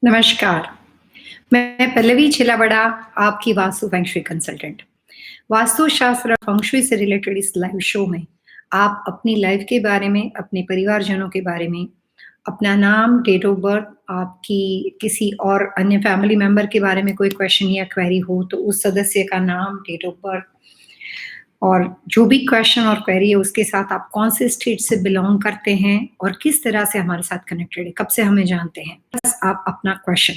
नमस्कार, मैं पल्लवी छिलाबड़ा, आपकी वास्तु फेंग शुई कंसल्टेंट। वास्तुशास्त्र और फेंग शुई से रिलेटेड इस लाइव शो में आप अपनी लाइफ के बारे में, अपने परिवारजनों के बारे में, अपना नाम, डेट ऑफ बर्थ, आपकी किसी और अन्य फैमिली मेंबर के बारे में कोई क्वेश्चन या क्वेरी हो, तो उस सदस्य का नाम, डेट ऑफ बर्थ और जो भी क्वेश्चन और क्वेरी है उसके साथ आप कौन से स्टेट से बिलॉन्ग करते हैं और किस तरह से हमारे साथ कनेक्टेड है, कब से हमें जानते हैं। बस आप अपना क्वेश्चन,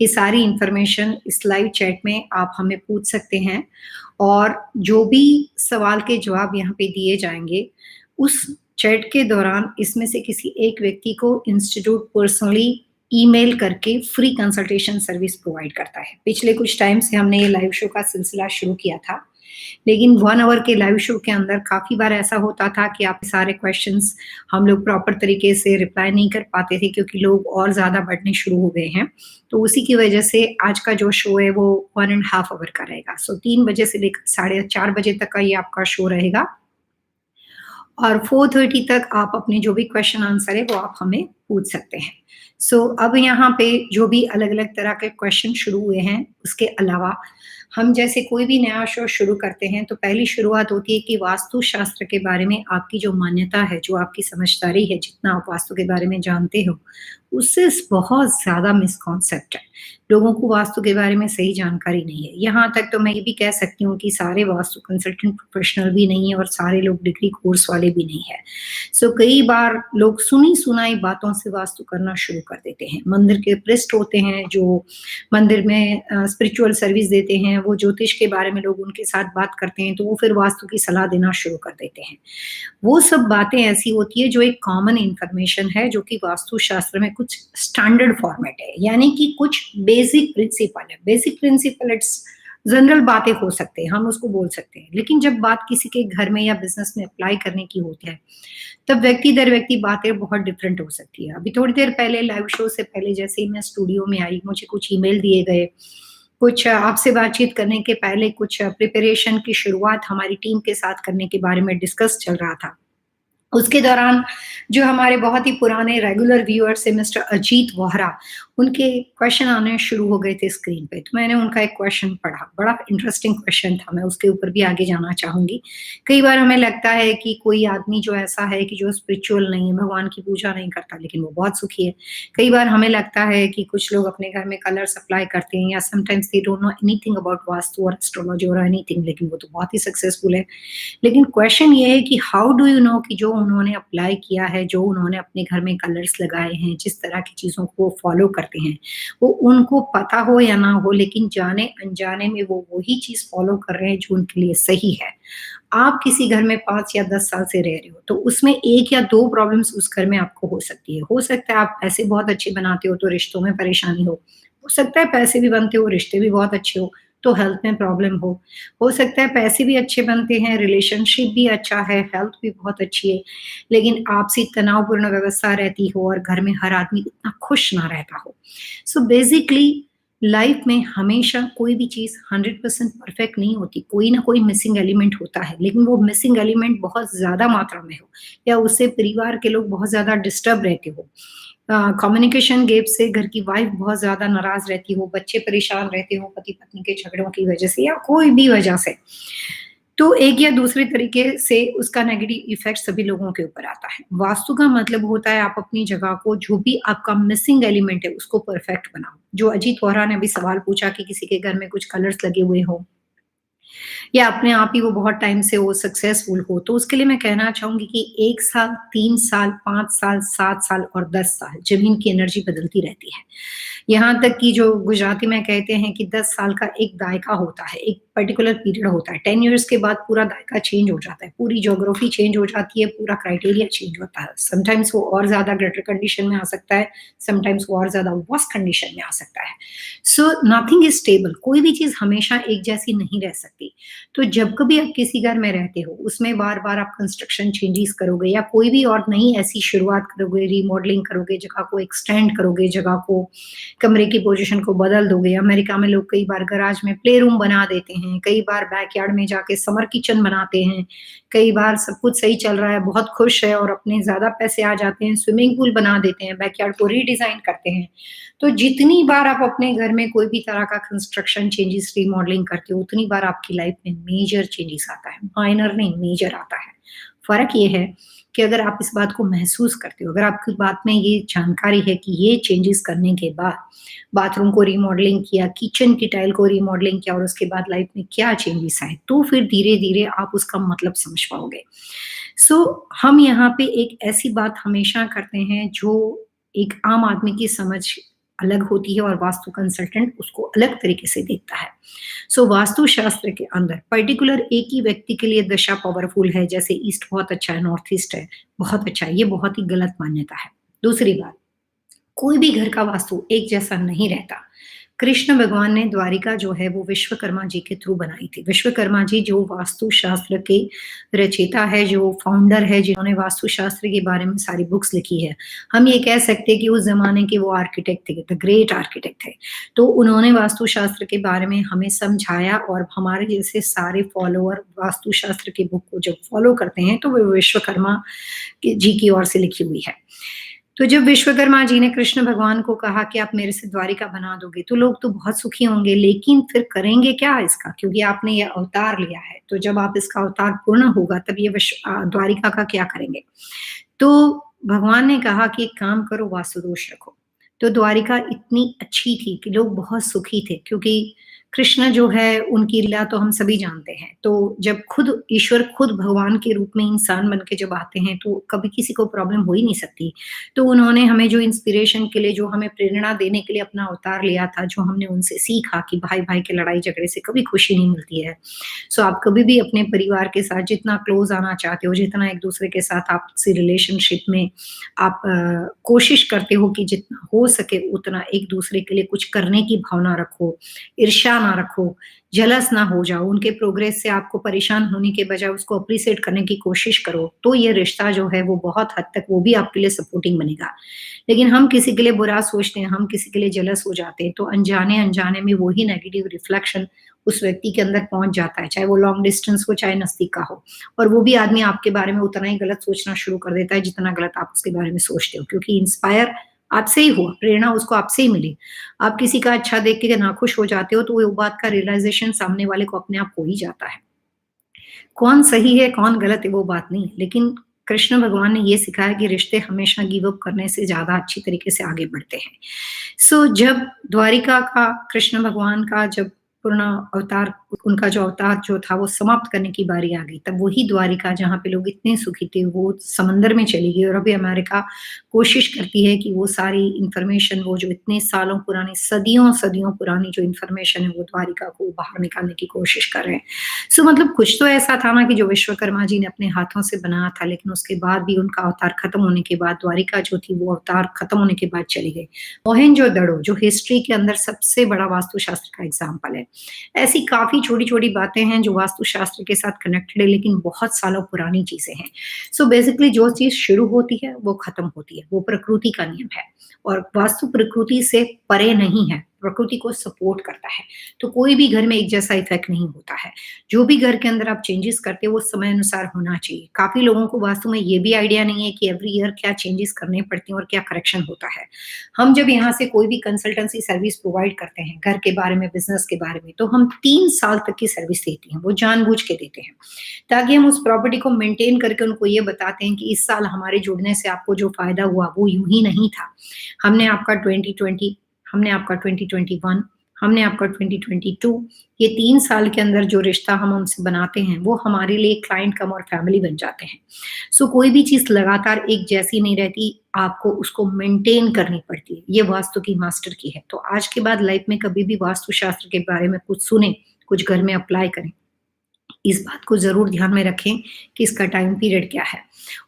ये सारी इन्फॉर्मेशन इस लाइव चैट में आप हमें पूछ सकते हैं और जो भी सवाल के जवाब यहाँ पे दिए जाएँगे, उस चैट के दौरान इसमें से किसी एक व्यक्ति को इंस्टीट्यूट पर्सनली ईमेल करके फ्री कंसल्टेशन सर्विस प्रोवाइड करता है। पिछले कुछ टाइम से हमने ये लाइव शो का सिलसिला शुरू किया था, लेकिन 1 आवर के लाइव शो के अंदर काफ़ी बार ऐसा होता था कि आपके सारे क्वेश्चन्स हम लोग प्रॉपर तरीके से रिप्लाई नहीं कर पाते थे क्योंकि लोग और ज़्यादा बढ़ने शुरू हो गए हैं। तो उसी की वजह से आज का जो शो है वो 1 एंड हाफ आवर का रहेगा। सो 3 बजे से लेकर साढ़े 4 बजे तक का ये आपका शो रहेगा और 4:30 तक आप अपने जो भी क्वेश्चन आंसर है वो आप हमें पूछ सकते हैं। अब यहाँ पे जो भी अलग-अलग तरह के क्वेश्चन शुरू हुए हैं, उसके अलावा हम जैसे कोई भी नया शो शुरू करते हैं तो पहली शुरुआत होती है कि वास्तुशास्त्र के बारे में आपकी जो मान्यता है, जो आपकी समझदारी है, जितना आप वास्तु के बारे में जानते हो, उससे बहुत ज़्यादा मिसकॉन्सेप्ट है। लोगों को वास्तु के बारे में सही जानकारी नहीं है। यहाँ तक तो मैं ये भी कह सकती हूँ कि सारे वास्तु कंसल्टेंट प्रोफेशनल भी नहीं है और सारे लोग डिग्री कोर्स वाले भी नहीं है। कई बार लोग सुनी-सुनाई बातों से वास्तु करना शुरू कर देते हैं। मंदिर के प्रीस्ट होते हैं जो मंदिर में स्पिरिचुअल सर्विस देते हैं, वो ज्योतिष के बारे में लोग उनके साथ बात करते हैं, तो वो फिर वास्तु की सलाह देना शुरू कर देते हैं। वो सब बातें ऐसी होती है जो एक कॉमन इन्फॉर्मेशन है जो कि वास्तुशास्त्र में कुछ स्टैंडर्ड फॉर्मेट है, यानी कि कुछ बेसिक प्रिंसिपल है। बेसिक प्रिंसिपल इट्स जनरल बातें हो सकते हैं, हम उसको बोल सकते हैं। लेकिन जब बात किसी के घर में या बिज़नेस में अप्लाई करने की होती है, तब व्यक्ति दर व्यक्ति बातें बहुत डिफरेंट हो सकती है। अभी थोड़ी देर पहले लाइव शो से पहले जैसे ही मैं स्टूडियो में आई, मुझे कुछ ईमेल दिए गए, कुछ आपसे बातचीत करने के पहले कुछ प्रिपरेशन की शुरुआत हमारी टीम के साथ करने के बारे में डिस्कस चल रहा था। उसके दौरान जो हमारे बहुत ही पुराने रेगुलर व्यूअर्स हैं मिस्टर अजीत वोहरा, उनके क्वेश्चन आने शुरू हो गए थे स्क्रीन पे। तो मैंने उनका एक क्वेश्चन पढ़ा, बड़ा इंटरेस्टिंग क्वेश्चन था, मैं उसके ऊपर भी आगे जाना चाहूँगी। कई बार हमें लगता है कि कोई आदमी जो ऐसा है कि जो स्पिरिचुअल नहीं है, भगवान की पूजा नहीं करता, लेकिन वो बहुत सुखी है। कई बार हमें लगता है कि कुछ लोग अपने घर में कलर्स अप्लाई करते हैं या sometimes they don't know anything about vastu और एस्ट्रोलॉजी और एनीथिंग, लेकिन वो तो बहुत ही सक्सेसफुल है। लेकिन क्वेश्चन ये है कि हाउ डू यू नो कि जो उन्होंने अप्लाई किया है, जो उन्होंने अपने घर में कलर्स लगाए हैं, जिस तरह की चीज़ों को वो फॉलो करते हैं, वो उनको पता हो या ना हो, लेकिन जाने-अनजाने में वो वही चीज़ फॉलो कर रहे हैं जो उनके लिए सही है। आप किसी घर में 5 या 10 साल से रह रहे हो, तो उसमें 1 या 2 प्रॉब्लम्स उस घर में आपको हो सकती है। हो सकता है आप पैसे बहुत अच्छे बनाते हो, तो रिश्तों में परेशानी हो सकता है पैसे भी बनते हो, रिश्ते भी बहुत अच्छे हो, तो हेल्थ में प्रॉब्लम हो सकता है पैसे भी अच्छे बनते हैं, रिलेशनशिप भी अच्छा है, हेल्थ भी बहुत अच्छी है, लेकिन आपसी तनावपूर्ण व्यवस्था रहती हो और घर में हर आदमी इतना खुश ना रहता हो। बेसिकली लाइफ में हमेशा कोई भी चीज़ 100% परफेक्ट नहीं होती, कोई ना कोई मिसिंग एलिमेंट होता है, लेकिन वो मिसिंग एलिमेंट बहुत ज़्यादा मात्रा में हो या उससे परिवार के लोग बहुत ज़्यादा डिस्टर्ब रहते हो। कम्युनिकेशन गैप से घर की वाइफ बहुत ज़्यादा नाराज़ रहती हो, बच्चे परेशान रहते हो पति-पत्नी के झगड़ों की वजह से या कोई भी वजह से, तो एक या दूसरे तरीके से उसका नेगेटिव इफ़ेक्ट सभी लोगों के ऊपर आता है। वास्तु का मतलब होता है आप अपनी जगह को, जो भी आपका मिसिंग एलिमेंट है, उसको परफेक्ट बनाओ। जो अजीत वोहरा ने अभी सवाल पूछा कि किसी के घर में कुछ कलर्स लगे हुए हों या अपने आप ही वो बहुत टाइम से वो सक्सेसफुल हो, तो उसके लिए मैं कहना चाहूँगी कि 1 साल, 3 साल, 5 साल, 7 साल और 10 साल ज़मीन की एनर्जी बदलती रहती है। यहाँ तक कि जो गुजराती में कहते हैं कि 10 साल का एक दायका होता है, एक पर्टिकुलर पीरियड होता है। 10 इयर्स के बाद पूरा दायका चेंज हो जाता है, पूरी ज्योग्राफी चेंज हो जाती है, पूरा क्राइटेरिया चेंज होता है। समटाइम्स वो और ज़्यादा बेटर कंडीशन में आ सकता है, समटाइम्स वो और ज़्यादा वर्स्ट कंडीशन में आ सकता है। नथिंग इज़ स्टेबल, कोई भी चीज़ हमेशा एक जैसी नहीं रह सकती। सकती। तो जब कभी आप किसी घर में रहते हो, उसमें बार-बार आप कंस्ट्रक्शन चेंजेस करोगे या कोई भी और नई ऐसी शुरुआत करोगे, रीमॉडलिंग करोगे, जगह को एक्सटेंड करोगे, जगह को कमरे की पोज़ीशन को बदल दोगे। अमेरिका में लोग कई बार गैराज में प्ले रूम बना देते हैं, कई बार बैकयार्ड में जाके समर किचन बनाते हैं, कई बार सब कुछ सही चल रहा है, बहुत खुश है और अपने ज़्यादा पैसे आ जाते हैं, स्विमिंग पूल बना देते हैं, बैकयार्ड को रीडिज़ाइन करते हैं। तो जितनी बार आप अपने घर में कोई भी तरह का कंस्ट्रक्शन चेंजेस, रीमॉडलिंग करते हो, उतनी बार आपकी लाइफ में मेजर चेंजेस आता है, माइनर नहीं मेजर आता है। फ़र्क ये है कि अगर आप इस बात को महसूस करते हो, अगर आपकी बात में ये जानकारी है कि ये चेंजेस करने के बाद बाथरूम को रीमॉडलिंग किया, किचन की टाइल को रीमॉडलिंग किया और उसके बाद लाइफ में क्या चेंजेस आए, तो फिर धीरे-धीरे आप उसका मतलब समझ पाओगे। हम यहाँ पे एक ऐसी बात हमेशा करते हैं जो एक आम आदमी की समझ अलग होती है और वास्तु कंसल्टेंट उसको अलग तरीके से देखता है। वास्तु शास्त्र के अंदर पर्टिकुलर एक ही व्यक्ति के लिए दशा पावरफुल है, जैसे ईस्ट बहुत अच्छा है, नॉर्थ ईस्ट है, बहुत अच्छा है, ये बहुत ही गलत मान्यता है। दूसरी बात, कोई भी घर का वास्तु एक जैसा नहीं रहता। कृष्ण भगवान ने द्वारिका जो है वो विश्वकर्मा जी के थ्रू बनाई थी। विश्वकर्मा जी जो वास्तु शास्त्र के रचयिता है, जो फाउंडर है, जिन्होंने वास्तु शास्त्र के बारे में सारी बुक्स लिखी है। हम ये कह सकते हैं कि उस ज़माने के वो आर्किटेक्ट थे, द ग्रेट आर्किटेक्ट थे। तो उन्होंने वास्तु शास्त्र के बारे में हमें समझाया और हमारे जैसे सारे फॉलोअर वास्तु शास्त्र की बुक को जब फॉलो करते हैं, तो वो विश्वकर्मा जी की ओर से लिखी हुई है। तो जब विश्वकर्मा जी ने कृष्ण भगवान को कहा कि आप मेरे से द्वारिका बना दोगे, तो लोग तो बहुत सुखी होंगे, लेकिन फिर करेंगे क्या इसका? क्योंकि आपने ये अवतार लिया है, तो जब आप इसका अवतार पूर्ण होगा तब ये द्वारिका का क्या करेंगे? तो भगवान ने कहा कि एक काम करो, वास्तु दोष रखो। तो द्वारिका इतनी अच्छी थी कि लोग बहुत सुखी थे, क्योंकि कृष्ण जो है उनकी लीला तो हम सभी जानते हैं। तो जब खुद ईश्वर खुद भगवान के रूप में इंसान बन के जब आते हैं, तो कभी किसी को प्रॉब्लम हो ही नहीं सकती। तो उन्होंने हमें जो इंस्पिरेशन के लिए, जो हमें प्रेरणा देने के लिए अपना अवतार लिया था, जो हमने उनसे सीखा कि भाई-भाई के लड़ाई झगड़े से कभी खुशी नहीं मिलती है। आप कभी भी अपने परिवार के साथ जितना क्लोज़ आना चाहते हो, जितना एक-दूसरे के साथ आपसी रिलेशनशिप में आप कोशिश करते हो कि जितना हो सके उतना एक-दूसरे के लिए कुछ करने की भावना रखो, ईर्ष्या ना रखो, जेलस ना हो जाओ, उनके प्रोग्रेस से आपको परेशान होने के बजाय उसको एप्रिशिएट करने की कोशिश करो, तो ये रिश्ता जो है वो बहुत हद तक वो भी आपके लिए सपोर्टिंग बनेगा। लेकिन हम किसी के लिए बुरा सोचते हैं, हम किसी के लिए जेलस हो जाते हैं, तो अनजाने-अनजाने में वही नेगेटिव रिफ्लेक्शन उस व्यक्ति के अंदर पहुँच जाता है, चाहे वो लॉन्ग डिस्टेंस हो, चाहे नज़दीक का हो। और वो भी आदमी आपके बारे में उतना ही गलत सोचना शुरू कर देता है, जितना गलत आप उसके बारे में सोचते हो, क्योंकि इंस्पायर आपसे ही हुआ, प्रेरणा उसको आपसे ही मिली। आप किसी का अच्छा देख के नाखुश हो जाते हो, तो वो बात का रियलाइज़ेशन सामने वाले को अपने आप हो ही जाता है। कौन सही है, कौन गलत है, वो बात नहीं, लेकिन कृष्ण भगवान ने ये सिखाया कि रिश्ते हमेशा गिव अप करने से ज़्यादा अच्छी तरीके से आगे बढ़ते हैं। जब द्वारिका का कृष्ण भगवान का जब पूर्ण अवतार, उनका जो अवतार जो था वो समाप्त करने की बारी आ गई, तब वही द्वारिका जहाँ पे लोग इतने सुखी थे, वो समंदर में चली गई और अभी अमेरिका कोशिश करती है कि वो सारी इन्फॉर्मेशन, वो जो इतने सालों पुरानी, सदियों पुरानी जो इन्फॉर्मेशन है, वो द्वारिका को बाहर निकालने की कोशिश कर रहे हैं। मतलब कुछ तो ऐसा था ना कि जो विश्वकर्मा जी ने अपने हाथों से बनाया था, लेकिन उसके बाद भी उनका अवतार खत्म होने के बाद द्वारिका जो थी वो अवतार खत्म होने के बाद चली गई। मोहेंजोदड़ो जो हिस्ट्री के अंदर सबसे बड़ा वास्तुशास्त्र का एग्जाम्पल है। ऐसी काफ़ी छोटी-छोटी बातें हैं जो वास्तुशास्त्र के साथ कनेक्टेड है, लेकिन बहुत सालों पुरानी चीज़ें हैं। बेसिकली जो चीज़ शुरू होती है वो खत्म होती है, वो प्रकृति का नियम है और वास्तु प्रकृति से परे नहीं है, प्रकृति को सपोर्ट करता है। तो कोई भी घर में एक जैसा इफ़ेक्ट नहीं होता है। जो भी घर के अंदर आप चेंजेस करते हो वो समय अनुसार होना चाहिए। काफ़ी लोगों को वास्तु में ये भी आइडिया नहीं है कि एवरी ईयर क्या चेंजेस करने पड़ते हैं और क्या करेक्शन होता है। हम जब यहाँ से कोई भी कंसल्टेंसी सर्विस प्रोवाइड करते हैं, घर के बारे में, बिज़नेस के बारे में, तो हम 3 साल तक की सर्विस देते हैं, वो जानबूझ के देते हैं। ताकि हम उस प्रॉपर्टी को मेंटेन करके उनको ये बताते हैं कि इस साल हमारे जुड़ने से आपको जो फ़ायदा हुआ वो यूँ ही नहीं था। हमने आपका 2020, हमने आपका 2021, हमने आपका 2022, ये 3 साल के अंदर जो रिश्ता हम उनसे बनाते हैं, वो हमारे लिए क्लाइंट कम और फैमिली बन जाते हैं। कोई भी चीज़ लगातार एक जैसी नहीं रहती, आपको उसको मेंटेन करनी पड़ती है। ये वास्तु की मास्टर की है। तो आज के बाद लाइफ में कभी भी वास्तुशास्त्र के बारे में कुछ सुने, कुछ घर में अप्लाई करें। इस बात को ज़रूर ध्यान में रखें कि इसका टाइम पीरियड क्या है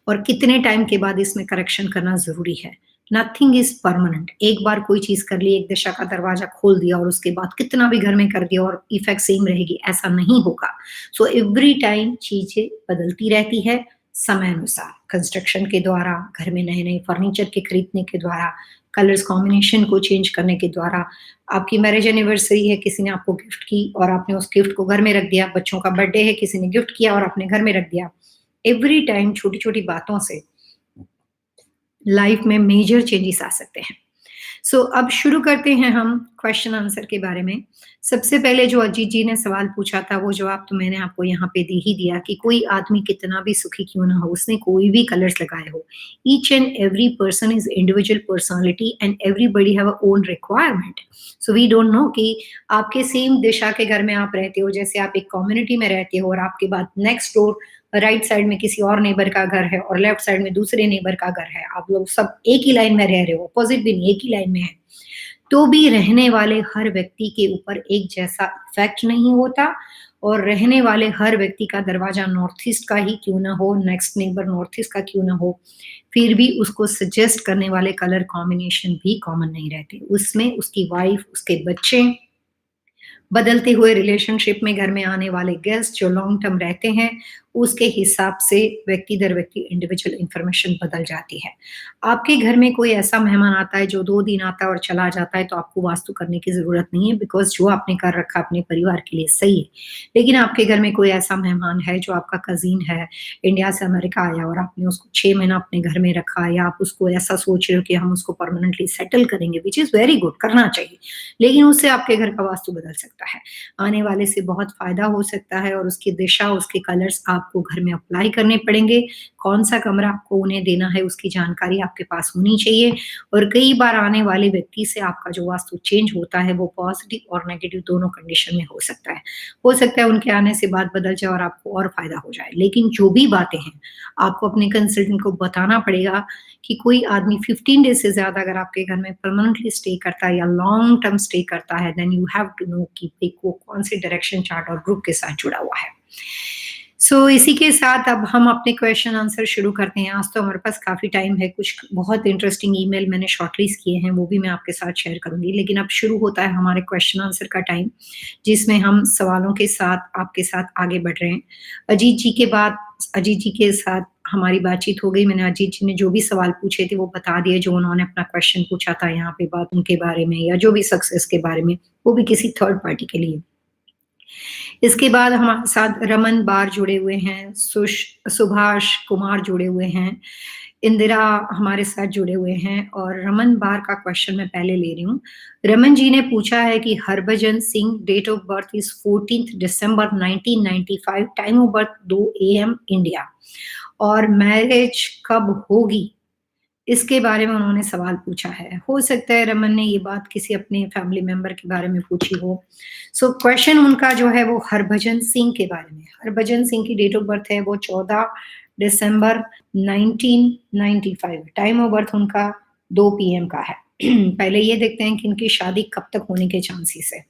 और कितने टाइम के बाद इसमें करेक्शन करना ज़रूरी है। Nothing is permanent. एक बार कोई चीज कर ली, एक दिशा का दरवाजा खोल दिया और उसके बाद कितना भी घर में कर दिया और इफेक्ट सेम रहेगी, ऐसा नहीं होगा। सो एवरी टाइम चीजें बदलती रहती है समय अनुसार, कंस्ट्रक्शन के द्वारा, घर में नए नए फर्नीचर के खरीदने के द्वारा, कलर्स कॉम्बिनेशन को चेंज करने के द्वारा। आपकी मैरिज एनिवर्सरी है, किसी ने आपको गिफ्ट की और आपने उस गिफ्ट को घर में रख दिया। बच्चों का बर्थडे है, किसी ने गिफ्ट किया और आपने घर में रख दिया। एवरी टाइम छोटी छोटी बातों से लाइफ में मेजर चेंजेस आ सकते हैं। अब शुरू करते हैं हम क्वेश्चन आंसर के बारे में। सबसे पहले जो अजीत जी ने सवाल पूछा था, वो जवाब तो मैंने आपको यहाँ पे दे ही दिया कि कोई आदमी कितना भी सुखी क्यों ना हो, उसने कोई भी कलर्स लगाए हो, each and every person is individual personality and everybody have a own requirement. So we don't know कि आपके सेम दिशा के घर में आप रहते हो, जैसे आप एक कम्युनिटी में रहते हो और आपके बाद नेक्स्ट डोर राइट साइड में किसी और नेबर का घर है और लेफ्ट साइड में दूसरे नेबर का घर है, आप लोग सब एक ही लाइन में रह रहे हो, अपोजिट भी नहीं, एक ही लाइन में है, तो भी रहने वाले हर व्यक्ति के ऊपर एक जैसा इफेक्ट नहीं होता। और रहने वाले हर व्यक्ति का दरवाजा नॉर्थ ईस्ट का ही क्यों ना हो, नेक्स्ट नेबर नॉर्थ ईस्ट का क्यों ना हो, फिर भी उसको सजेस्ट करने वाले कलर कॉम्बिनेशन भी कॉमन नहीं रहते। उसमें उसकी वाइफ, उसके बच्चे, बदलते हुए रिलेशनशिप में घर में आने वाले गेस्ट जो लॉन्ग टर्म रहते हैं, उसके हिसाब से व्यक्ति दर व्यक्ति इंडिविजुअल इंफॉर्मेशन बदल जाती है। आपके घर में कोई ऐसा मेहमान आता है जो 2 दिन आता है और चला जाता है, तो आपको वास्तु करने की ज़रूरत नहीं है, बिकॉज़ जो आपने कर रखा अपने परिवार के लिए सही है। लेकिन आपके घर में कोई ऐसा मेहमान है जो आपका कज़िन है, इंडिया से अमेरिका आया और आपने उसको 6 महीना अपने घर में रखा, या आप उसको ऐसा सोच रहे हो कि हम उसको परमानेंटली सेटल करेंगे, व्हिच इज़ वेरी गुड, करना चाहिए। लेकिन उससे आपके घर का वास्तु बदल सकता है। आने वाले से बहुत फ़ायदा हो सकता है और उसकी दिशा, उसके कलर्स आपको घर में अप्लाई करने पड़ेंगे। कौन-सा कमरा आपको उन्हें देना है, उसकी जानकारी आपके पास होनी चाहिए। और कई बार आने वाले व्यक्ति से आपका जो वास्तु चेंज होता है, वो पॉज़िटिव और नेगेटिव दोनों कंडीशन में हो सकता है। हो सकता है उनके आने से बात बदल जाए और आपको और फ़ायदा हो जाए। लेकिन जो भी बातें हैं, आपको अपने कंसल्टेंट को बताना पड़ेगा कि कोई आदमी 15 डेज़ से ज़्यादा अगर आपके घर में परमानेंटली स्टे करता है या लॉन्ग टर्म स्टे करता है, then you have to know कि भई वो कौन-से डायरेक्शन चार्ट और ग्रुप के साथ जुड़ा हुआ है। इसी के साथ अब हम अपने क्वेश्चन आंसर शुरू करते हैं। आज तो हमारे पास काफ़ी टाइम है, कुछ बहुत इंटरेस्टिंग ईमेल मैंने शॉर्टलिस्ट किए हैं, वो भी मैं आपके साथ शेयर करूँगी। लेकिन अब शुरू होता है हमारे क्वेश्चन आंसर का टाइम, जिसमें हम सवालों के साथ आपके साथ आगे बढ़ रहे हैं। अजीत जी के साथ हमारी बातचीत हो गई। मैंने अजीत जी ने जो भी सवाल पूछे थे वो बता दिए, जो उन्होंने अपना क्वेश्चन पूछा था यहाँ पे बात उनके बारे में या जो भी सक्सेस के बारे में, वो भी किसी थर्ड पार्टी के लिए। इसके बाद हमारे साथ रमन बार जुड़े हुए हैं, सुभाष कुमार जुड़े हुए हैं, इंदिरा हमारे साथ जुड़े हुए हैं और रमन बार का क्वेश्चन मैं पहले ले रही हूँ। रमन जी ने पूछा है कि Harbhajan Singh, date of birth is 14th December 1995, time of birth 2 AM India, और मैरिज कब होगी? इसके बारे में उन्होंने सवाल पूछा है। हो सकता है रमन ने ये बात किसी अपने फैमिली मेंबर के बारे में पूछी हो। क्वेश्चन उनका जो है वो हरभजन सिंह के बारे में। हरभजन सिंह की डेट ऑफ बर्थ है वो 14 दिसंबर 1995, टाइम ऑफ बर्थ उनका 2 PM का है। पहले ये देखते हैं कि इनकी शादी कब तक होने के चांसेस है।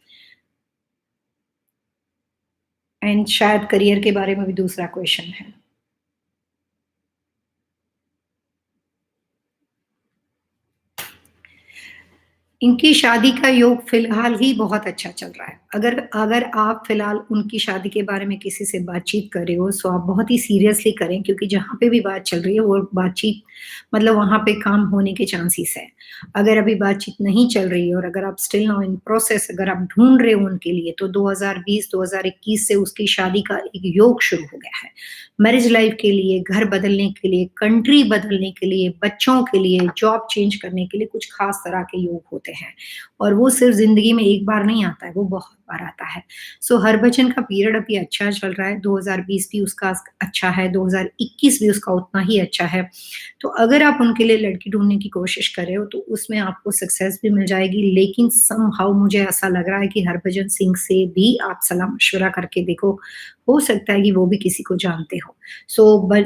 एंड शायद करियर के बारे में भी दूसरा क्वेश्चन है। इनकी शादी का योग फिलहाल ही बहुत अच्छा चल रहा है। अगर अगर आप फिलहाल उनकी शादी के बारे में किसी से बातचीत कर रहे हो, सो आप बहुत ही सीरियसली करें, क्योंकि जहाँ पे भी बात चल रही है वो बातचीत मतलब वहाँ पे काम होने के चांसेस है। अगर अभी बातचीत नहीं चल रही है और अगर आप स्टिल नाउ इन प्रोसेस, अगर आप ढूँढ रहे हो उनके लिए, तो 2020-2021 से उसकी शादी का एक योग शुरू हो गया है। मैरिज लाइफ के लिए, घर बदलने के लिए, कंट्री बदलने के लिए, बच्चों के लिए, जॉब चेंज करने के लिए कुछ खास तरह के योग होते हैं और वो सिर्फ ज़िंदगी में एक बार नहीं आता है, वो बहुत बार आता है। हरभजन का पीरियड अभी अच्छा चल रहा है, 2020 भी उसका अच्छा है, 2021 भी उसका उतना ही अच्छा है। तो अगर आप उनके लिए लड़की ढूँढने की कोशिश कर रहे हो, तो उसमें आपको सक्सेस भी मिल जाएगी, लेकिन समहाउ मुझे ऐसा लग रहा है कि हरभजन सिंह से भी आप सलाह-मशवरा करके देखो, हो सकता है कि वो भी किसी को जानते हो।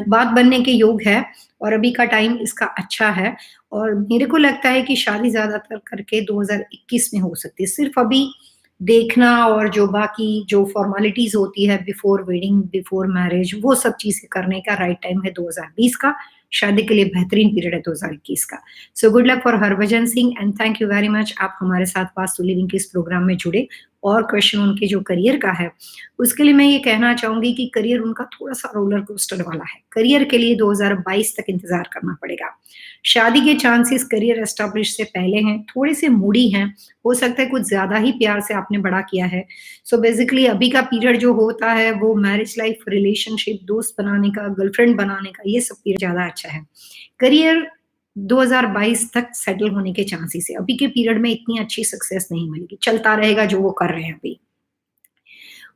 बात बनने के योग है और अभी का टाइम इसका अच्छा है और मेरे को लगता है कि शादी ज़्यादातर करके 2021 में हो सकती है। सिर्फ़ अभी देखना और जो बाकी जो फ़ॉर्मेलिटीज़ होती है बिफ़ोर वेडिंग, बिफ़ोर मैरिज, वो सब चीज़ें करने का राइट टाइम है 2020 का। शादी के लिए बेहतरीन पीरियड है 2021 का। So good luck for Harbhajan Singh and thank you very much, आप हमारे साथ वास्तु लिविंग के इस प्रोग्राम में जुड़े। और क्वेश्चन उनके जो करियर का है, उसके लिए मैं ये कहना चाहूँगी कि करियर उनका थोड़ा-सा रोलर कोस्टर वाला है। करियर के लिए 2022 तक इंतज़ार करना पड़ेगा। शादी के चांसेस करियर एस्टेब्लिश से पहले हैं, थोड़े-से मूडी हैं, हो सकता है कुछ ज़्यादा ही प्यार से आपने बड़ा किया है। सो बेसिकली अभी का पीरियड जो होता है वो मैरिज लाइफ, रिलेशनशिप, दोस्त बनाने का, गर्लफ्रेंड बनाने का, ये सब पीरियड ज़्यादा अच्छा है। करियर 2022 तक सेटल होने के चांसेस है। अभी के पीरियड में इतनी अच्छी सक्सेस नहीं मिलेगी, चलता रहेगा जो वो कर रहे हैं अभी।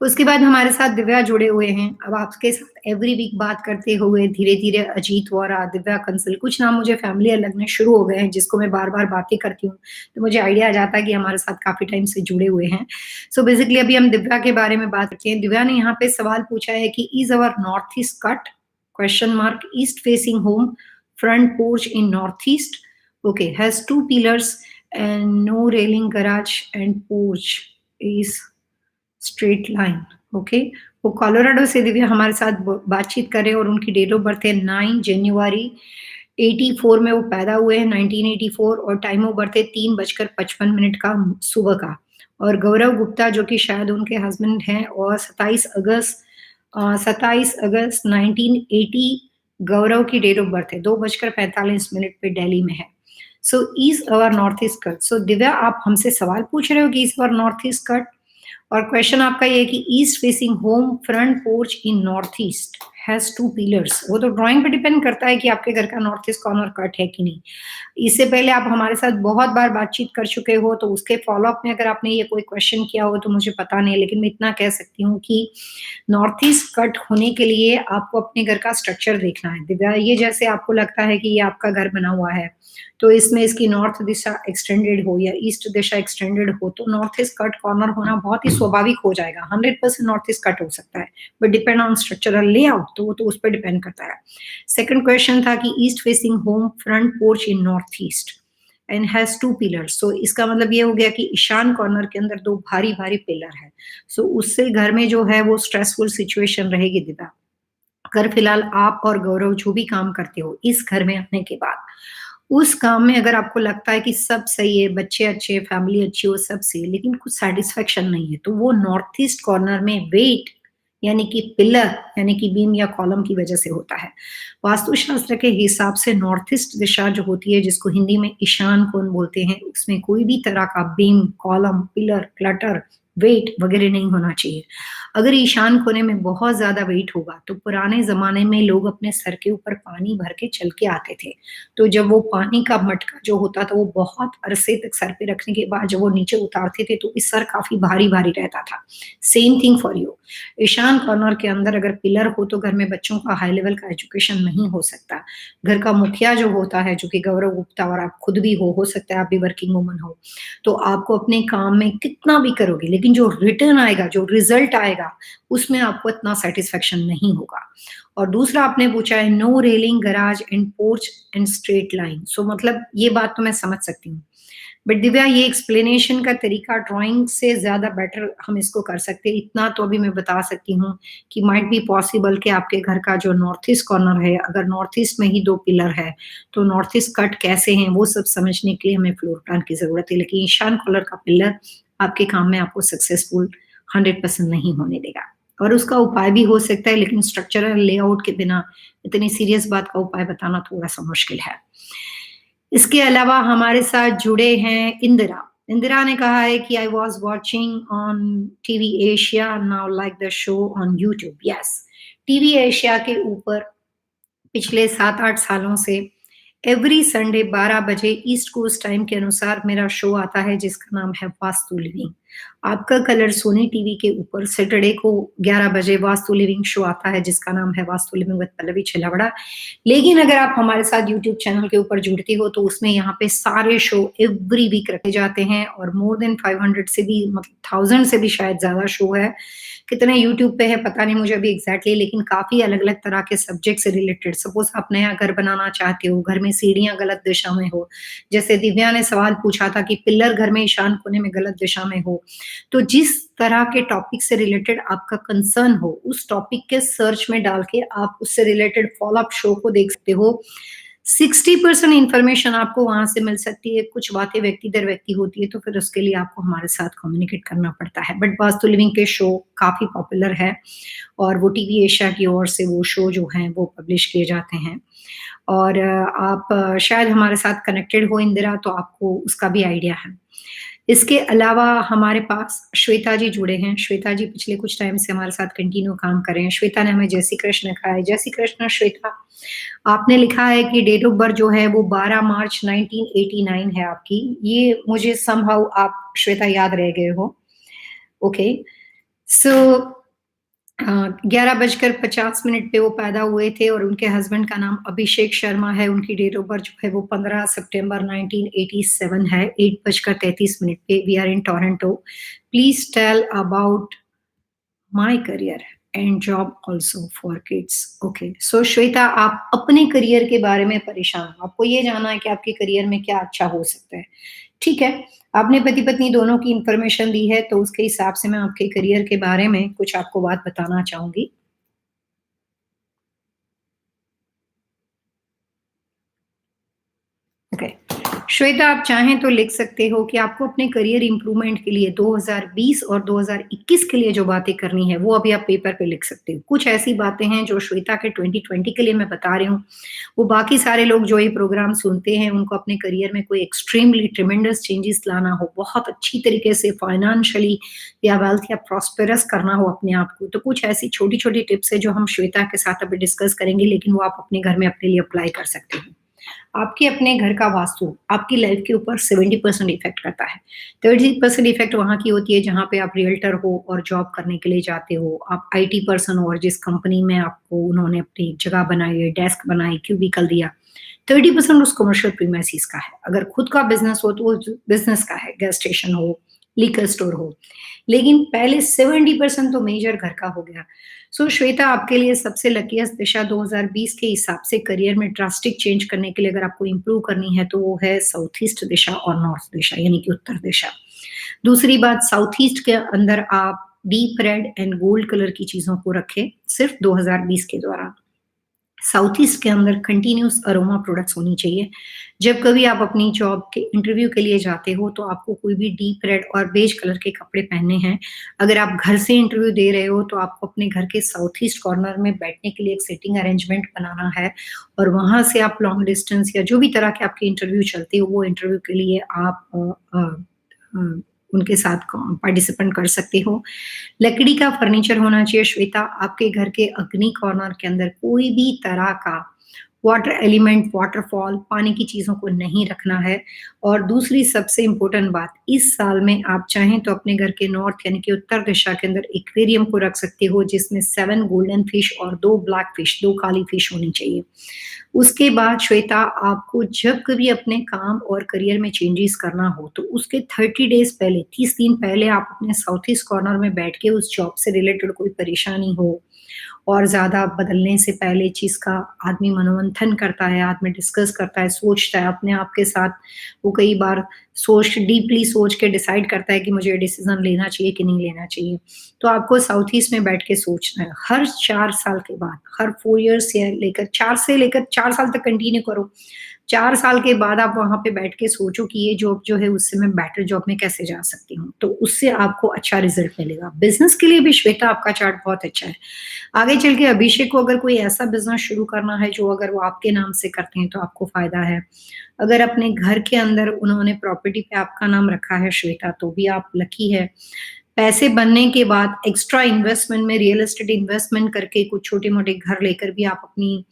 उसके बाद हमारे साथ दिव्या जुड़े हुए हैं। अब आपके साथ एवरी वीक बात करते हुए धीरे-धीरे अजीत वोरा, दिव्या कंसल, कुछ नाम मुझे फ़ैमिलियर लगने शुरू हो गए हैं जिसको मैं बार-बार बातें करती हूँ, तो मुझे आइडिया आ जाता है कि हमारे साथ काफ़ी टाइम से जुड़े हुए हैं। सो बेसिकली अभी हम दिव्या के बारे में बात करते हैं। दिव्या ने यहाँ पे सवाल पूछा है कि is our north east cut? Question mark, east facing home, front porch in north east, okay, has 2 pillars and no railing, garage and porch is straight line, okay. वो कोलोराडो से दिव्या हमारे साथ बातचीत कर रहे हैं और उनकी डेट ऑफ बर्थ है 9 जनवरी 84 में वो पैदा हुए हैं, 1984, और टाइम ऑफ बर्थ है 3:55 का सुबह का। और गौरव गुप्ता जो कि शायद उनके हस्बैंड हैं, और 27 अगस्त 1980 गौरव की डेट ऑफ बर्थ है, 2:45 पे दिल्ली में है। So is our north east cut. So Divya, आप हमसे सवाल पूछ रहे हो कि is our north east cut, और क्वेश्चन आपका ये है कि east facing home, front porch in north east has 2 pillars. वो तो ड्राइंग पे डिपेंड करता है कि आपके घर का नॉर्थ ईस्ट कॉर्नर कट है कि नहीं। इससे पहले आप हमारे साथ बहुत बार बातचीत कर चुके हो, तो उसके फॉलो-अप में अगर आपने ये कोई क्वेश्चन किया हो तो मुझे पता नहीं है, लेकिन मैं इतना कह सकती हूँ कि नॉर्थ ईस्ट कट होने के लिए आपको अपने घर का स्ट्रक्चर देखना है। दिव्या, ये जैसे आपको लगता है कि ये आपका घर बना हुआ है, तो इसमें इसकी नॉर्थ दिशा एक्सटेंडेड हो या ईस्ट दिशा एक्सटेंडेड हो, तो नॉर्थ ईस्ट कट कॉर्नर होना बहुत ही स्वाभाविक हो जाएगा। 100% नॉर्थ ईस्ट कट हो सकता है, but depend on structural layout, तो वो तो उस पे डिपेंड करता है। सेकंड क्वेश्चन था कि east facing home, front porch in north east and has 2 pillars. So इसका मतलब ये हो गया कि ईशान कॉर्नर के अंदर 2 भारी-भारी पिलर है। सो उससे घर में जो है वो स्ट्रेसफुल सिचुएशन रहेगी दिव्या। अगर फिलहाल आप और गौरव जो भी काम करते हो इस घर में आने के बाद, उस काम में अगर आपको लगता है कि सब सही है, बच्चे अच्छे, फैमिली अच्छी हो, सब सही है, लेकिन कुछ सैटिस्फैक्शन नहीं है, तो वो नॉर्थ ईस्ट कॉर्नर में वेट यानी कि पिलर यानी कि बीम या कॉलम की वजह से होता है। वास्तुशास्त्र के हिसाब से नॉर्थ ईस्ट दिशा जो होती है, जिसको हिंदी में ईशान कोण बोलते हैं, उसमें कोई भी तरह का beam, column, pillar, clutter, weight वगैरह नहीं होना चाहिए। अगर ईशान कोने में बहुत ज़्यादा वेट होगा, तो पुराने ज़माने में लोग अपने सर के ऊपर पानी भर के चल के आते थे। तो जब वो पानी का मटका जो होता था, वो बहुत अरसे तक सर पे रखने के बाद जब वो नीचे उतारते थे, तो इस सर काफ़ी भारी-भारी रहता था। Same thing for you. ईशान कॉर्नर के अंदर अगर पिलर हो, तो घर में बच्चों का हाई लेवल का एजुकेशन नहीं हो सकता। घर का मुखिया जो होता है, जो कि गौरव गुप्ता और आप खुद भी हो सकता है आप भी वर्किंग वुमन हो, तो आपको अपने काम में कितना भी करोगे, लेकिन जो रिटर्न आएगा, जो रिजल्ट आएगा, उसमें आपको इतना सैटिस्फैक्शन नहीं होगा। और दूसरा आपने पूछा है no railing, garage and porch and straight line. So मतलब ये बात तो मैं समझ सकती हूँ, बट दिव्या ये एक्सप्लेनेशन का तरीका ड्राइंग से ज़्यादा बेटर हम इसको कर सकते हैं। इतना तो अभी मैं बता सकती हूँ कि माइट बी पॉसिबल कि आपके घर का जो नॉर्थ ईस्ट कॉर्नर है, अगर नॉर्थ ईस्ट में ही 2 पिलर है, तो नॉर्थ ईस्ट कट कैसे हैं, वो सब समझने के लिए हमें फ्लोर प्लान की ज़रूरत है। लेकिन ईशान कॉर्नर का पिलर आपके काम में आपको सक्सेसफुल 100% नहीं होने देगा, और उसका उपाय भी हो सकता है, लेकिन स्ट्रक्चरल लेआउट के बिना इतनी सीरियस बात का उपाय बताना थोड़ा-सा मुश्किल है। इसके अलावा हमारे साथ जुड़े हैं इंदिरा। इंदिरा ने कहा है कि I was watching on TV Asia, now like the show on YouTube. Yes, TV Asia के ऊपर पिछले 7-8 सालों से एवरी संडे 12 बजे ईस्ट कोस्ट टाइम के अनुसार मेरा शो आता है, जिसका नाम है वास्तु लिविंग। आपका कलर सोनी टीवी के ऊपर सैटरडे को 11 बजे वास्तु लिविंग शो आता है, जिसका नाम है वास्तु लिविंग विद पल्लवी छिलावड़ा। लेकिन अगर आप हमारे साथ यूट्यूब चैनल के ऊपर जुड़ती हो, तो उसमें यहाँ पे सारे शो एवरी वीक रखे जाते हैं, और मोर देन 500 से भी, मतलब 1000 से भी शायद ज़्यादा शो है। कितने यूट्यूब पे है पता नहीं मुझे अभी एग्ज़ैक्टली, लेकिन काफ़ी अलग-अलग तरह के सब्जेक्ट से रिलेटेड। सपोज़ आप नया घर बनाना चाहते हो, घर में सीढ़ियाँ गलत दिशा में हो। जैसे दिव्या ने सवाल पूछा था कि पिल्लर घर में ईशान कोने में गलत दिशा में हो। तो जिस तरह के टॉपिक से रिलेटेड आपका कंसर्न हो, उस टॉपिक के सर्च में डाल के आप उससे रिलेटेड फ़ॉलो अप शो को देख सकते हो। 60% इन्फॉर्मेशन आपको वहाँ से मिल सकती है, कुछ बातें व्यक्ति दर व्यक्ति होती है, तो फिर उसके लिए आपको हमारे साथ कम्युनिकेट करना पड़ता है। बट वास्तु लिविंग के शो काफ़ी पॉपुलर है और वो टीवी एशिया की ओर से वो शो जो हैं वो पब्लिश किए जाते हैं। और आप शायद हमारे साथ कनेक्टेड हो इंदिरा, तो आपको उसका भी आइडिया है। इसके अलावा हमारे पास श्वेता जी जुड़े हैं। श्वेता जी पिछले कुछ टाइम से हमारे साथ कंटिन्यू काम कर रहे हैं। श्वेता ने हमें जय श्री कृष्ण लिखा है। जय श्री कृष्ण श्वेता। आपने लिखा है कि डेट ऑफ बर्थ जो है वो 12 मार्च 1989 है आपकी। ये मुझे समहाउ आप श्वेता याद रह गए हो। ओके। सो 11:50 पे वो पैदा हुए थे और उनके हस्बैंड का नाम अभिषेक शर्मा है। उनकी डेट ऑफ बर्थ जो है वो 15 सितंबर 1987 है, 8:33 पे। We are in Toronto. Please tell about my career and job also for kids. Okay, so Shweta, आप अपने करियर के बारे में परेशान हो। आपको ये जानना है कि आपके करियर में क्या अच्छा हो सकता है। ठीक है, आपने पति-पत्नी दोनों की इन्फॉर्मेशन दी है, तो उसके हिसाब से मैं आपके करियर के बारे में कुछ आपको बात बताना चाहूँगी। ओके। श्वेता, आप चाहें तो लिख सकते हो कि आपको अपने करियर इंप्रूवमेंट के लिए 2020 और 2021 के लिए जो बातें करनी है, वो अभी आप पेपर पे लिख सकते हो। कुछ ऐसी बातें हैं जो श्वेता के 2020 के लिए मैं बता रही हूँ, वो बाकी सारे लोग जो ये प्रोग्राम सुनते हैं, उनको अपने करियर में कोई एक्सट्रीमली ट्रिमेंडस चेंजेस लाना हो, बहुत अच्छी तरीके से फाइनेंशियली या वेल्थ या प्रॉस्पेरस करना हो अपने आप को, तो कुछ ऐसी छोटी-छोटी टिप्स है जो हम श्वेता के साथ अभी डिस्कस करेंगे, लेकिन वो आप अपने घर में अपने लिए अप्लाई कर सकते हो। आपके अपने घर का वास्तु आपकी लाइफ के ऊपर 70% इफेक्ट करता है। 30% इफेक्ट वहाँ की होती है जहाँ पे आप रियल्टर हो और जॉब करने के लिए जाते हो। आप आईटी पर्सन हो और जिस कंपनी में आपको उन्होंने अपनी जगह बनाई है, डेस्क बनाई, क्यूबिकल दिया। 30% उस कमर्शियल प्रीमाइसेस का है। अगर खुद का बिज़नेस हो तो वो बिज़नेस का है, गैस स्टेशन हो, लिकर स्टोर हो। लेकिन पहले 70% तो मेजर घर का हो गया। सो श्वेता, आपके लिए सबसे लकीएस्ट दिशा 2020 के हिसाब से करियर में ड्रास्टिक चेंज करने के लिए अगर आपको इम्प्रूव करनी है तो वो है साउथ ईस्ट दिशा और नॉर्थ दिशा, यानी कि उत्तर दिशा। दूसरी बात, साउथ ईस्ट के अंदर आप deep red and gold colour की चीज़ों को रखें, सिर्फ 2020 के दौरान। साउथ ईस्ट के अंदर कंटिन्यूअस अरोमा प्रोडक्ट्स होनी चाहिए। जब कभी आप अपनी जॉब के इंटरव्यू के लिए जाते हो तो आपको कोई भी डीप रेड और बेज कलर के कपड़े पहनने हैं। अगर आप घर से इंटरव्यू दे रहे हो तो आपको अपने घर के साउथ ईस्ट कॉर्नर में बैठने के लिए एक सिटिंग अरेंजमेंट बनाना है और वहाँ से आप लॉन्ग डिस्टेंस या जो भी तरह के आपके इंटरव्यू चलते हो वो इंटरव्यू के लिए आप अ, उनके साथ पार्टिसिपेंट कर सकते हो। लकड़ी का फर्नीचर होना चाहिए श्वेता। आपके घर के अग्नि कॉर्नर के अंदर कोई भी तरह का वाटर एलिमेंट, वाटरफॉल, पानी की चीज़ों को नहीं रखना है। और दूसरी सबसे इम्पोर्टेंट बात, इस साल में आप चाहें तो अपने घर के नॉर्थ यानी कि उत्तर दिशा के अंदर एक्वेरियम को रख सकते हो जिसमें 7 गोल्डन फिश और 2 ब्लैक फिश, 2 काली फिश होनी चाहिए। उसके बाद श्वेता, आपको जब कभी अपने काम और करियर में चेंजेस करना हो तो उसके 30 डेज़ पहले, 30 दिन पहले आप अपने साउथ ईस्ट कॉर्नर में बैठ के उस जॉब से रिलेटेड कोई परेशानी हो और ज़्यादा बदलने से पहले चीज़ का आदमी मनोमंथन करता है, आदमी डिस्कस करता है, सोचता है अपने आप के साथ। वो कई बार डीपली सोच के डिसाइड करता है कि मुझे ये डिसीज़न लेना चाहिए कि नहीं लेना चाहिए। तो आपको साउथ ईस्ट में बैठ के सोचना है। हर 4 साल के बाद, हर 4 इयर्स से लेकर 4 साल तक कंटिन्यू करो। 4 साल के बाद आप वहाँ पे बैठ के सोचो कि ये जॉब जो है उससे मैं बेटर जॉब में कैसे जा सकती हूँ। तो उससे आपको अच्छा रिज़ल्ट मिलेगा। बिज़नेस के लिए भी श्वेता आपका चार्ट बहुत अच्छा है। आगे चल के अभिषेक को अगर कोई ऐसा बिज़नेस शुरू करना है जो अगर वो आपके नाम से करते हैं तो आपको फ़ायदा है। अगर अपने घर के अंदर उन्होंने प्रॉपर्टी पे आपका नाम रखा है श्वेता, तो भी आप लकी है। पैसे बनने के बाद एक्स्ट्रा इन्वेस्टमेंट में रियल एस्टेट इन्वेस्टमेंट करके कुछ छोटे-मोटे घर लेकर भी आप अपनी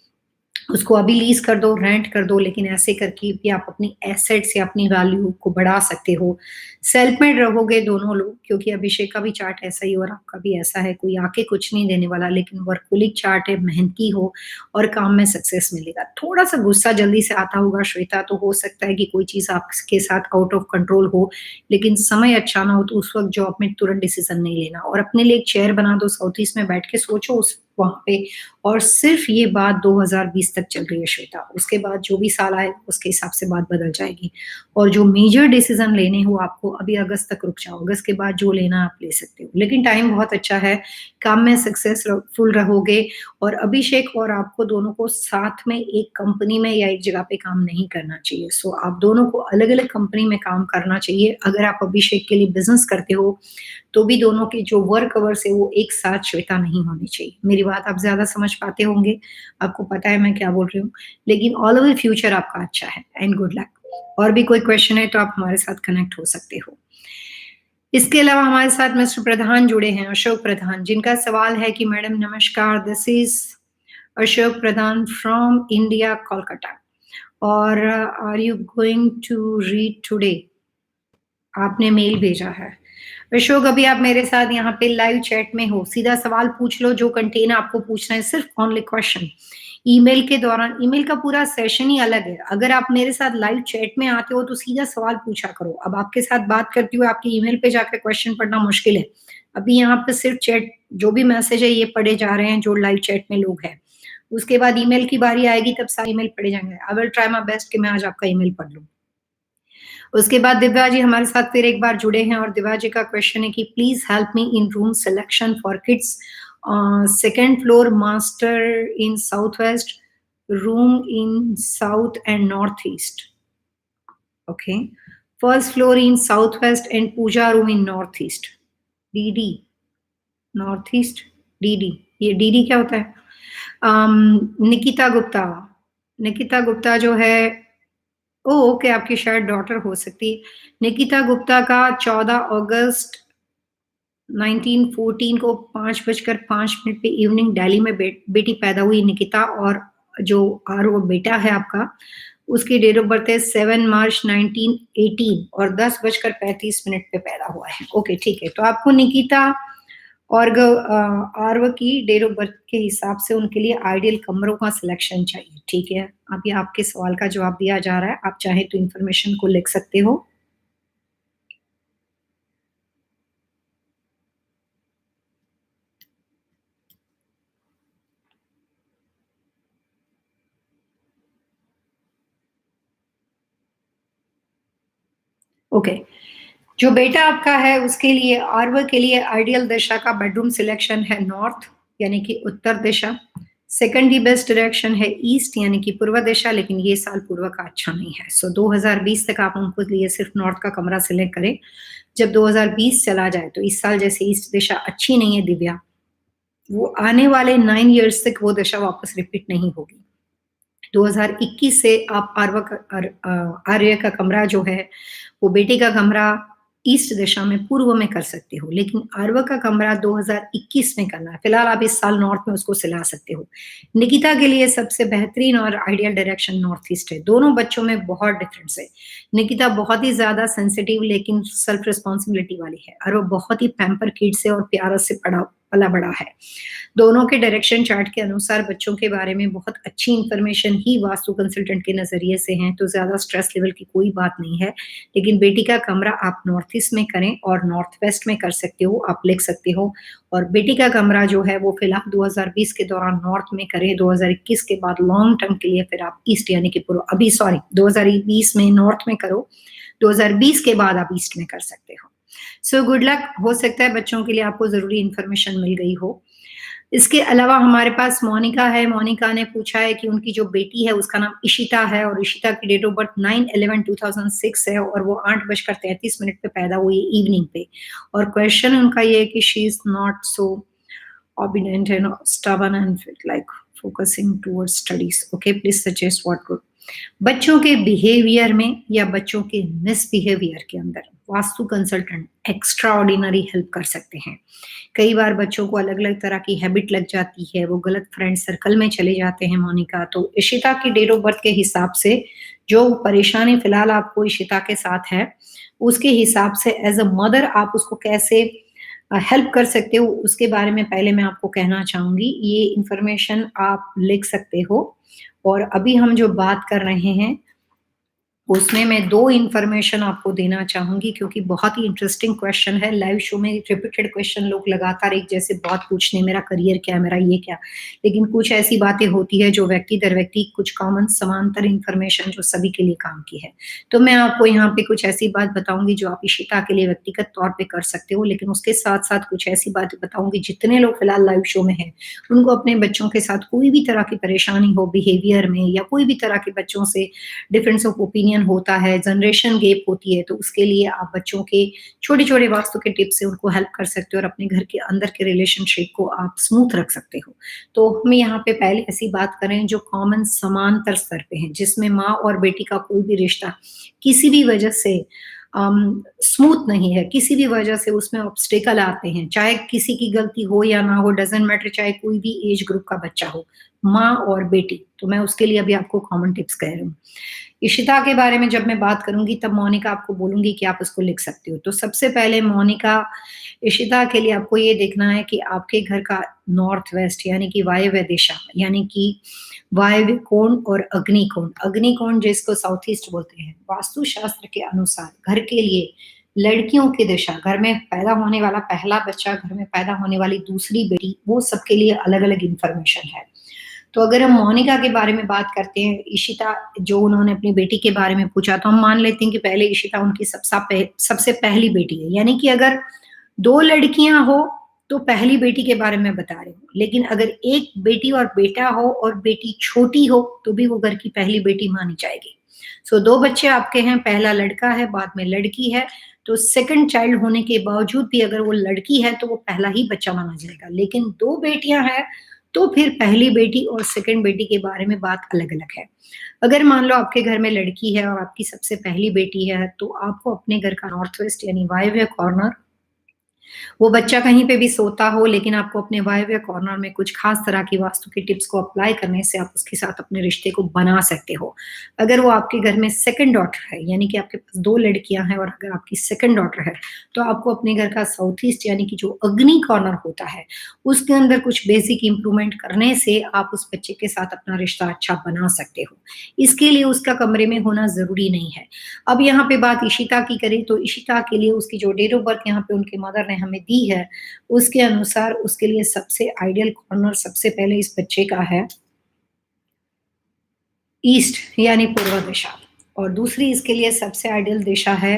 उसको अभी लीज़ कर दो, रेंट कर दो, लेकिन ऐसे करके भी आप अपनी एसेट्स या अपनी वैल्यू को बढ़ा सकते हो। सेल्फ मेड रहोगे दोनों लोग, क्योंकि अभिषेक का भी चार्ट ऐसा ही और आपका भी ऐसा है, कोई आके कुछ नहीं देने वाला, लेकिन वर्कहोलिक चार्ट है, मेहनती हो और काम में सक्सेस मिलेगा। थोड़ा-सा गुस्सा जल्दी से आता होगा श्वेता, तो हो सकता है कि कोई चीज़ आपके साथ आउट ऑफ कंट्रोल हो, लेकिन समय अच्छा ना हो तो उस वक़्त जॉब में तुरंत डिसीज़न नहीं लेना और अपने लिए एक चेयर बना दो, साउथ ईस्ट में बैठ के सोचो, उस वहाँ पे, और सिर्फ ये बात 2020 तक चल रही है श्वेता। उसके बाद जो भी साल आए उसके हिसाब से बात बदल जाएगी, और जो मेजर डिसीजन लेने हो आपको अभी अगस्त तक रुक जाओ, अगस्त के बाद जो लेना आप ले सकते हो, लेकिन टाइम बहुत अच्छा है, काम में सक्सेसफुल रहोगे। और अभिषेक और आपको दोनों को साथ में एक कंपनी में या एक जगह पे काम नहीं करना चाहिए। सो आप दोनों को अलग अलग कंपनी में काम करना चाहिए। अगर आप अभिषेक के लिए बिजनेस करते हो तो भी दोनों के जो वर्क आवर्स है वो एक साथ श्वेता नहीं होनी चाहिए। मेरी बात आप ज्यादा समझ पाते होंगे, आपको पता है मैं क्या बोल रही हूँ, लेकिन ऑल ओवर फ्यूचर आपका अच्छा है एंड गुड लक। और भी कोई क्वेश्चन है तो आप हमारे साथ कनेक्ट हो सकते हो। इसके अलावा हमारे साथ मिस्टर प्रधान जुड़े हैं, अशोक प्रधान, जिनका सवाल है कि मैडम नमस्कार, this is Ashok Pradhan from India, Kolkata, और are you going to read today, आपने मेल भेजा है। अशोक, अभी आप मेरे साथ यहाँ पे लाइव चैट में हो, सीधा सवाल पूछ लो जो कंटेन आपको पूछना है, सिर्फ ओनली क्वेश्चन। ईमेल के दौरान, ईमेल का पूरा सेशन ही अलग है, अगर आप मेरे साथ लाइव चैट में आते हो तो सीधा सवाल पूछा करो। अब आपके साथ बात करती हुए आपके ईमेल पे जाकर क्वेश्चन पढ़ना मुश्किल है। अभी यहाँ पे सिर्फ चैट, जो भी मैसेज है ये पढ़े जा रहे हैं जो लाइव चैट में लोग हैं। उसके बाद ईमेल की बारी आएगी तब सारे ईमेल पढ़े जाएंगे। I will try my best कि मैं आज आपका ईमेल पढ़ लूँ। उसके बाद दिव्या जी हमारे साथ फिर एक बार जुड़े हैं, और दिव्या जी का क्वेश्चन है कि please help me in room selection for kids, second floor, master in south west, room in south and north east. Okay, first floor in south west and puja room in north east. DD, north east, DD, ये DD क्या होता है? निकिता गुप्ता, निकिता गुप्ता जो है, ओ okay, आपकी शायद daughter हो सकती है। निकिता गुप्ता का 14 अगस्त 1914 को 5:05 पे इवनिंग दिल्ली में बेटी पैदा हुई निकिता, और जो आरो बेटा है आपका, उसकी डेट ऑफ बर्थ है 7 मार्च 1918 और 10:35 पे पैदा हुआ है। ओके ठीक है, तो आपको निकिता और आर्व की डेट ऑफ बर्थ के हिसाब से उनके लिए आइडियल कमरों का सिलेक्शन चाहिए। ठीक है, अभी आपके सवाल का जवाब दिया जा रहा है, आप चाहे तो इंफॉर्मेशन को लिख सकते हो। ओके, जो बेटा आपका है उसके लिए, आर्व के लिए आइडियल दिशा का बेडरूम सिलेक्शन है नॉर्थ, यानी कि उत्तर दिशा। सेकंड ही बेस्ट डायरेक्शन है ईस्ट, यानी कि पूर्व दिशा, लेकिन ये साल पूर्व का अच्छा नहीं है। सो 2020 तक आप उनको लिए सिर्फ नॉर्थ का कमरा सिलेक्ट करें। जब 2020 चला जाए तो इस साल जैसे ईस्ट दिशा अच्छी नहीं है दिव्या, वो आने वाले 9 इयर्स तक वो दिशा वापस रिपीट नहीं होगी। 2021 से आप आर्य का कमरा जो है वो बेटे का कमरा ईस्ट दिशा में पूर्व में कर सकते हो, लेकिन आर्व का कमरा 2021 में करना है। फिलहाल आप इस साल नॉर्थ में उसको सिला सकते हो। निकिता के लिए सबसे बेहतरीन और आइडियल डायरेक्शन नॉर्थ ईस्ट है। दोनों बच्चों में बहुत डिफरेंस है। निकिता बहुत ही ज्यादा सेंसिटिव लेकिन सेल्फ रिस्पॉन्सिबिलिटी वाली है, और वो बहुत ही पैम्पर किड से और प्यार से पला बड़ा है। दोनों के डायरेक्शन चार्ट के अनुसार बच्चों के बारे में बहुत अच्छी इंफॉर्मेशन ही वास्तु कंसल्टेंट के नजरिए से है, तो ज्यादा स्ट्रेस लेवल की कोई बात नहीं है। लेकिन बेटी का कमरा आप नॉर्थ ईस्ट में करें और नॉर्थ वेस्ट में कर सकते हो, आप लिख सकते हो। और बेटी का कमरा जो है वो फिलहाल 2020 के दौरान नॉर्थ में करें, 2021 के बाद लॉन्ग टर्म के लिए फिर आप ईस्ट यानी कि पूर्व, अभी सॉरी 2020 में नॉर्थ में करो, 2020 के बाद आप ईस्ट में कर सकते हो। सो गुड लक, हो सकता है बच्चों के लिए आपको जरूरी इंफॉर्मेशन मिल गई हो। इसके अलावा हमारे पास मोनिका है। मोनिका ने पूछा है कि उनकी जो बेटी है उसका नाम इशिता है, और इशिता की डेट ऑफ बर्थ 9/11/2006 है, और वो 8:33 पे पैदा हुई इवनिंग पे। और क्वेश्चन उनका ये है कि she is not so obedient and stubborn and like focusing towards studies. Okay, please suggest what good. बच्चों के बिहेवियर में या बच्चों के मिसबिहेवियर के अंदर vastu consultant extra ordinary help कर सकते हैं। कई बार बच्चों को अलग अलग तरह की हैबिट लग जाती है, वो गलत फ्रेंड सर्कल में चले जाते हैं मोनिका। तो इशिता की डेट ऑफ बर्थ के हिसाब से जो परेशानी फिलहाल आपको इशिता के साथ है, उसके हिसाब से एज अ मदर आप उसको कैसे हेल्प कर सकते हो उसके बारे में पहले मैं आपको कहना चाहूंगी। ये इंफॉर्मेशन आप लिख सकते हो। और अभी हम जो बात कर रहे हैं उसमें मैं 2 इन्फॉर्मेशन आपको देना चाहूँगी क्योंकि बहुत ही इंटरेस्टिंग क्वेश्चन है। लाइव शो में रिपीटेड क्वेश्चन लोग लगातार एक जैसे बहुत पूछने, मेरा करियर क्या है, मेरा ये क्या? लेकिन कुछ ऐसी बातें होती है जो व्यक्ति दर व्यक्ति कुछ कॉमन समांतर इन्फॉर्मेशन जो सभी के लिए काम की है। तो मैं आपको यहाँ पे कुछ ऐसी बात बताऊँगी जो आप इशिता के लिए व्यक्तिगत तौर पे कर सकते हो, लेकिन उसके साथ-साथ कुछ ऐसी बातें बताऊँगी जितने लोग फिलहाल लाइव शो में हैं, उनको अपने बच्चों के साथ कोई भी तरह की परेशानी हो बिहेवियर में या कोई भी तरह के बच्चों से डिफरेंस ऑफ ओपिनियन होता है, जनरेशन गैप होती है, तो उसके लिए आप बच्चों के छोटे-छोटे वास्तु के टिप्स से उनको हेल्प कर सकते हो और अपने घर के अंदर के रिलेशनशिप को आप स्मूथ रख सकते हो। तो हम यहाँ पे पहले ऐसी बात करें जो कॉमन समांतर स्तर पे है, जिसमें माँ और बेटी का कोई भी रिश्ता किसी भी वजह से स्मूथ नहीं है, किसी भी वजह से उसमें ऑब्स्टेकल आते हैं, चाहे किसी की गलती हो या ना हो, डज़न्ट मैटर, चाहे कोई भी एज ग्रुप का बच्चा हो, माँ और बेटी। तो मैं उसके लिए अभी आपको कॉमन टिप्स कह रही हूँ। इशिता के बारे में जब मैं बात करूँगी तब मोनिका आपको बोलूँगी कि आप उसको लिख सकते हो। तो सबसे पहले मोनिका, इशिता के लिए आपको ये देखना है कि आपके घर का नॉर्थ वेस्ट यानी कि वायव्य दिशा, यानी कि वायव्य कोण और अग्नि कोण। अग्नि कोण जिसको साउथ ईस्ट बोलते हैं, वास्तुशास्त्र के अनुसार घर के लिए लड़कियों की दिशा, घर में पैदा होने वाला पहला बच्चा, घर में पैदा होने वाली दूसरी बेटी, वो सबके लिए अलग-अलग इन्फॉर्मेशन है। तो अगर हम मोनिका के बारे में बात करते हैं, इशिता जो उन्होंने अपनी बेटी के बारे में पूछा, तो हम मान लेते हैं कि पहले इशिता उनकी सबसे पहली बेटी है। यानी कि अगर 2 लड़कियाँ हो, तो पहली बेटी के बारे में बता रही हूँ। लेकिन अगर एक बेटी और बेटा हो और बेटी छोटी हो, तो भी वो घर की पहली बेटी मानी जाएगी। सो 2 बच्चे आपके हैं, पहला लड़का है, बाद में लड़की है, तो सेकंड चाइल्ड होने के बावजूद भी अगर वो लड़की है, तो वो पहला ही बच्चा माना जाएगा। लेकिन 2 बेटियाँ हैं, तो फिर पहली बेटी और सेकंड बेटी के बारे में बात अलग-अलग है। अगर मान लो आपके घर में लड़की है और आपकी सबसे पहली बेटी है, तो आपको अपने घर का नॉर्थ वेस्ट यानी वायव्य कॉर्नर, वो बच्चा कहीं पे भी सोता हो लेकिन आपको अपने वायव्य कॉर्नर में कुछ खास तरह की वास्तु की टिप्स को अप्लाई करने से आप उसके साथ अपने रिश्ते को बना सकते हो। अगर वो आपके घर में सेकंड डॉटर है, यानी कि आपके पास 2 लड़कियाँ हैं और अगर आपकी सेकंड डॉटर है, तो आपको अपने घर का साउथ ईस्ट यानी कि जो अग्नि कॉर्नर होता है, उसके अंदर कुछ बेसिक इम्प्रूवमेंट करने से आप उस बच्चे के साथ अपना रिश्ता अच्छा बना सकते हो। इसके लिए उसका कमरे में होना ज़रूरी नहीं है। अब यहाँ पे बात इशिता की करें तो इशिता के लिए उसकी जो डेट ऑफ बर्थ यहाँ पे उनके मदर ने हमें दी है, उसके अनुसार उसके लिए सबसे आइडियल कॉर्नर सबसे पहले इस बच्चे का है ईस्ट यानी पूर्व दिशा, और दूसरी इसके लिए सबसे आइडियल दिशा है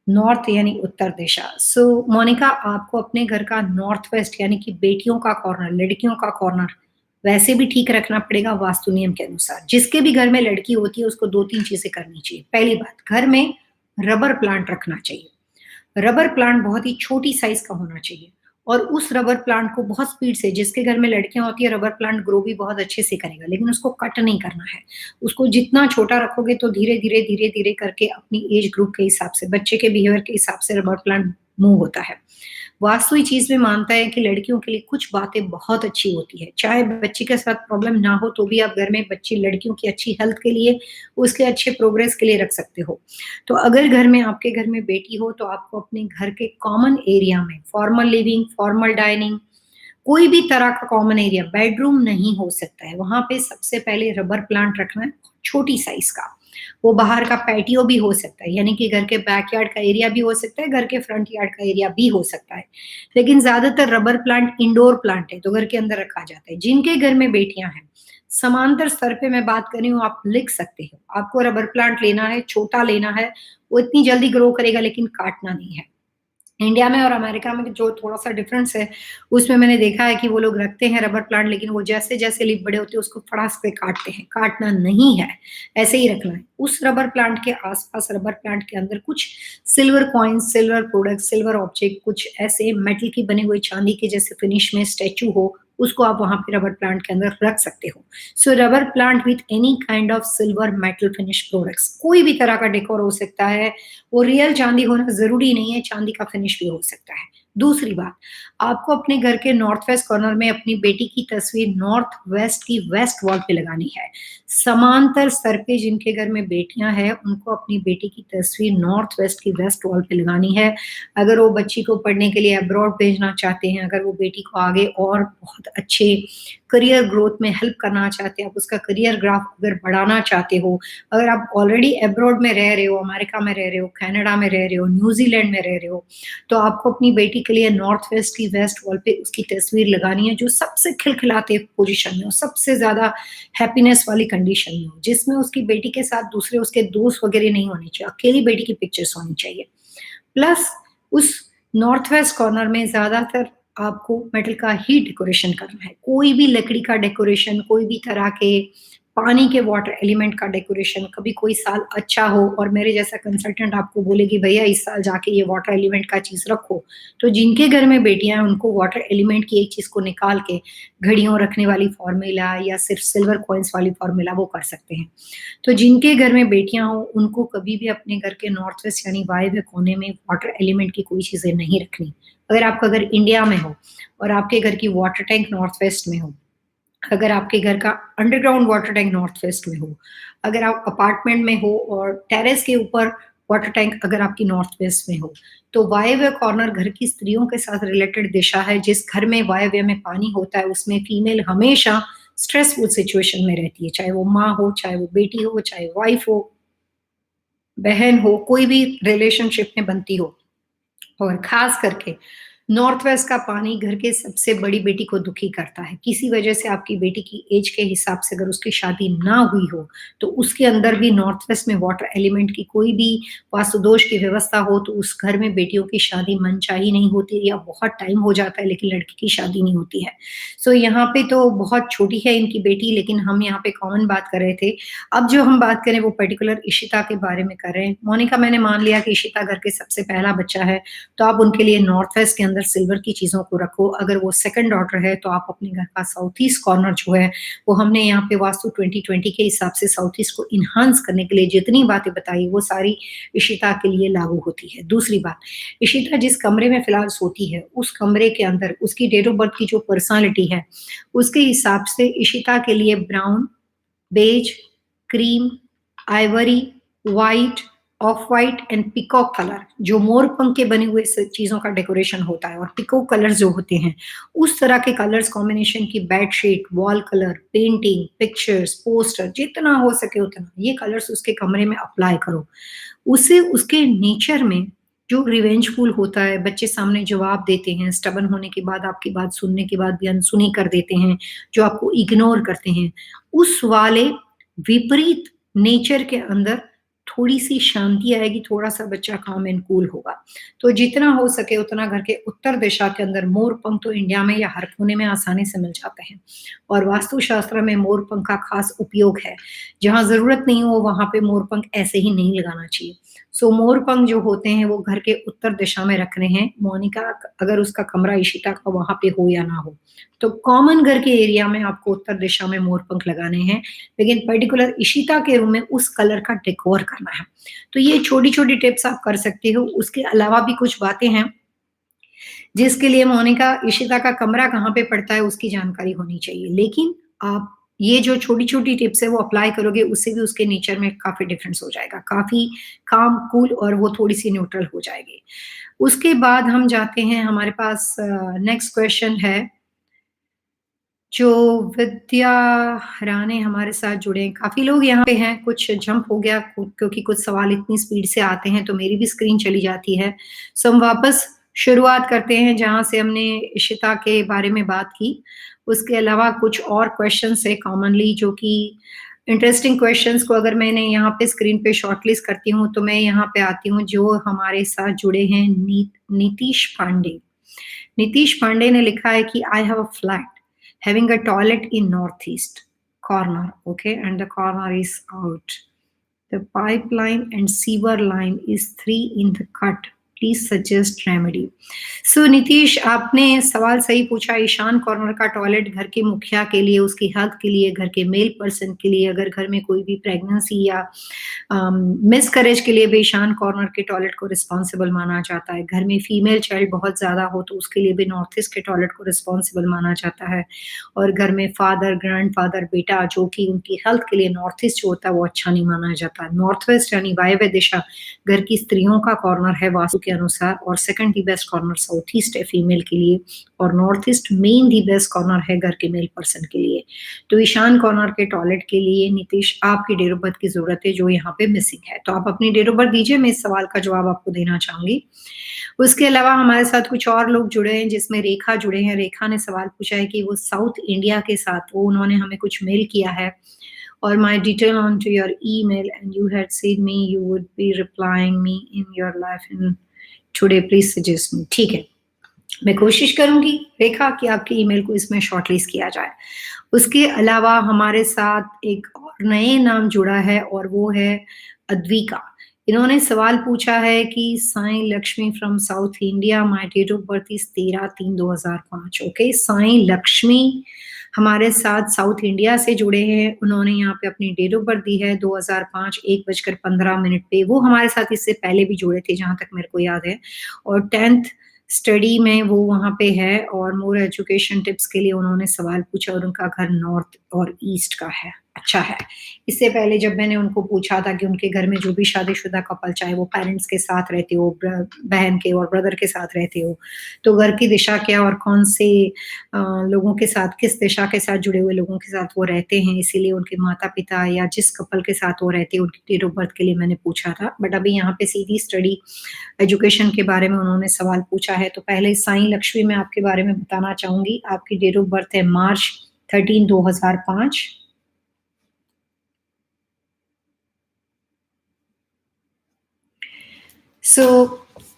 नॉर्थ यानी उत्तर दिशा। सो मोनिका, आपको अपने घर का नॉर्थ वेस्ट यानी कि बेटियों का कॉर्नर, लड़कियों का कॉर्नर वैसे भी ठीक रखना पड़ेगा वास्तु नियम के अनुसार। जिसके भी घर में लड़की होती है उसको 2-3 चीजें करनी चाहिए। पहली बात, घर में रबर प्लांट रखना चाहिए। रबर प्लांट बहुत ही छोटी साइज का होना चाहिए और उस रबर प्लांट को बहुत स्पीड से, जिसके घर में लड़कियां होती है रबर प्लांट ग्रो भी बहुत अच्छे से करेगा, लेकिन उसको कट नहीं करना है। उसको जितना छोटा रखोगे तो धीरे धीरे करके अपनी एज ग्रुप के हिसाब से, बच्चे के बिहेवियर के हिसाब से रबर प्लांट मूव होता है। वास्तु इस चीज में मानता है कि लड़कियों के लिए कुछ बातें बहुत अच्छी होती है, चाहे बच्ची के साथ प्रॉब्लम ना हो तो भी आप घर में बच्ची लड़कियों की अच्छी हेल्थ के लिए, उसके अच्छे प्रोग्रेस के लिए रख सकते हो। तो अगर घर में, आपके घर में बेटी हो, तो आपको अपने घर के कॉमन एरिया में फॉर्मल लिविंग, फॉर्मल डाइनिंग, कोई भी तरह का कॉमन एरिया, बेडरूम नहीं हो सकता है, वहां पे सबसे पहले रबर प्लांट रखना है, छोटी साइज का। वो बाहर का पैटियो भी हो सकता है, यानी कि घर के बैकयार्ड का एरिया भी हो सकता है, घर के फ्रंट यार्ड का एरिया भी हो सकता है। लेकिन ज्यादातर रबर प्लांट इंडोर प्लांट है, तो घर के अंदर रखा जाता है। जिनके घर में बेटियां हैं, समांतर स्तर पे मैं बात कर रही हूँ, आप लिख सकते हो। आपको रबर प्लांट लेना है, छोटा लेना है, वो इतनी जल्दी ग्रो करेगा लेकिन काटना नहीं है। इंडिया में और अमेरिका में जो थोड़ा-सा डिफरेंस है, उसमें मैंने देखा है कि वो लोग रखते हैं रबर प्लांट, लेकिन वो जैसे-जैसे लीफ बड़े होते हैं उसको फड़ास से काटते हैं, काटना नहीं है, ऐसे ही रखना है। उस रबर प्लांट के आस-पास, रबर प्लांट के अंदर कुछ silver coins, silver products, silver object, कुछ ऐसे मेटल की बनी हुई चांदी के जैसे फिनिश में स्टैच्यू हो, उसको आप वहाँ पे रबर प्लांट के अंदर रख सकते हो। So rubber plant with any kind of silver metal finish products, कोई भी तरह का डेकोर हो सकता है, वो रियल चांदी होना ज़रूरी नहीं है, चांदी का फिनिश भी हो सकता है। दूसरी बात, आपको अपने घर के नॉर्थ वेस्ट कॉर्नर में अपनी बेटी की तस्वीर नॉर्थ वेस्ट की वेस्ट वॉल पे लगानी है। समांतर स्तर पे जिनके घर में बेटियां हैं, उनको अपनी बेटी की तस्वीर नॉर्थ वेस्ट की वेस्ट वॉल पे लगानी है। अगर वो बच्ची को पढ़ने के लिए अब्रॉड भेजना चाहते हैं, अगर वो बेटी को आगे और बहुत अच्छे करियर ग्रोथ में हेल्प करना चाहते हैं, आप उसका करियर ग्राफ अगर बढ़ाना चाहते हो, अगर आप ऑलरेडी अब्रॉड में रह रहे हो, अमेरिका में रह रहे हो, कनाडा में रह रहे हो, न्यूज़ीलैंड में रह रहे हो, तो आपको अपनी बेटी के लिए नॉर्थ वेस्ट की वेस्ट वॉल पे उसकी तस्वीर लगानी है जो सबसे खिलखिलाते पोज़ीशन में हो, सबसे ज़्यादा हैप्पीनेस वाली कंडीशन में हो, जिसमें उसकी बेटी के साथ दूसरे उसके दोस्त वगैरह नहीं होने चाहिए, अकेली बेटी की पिक्चर्स होनी चाहिए। प्लस उस नॉर्थ वेस्ट कॉर्नर में ज़्यादातर आपको मेटल का ही डेकोरेशन करना है। कोई भी लकड़ी का डेकोरेशन, कोई भी तरह के पानी के वाटर एलिमेंट का डेकोरेशन, कभी कोई साल अच्छा हो और मेरे जैसा कंसल्टेंट आपको बोले कि भैया इस साल जाके ये वाटर एलिमेंट का चीज़ रखो, तो जिनके घर में बेटियाँ हैं उनको वाटर एलिमेंट की एक चीज़ को निकाल के घड़ियों रखने वाली फ़ॉर्मूला या सिर्फ़ सिल्वर कॉइन्स वाली फ़ॉर्मूला वो कर सकते हैं। तो जिनके घर में बेटियाँ हों, उनको कभी भी अपने घर के नॉर्थ वेस्ट यानी वायव्य कोने में वाटर एलिमेंट की कोई चीज़ें नहीं रखनी। अगर आपका घर इंडिया में हो और आपके घर की वाटर टैंक नॉर्थ वेस्ट में हो, अगर आपके घर का underground water tank north west में हो, अगर आप अपार्टमेंट में हो और टेरेस के ऊपर वाटर टैंक अगर आपकी नॉर्थ वेस्ट में हो, तो वायव्य कॉर्नर घर की स्त्रियों के साथ रिलेटेड दिशा है। जिस घर में वायव्य में पानी होता है, उसमें फीमेल हमेशा स्ट्रेसफुल सिचुएशन में रहती है, चाहे वो माँ हो, चाहे वो बेटी हो, चाहे वाइफ हो, बहन हो, कोई भी रिलेशनशिप में बनती हो। और खास करके नॉर्थ वेस्ट का पानी घर के सबसे बड़ी बेटी को दुखी करता है। किसी वजह से आपकी बेटी की एज के हिसाब से अगर उसकी शादी ना हुई हो, तो उसके अंदर भी नॉर्थ वेस्ट में वाटर एलिमेंट की कोई भी वास्तुदोष की व्यवस्था हो, तो उस घर में बेटियों की शादी मनचाही नहीं होती या बहुत टाइम हो जाता है लेकिन लड़की की शादी नहीं होती है। सो यहाँ पे तो बहुत छोटी है इनकी बेटी, लेकिन हम यहाँ पे कॉमन बात कर रहे थे। अब जो हम बात करें वो पर्टिकुलर इशिता के बारे में कर रहे हैं। मोनिका, मैंने मान लिया कि इशिता घर के सबसे पहला बच्चा है, तो आप उनके लिए नॉर्थ वेस्ट के अंदर सिल्वर की चीज़ों को रखो। अगर वो सेकंड डॉटर है, तो आप अपने घर का साउथ ईस्ट कॉर्नर जो है, वो हमने यहाँ पे वास्तु 2020 के हिसाब से साउथ ईस्ट को एनहांस करने के लिए जितनी बातें बताई, वो सारी इशिता के लिए लागू होती है। दूसरी बात, इशिता जिस कमरे में फिलहाल सोती है, उस कमरे के अंदर उसकी डेट ऑफ बर्थ की जो पर्सनैलिटी है, उसके हिसाब से इशिता के लिए brown, beige, cream, ivory, white, off white and peacock colour, जो मोर पंख के बने हुए चीजों का डेकोरेशन होता है, और पिकॉक कलर्स जो होते हैं, उस तरह के कलर्स कॉम्बिनेशन की bedsheet, wall colour, painting, pictures, poster, जितना हो सके उतना ये कलर्स उसके कमरे में अप्लाई करो। उसे उसके नेचर में जो रिवेंजफुल होता है, बच्चे सामने जवाब देते हैं, स्टबन होने के बाद आपकी बात सुनने के बाद भी अनसुनी कर देते हैं, जो आपको इग्नोर करते हैं, उस वाले विपरीत नेचर के अंदर थोड़ी-सी शांति आएगी, थोड़ा-सा बच्चा काम एंड कूल होगा। तो जितना हो सके उतना घर के उत्तर दिशा के अंदर मोर पंख तो इंडिया में या हर कोने में आसानी से मिल जाते हैं, और वास्तुशास्त्र में मोर पंख का खास उपयोग है। जहाँ ज़रूरत नहीं हो वहाँ पे मोर पंख ऐसे ही नहीं लगाना चाहिए। सो मोर पंख जो होते हैं वो घर के उत्तर दिशा में रखने हैं। मोनिका अगर उसका कमरा इशिता का वहाँ पे हो या ना हो, तो कॉमन घर के एरिया में आपको उत्तर दिशा में मोर पंख लगाने हैं, लेकिन पर्टिकुलर इशिता के रूम में उस कलर का डेकोर करना है। तो ये छोटी-छोटी टिप्स आप कर सकते हो। उसके अलावा भी कुछ बातें हैं, जिसके लिए मोनिका इशिता का कमरा कहाँ पे पड़ता है उसकी जानकारी होनी चाहिए। लेकिन आप ये जो छोटी-छोटी टिप्स है वो अप्लाई करोगे, उससे भी उसके नेचर में काफ़ी डिफरेंस हो जाएगा। काफ़ी काम, कूल और वो थोड़ी-सी न्यूट्रल हो जाएगी। उसके बाद हम जाते हैं, हमारे पास नेक्स्ट क्वेश्चन है, जो विद्या राणे हमारे साथ जुड़े हैं। काफ़ी लोग यहाँ पे हैं, कुछ जंप हो गया क्योंकि कुछ सवाल इतनी स्पीड से आते हैं तो मेरी भी स्क्रीन चली जाती है। सो हम वापस शुरुआत करते हैं जहाँ से हमने इशिता के बारे में बात की। उसके अलावा कुछ और क्वेश्चन्स है कॉमनली जो कि इंटरेस्टिंग क्वेश्चन्स को अगर मैंने यहाँ पे स्क्रीन पे शॉर्टलिस्ट करती हूँ, तो मैं यहाँ पे आती हूँ जो हमारे साथ जुड़े हैं नीतीश पांडे। नीतीश पांडे ने लिखा है कि I have a flat having a toilet in northeast corner, okay, and the corner is out. The pipeline and sewer line is 3 in the cut. Please suggest remedy. So Nitish, आपने सवाल सही पूछा। ईशान कॉर्नर का टॉयलेट घर के मुखिया के लिए, उसकी हेल्थ के लिए, घर के मेल पर्सन के लिए, अगर घर में कोई भी प्रेगनेंसी या मिसकैरेज के लिए भी ईशान कॉर्नर के टॉयलेट को रिस्पॉन्सिबल माना जाता है। घर में फीमेल चाइल्ड बहुत ज़्यादा हो तो उसके लिए भी नॉर्थ ईस्ट के टॉयलेट को रिस्पॉन्सिबल माना जाता है। और घर में फादर, ग्रैंडफादर, बेटा जो कि उनकी हेल्थ के लिए नॉर्थ ईस्ट जो होता है वो अच्छा नहीं माना जाता। नॉर्थ वेस्ट यानी वायव्य दिशा घर की स्त्रियों का कॉर्नर है वास्तु के अनुसार, और second the best corner south east है फीमेल के लिए, और north east main the best corner है घर के मेल पर्सन के लिए। तो ईशान कॉर्नर के टॉयलेट के लिए नीतीश आपकी डेट ऑफ बर्थ की ज़रूरत है जो यहाँ पे मिसिंग है। तो आप अपनी डेट ऑफ बर्थ दीजिए, मैं इस सवाल का जवाब आपको देना चाहूँगी। उसके अलावा हमारे साथ कुछ और लोग जुड़े हैं जिसमें रेखा जुड़े हैं। रेखा ने सवाल पूछा है कि वो साउथ इंडिया के साथ वो उन्होंने हमें कुछ मेल किया है, or my detail onto your email and you had said me you would be replying me in your life in today, please suggest me। ठीक है, मैं कोशिश करूंगी रेखा कि आपके ईमेल को इसमें शॉर्टलिस्ट किया जाए। उसके अलावा हमारे साथ एक और नए नाम जुड़ा है और वो है अद्विका। इन्होंने सवाल पूछा है कि Sai Lakshmi from south India, my date of birth is 13/3/2005। Okay, Sai Lakshmi हमारे साथ साउथ इंडिया से जुड़े हैं। उन्होंने यहाँ पे अपनी डेट ऑफ बर्थ दी है 2005 1:15 पे। वो हमारे साथ इससे पहले भी जुड़े थे जहाँ तक मेरे को याद है, और 10th स्टडी में वो वहाँ पे है, और मोर एजुकेशन टिप्स के लिए उन्होंने सवाल पूछा, और उनका घर नॉर्थ और ईस्ट का है। अच्छा है। इससे पहले जब मैंने उनको पूछा था कि उनके घर में जो भी शादीशुदा कपल, चाहे वो पेरेंट्स के साथ रहते हो, बहन के और ब्रदर के साथ रहते हो, तो घर की दिशा क्या और कौन से लोगों के साथ, किस दिशा के साथ जुड़े हुए लोगों के साथ वो रहते हैं, इसीलिए उनके माता-पिता या जिस कपल के साथ वो रहते हैं उनकी डेट ऑफ बर्थ के लिए मैंने पूछा था। बट अभी यहाँ पे सीधी स्टडी एजुकेशन के बारे में उन्होंने सवाल पूछा है। तो पहले साईं लक्ष्मी मैं आपके बारे में बताना चाहूँगी। आपकी डेट ऑफ बर्थ है मार्च 13, 2005।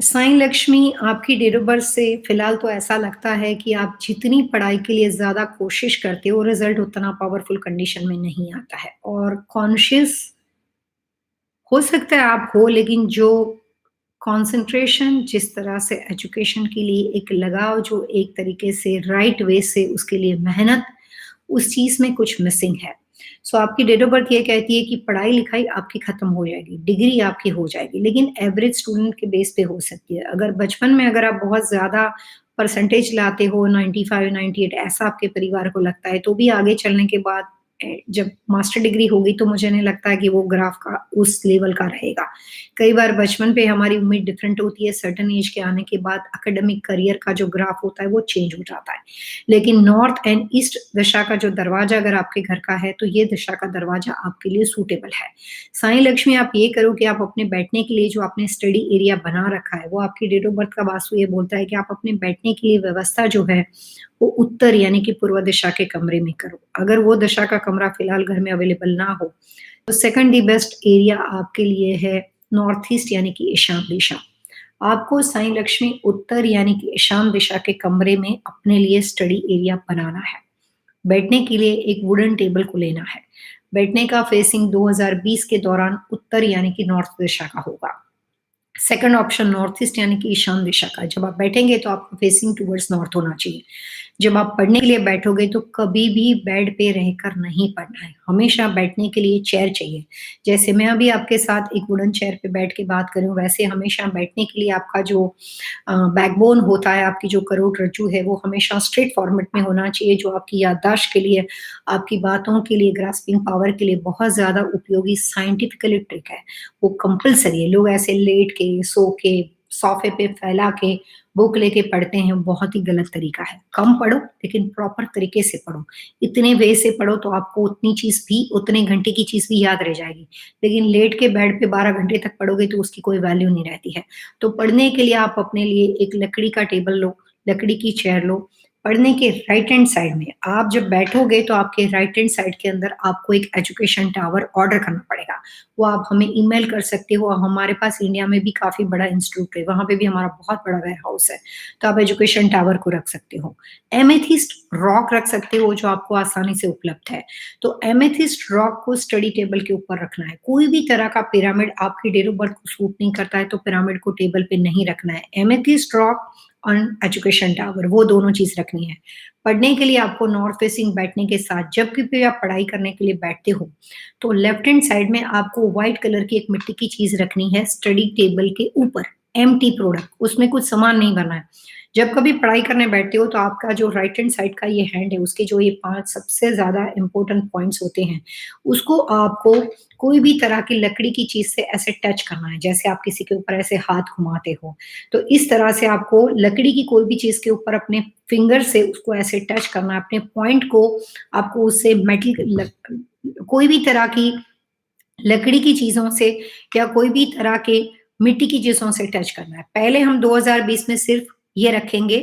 साईं लक्ष्मी, आपकी डेट ऑफ बर्थ से फिलहाल तो ऐसा लगता है कि आप जितनी पढ़ाई के लिए ज़्यादा कोशिश करते हो, रिज़ल्ट उतना पावरफुल कंडीशन में नहीं आता है, और कॉन्शियस हो सकता है आप हो, लेकिन जो कंसंट्रेशन, जिस तरह से एजुकेशन के लिए एक लगाव, जो एक तरीके से राइट वे से उसके लिए मेहनत, उस चीज़ में कुछ मिसिंग है। सो आपकी डेट ऑफ बर्थ ये कहती है कि पढ़ाई-लिखाई आपकी खत्म हो जाएगी, डिग्री आपकी हो जाएगी, लेकिन एवरेज स्टूडेंट के बेस पे हो सकती है। अगर बचपन में अगर आप बहुत ज़्यादा परसेंटेज लाते हो, 95, 98 ऐसा आपके परिवार को लगता है, तो भी आगे चलने के बाद जब मास्टर डिग्री होगी तो मुझे नहीं लगता है कि वो ग्राफ का उस लेवल का रहेगा। कई बार बचपन पे हमारी उम्मीद डिफरेंट होती है, सर्टेन एज के आने के बाद एकेडमिक करियर का जो ग्राफ होता है वो चेंज हो जाता है। लेकिन नॉर्थ एंड ईस्ट दिशा का जो दरवाजा अगर आपके घर का है, तो ये दिशा का दरवाजा आपके लिए सूटेबल है। साईं लक्ष्मी, आप ये करो कि आप अपने बैठने के लिए जो आपने स्टडी एरिया बना रखा है, वो आपकी डेट ऑफ बर्थ का वास्तु ये बोलता है कि आप अपने बैठने के लिए व्यवस्था जो है, वो उत्तर यानी कि पूर्व दिशा के कमरे में करो। अगर वो दिशा का कमरा फिलहाल घर में अवेलेबल ना हो, तो सेकंड दी बेस्ट एरिया आपके लिए है नॉर्थ ईस्ट यानी कि ईशान दिशा। आपको साईं लक्ष्मी उत्तर यानी कि ईशान दिशा के कमरे में अपने लिए स्टडी एरिया बनाना है। बैठने के लिए एक वुडन टेबल को लेना है। बैठने का फेसिंग 2020 के दौरान उत्तर यानी कि नॉर्थ दिशा का होगा। सेकंड ऑप्शन नॉर्थ ईस्ट यानी कि ईशान दिशा का। जब आप बैठेंगे तो आपका फेसिंग टुवर्ड्स नॉर्थ होना चाहिए। जब आप पढ़ने के लिए बैठोगे तो कभी भी बेड पे रहकर नहीं पढ़ना है, हमेशा बैठने के लिए चेयर चाहिए। जैसे मैं अभी आपके साथ एक वुडन चेयर पे बैठ के बात कर रही हूँ, वैसे हमेशा बैठने के लिए आपका जो बैकबोन होता है, आपकी जो करोड़ रज्जू है, वो हमेशा स्ट्रेट फॉर्मेट में होना चाहिए, जो आपकी याददाश्त के लिए, आपकी बातों के लिए, ग्रास्पिंग पावर के लिए बहुत ज़्यादा उपयोगी साइंटिफिकली ट्रिक है। वो कंपल्सरी है। लोग ऐसे लेट के, सो के, सोफे पे फैला के बुक लेके पढ़ते हैं, बहुत ही गलत तरीका है। कम पढ़ो लेकिन प्रॉपर तरीके से पढ़ो। इतने वे से पढ़ो तो आपको उतनी चीज़ भी, उतने घंटे की चीज़ भी याद रह जाएगी। लेकिन लेट के बेड पे 12 घंटे तक पढ़ोगे तो उसकी कोई वैल्यू नहीं रहती है। तो पढ़ने के लिए आप अपने लिए एक लकड़ी का टेबल लो, लकड़ी की चेयर लो। पढ़ने के राइट हैंड साइड में आप जब बैठोगे तो आपके राइट हैंड साइड के अंदर आपको एक एजुकेशन टावर ऑर्डर करना पड़ेगा। वो आप हमें ईमेल कर सकते हो। हमारे पास इंडिया में भी काफ़ी बड़ा इंस्टीट्यूट है, वहाँ पे भी हमारा बहुत बड़ा वेयरहाउस है, तो आप एजुकेशन टावर को रख सकते हो। एमेथिस्ट रॉक रख सकते हो जो आपको आसानी से उपलब्ध है। तो एमेथिस्ट रॉक को स्टडी टेबल के ऊपर रखना है। कोई भी तरह का पिरामिड आपकी डेट ऑफ बर्थ को सूट नहीं करता है तो पिरामिड को टेबल पे नहीं रखना है। एमेथिस्ट रॉक और एजुकेशन टावर, वो दोनों चीज़ रखनी है। पढ़ने के लिए आपको नॉर्थ फेसिंग बैठने के साथ जब भी आप पढ़ाई करने के लिए बैठते हो, तो लेफ्ट हैंड साइड में आपको व्हाइट कलर की एक मिट्टी की चीज़ रखनी है स्टडी टेबल के ऊपर। एम्प्टी प्रोडक्ट, उसमें कुछ सामान नहीं भरना है। जब कभी पढ़ाई करने बैठते हो तो आपका जो राइट हैंड साइड का ये हैंड है, उसके जो ये 5 सबसे ज़्यादा इम्पोर्टेंट पॉइंट्स होते हैं, उसको आपको कोई भी तरह की लकड़ी की चीज़ से ऐसे टच करना है, जैसे आप किसी के ऊपर ऐसे हाथ घुमाते हो। तो इस तरह से आपको लकड़ी की कोई भी चीज़ के ऊपर अपने फिंगर से उसको ऐसे टच करना है, अपने पॉइंट को आपको उससे मेटल ल कोई भी तरह की लकड़ी की चीज़ों से या कोई भी तरह के मिट्टी की चीज़ों से टच करना है। पहले हम 2020 में सिर्फ़ ये रखेंगे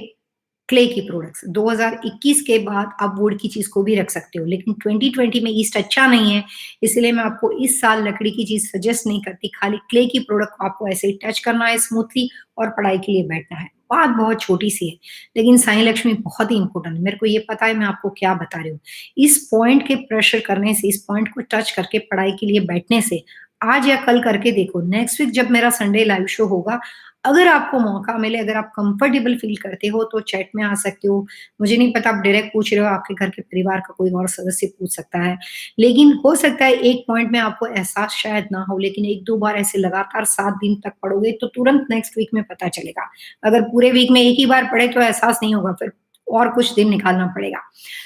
क्ले की प्रोडक्ट्स। 2021 के बाद आप वुड की चीज़ को भी रख सकते हो, लेकिन 2020 में ईस्ट अच्छा नहीं है, इसलिए मैं आपको इस साल लकड़ी की चीज़ सजेस्ट नहीं करती, खाली क्ले की प्रोडक्ट को आपको ऐसे ही टच करना है स्मूथली और पढ़ाई के लिए बैठना है। बात बहुत छोटी-सी है, लेकिन साईं लक्ष्मी बहुत ही इम्पोर्टेंट है। मेरे को ये पता है मैं आपको क्या बता रही हूँ। इस पॉइंट के प्रेशर करने से, इस पॉइंट को टच करके पढ़ाई के लिए बैठने से, आज या कल करके देखो, नेक्स्ट वीक जब मेरा संडे लाइव शो होगा, अगर आपको मौका मिले, अगर आप कंफर्टेबल फील करते हो तो चैट में आ सकते हो। मुझे नहीं पता आप डायरेक्ट पूछ रहे हो, आपके घर के परिवार का कोई और सदस्य पूछ सकता है। लेकिन हो सकता है एक पॉइंट में आपको एहसास शायद ना हो, लेकिन 1-2 बार ऐसे लगातार 7 दिन तक पढ़ोगे तो तुरंत नेक्स्ट वीक में पता चलेगा। अगर पूरे वीक में एक ही बार पढ़े तो एहसास नहीं होगा, फिर और कुछ दिन निकालना पड़ेगा।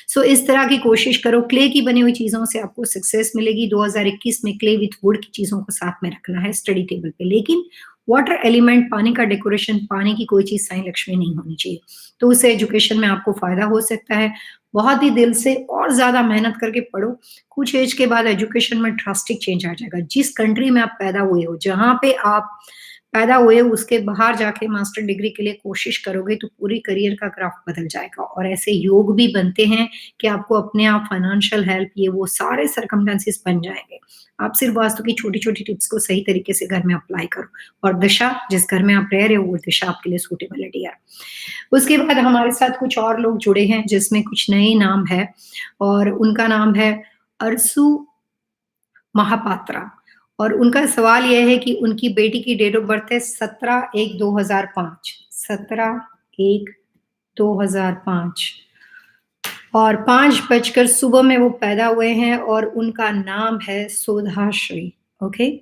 सो इस तरह की कोशिश करो, क्ले की बनी हुई चीज़ों से आपको सक्सेस मिलेगी। 2021 में क्ले विथ वुड की चीज़ों को साथ में रखना है स्टडी टेबल पे, लेकिन वाटर एलिमेंट, पानी का डेकोरेशन, पानी की कोई चीज़ साईं लक्ष्मी नहीं होनी चाहिए। तो उससे एजुकेशन में आपको फ़ायदा हो सकता है। बहुत ही दिल से और ज़्यादा मेहनत करके पढ़ो। कुछ एज के बाद एजुकेशन में ड्रास्टिक चेंज आ जाएगा। जिस कंट्री में आप पैदा हुए हो, जहाँ पे आप पैदा हुए हो, उसके बाहर जाके मास्टर डिग्री के लिए कोशिश करोगे तो पूरी करियर का ग्राफ बदल जाएगा और ऐसे योग भी बनते हैं कि आपको अपने आप फाइनेंशियल हेल्प, ये वो सारे सर्कमस्टेंसेस बन जाएँगे। आप सिर्फ वास्तु की छोटी-छोटी टिप्स को सही तरीके से घर में अप्लाई करो और दिशा, जिस घर में आप रह रहे हो, वो दिशा आपके लिए सूटेबल है डियर। उसके बाद हमारे साथ कुछ और लोग जुड़े हैं जिसमें कुछ नए नाम है और उनका नाम है अरसू महापात्रा और उनका सवाल ये है कि उनकी बेटी की डेट ऑफ बर्थ है 17/1/2005, 17/1/2005 और 5 बजकर सुबह में वो पैदा हुए हैं और उनका नाम है सुधाश्री, ओके?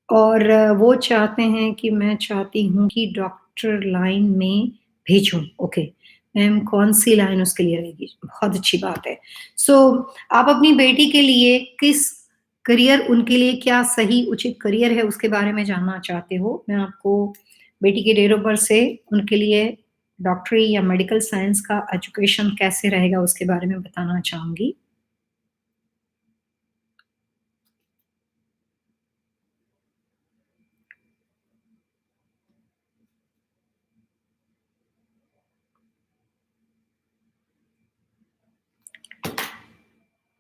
और वो चाहते हैं कि मैं चाहती हूँ कि डॉक्टर लाइन में भेजूँ, ओके। मैम कौन-सी लाइन उसके लिए रहेगी? बहुत अच्छी बात है। सो आप अपनी बेटी के लिए किस करियर, उनके लिए क्या सही उचित करियर है उसके बारे में जानना चाहते हो? मैं आपको बेटी के डेट ऑफ बर्थ से उनके लिए डॉक्टरी या मेडिकल साइंस का एजुकेशन कैसे रहेगा उसके बारे में बताना चाहूँगी।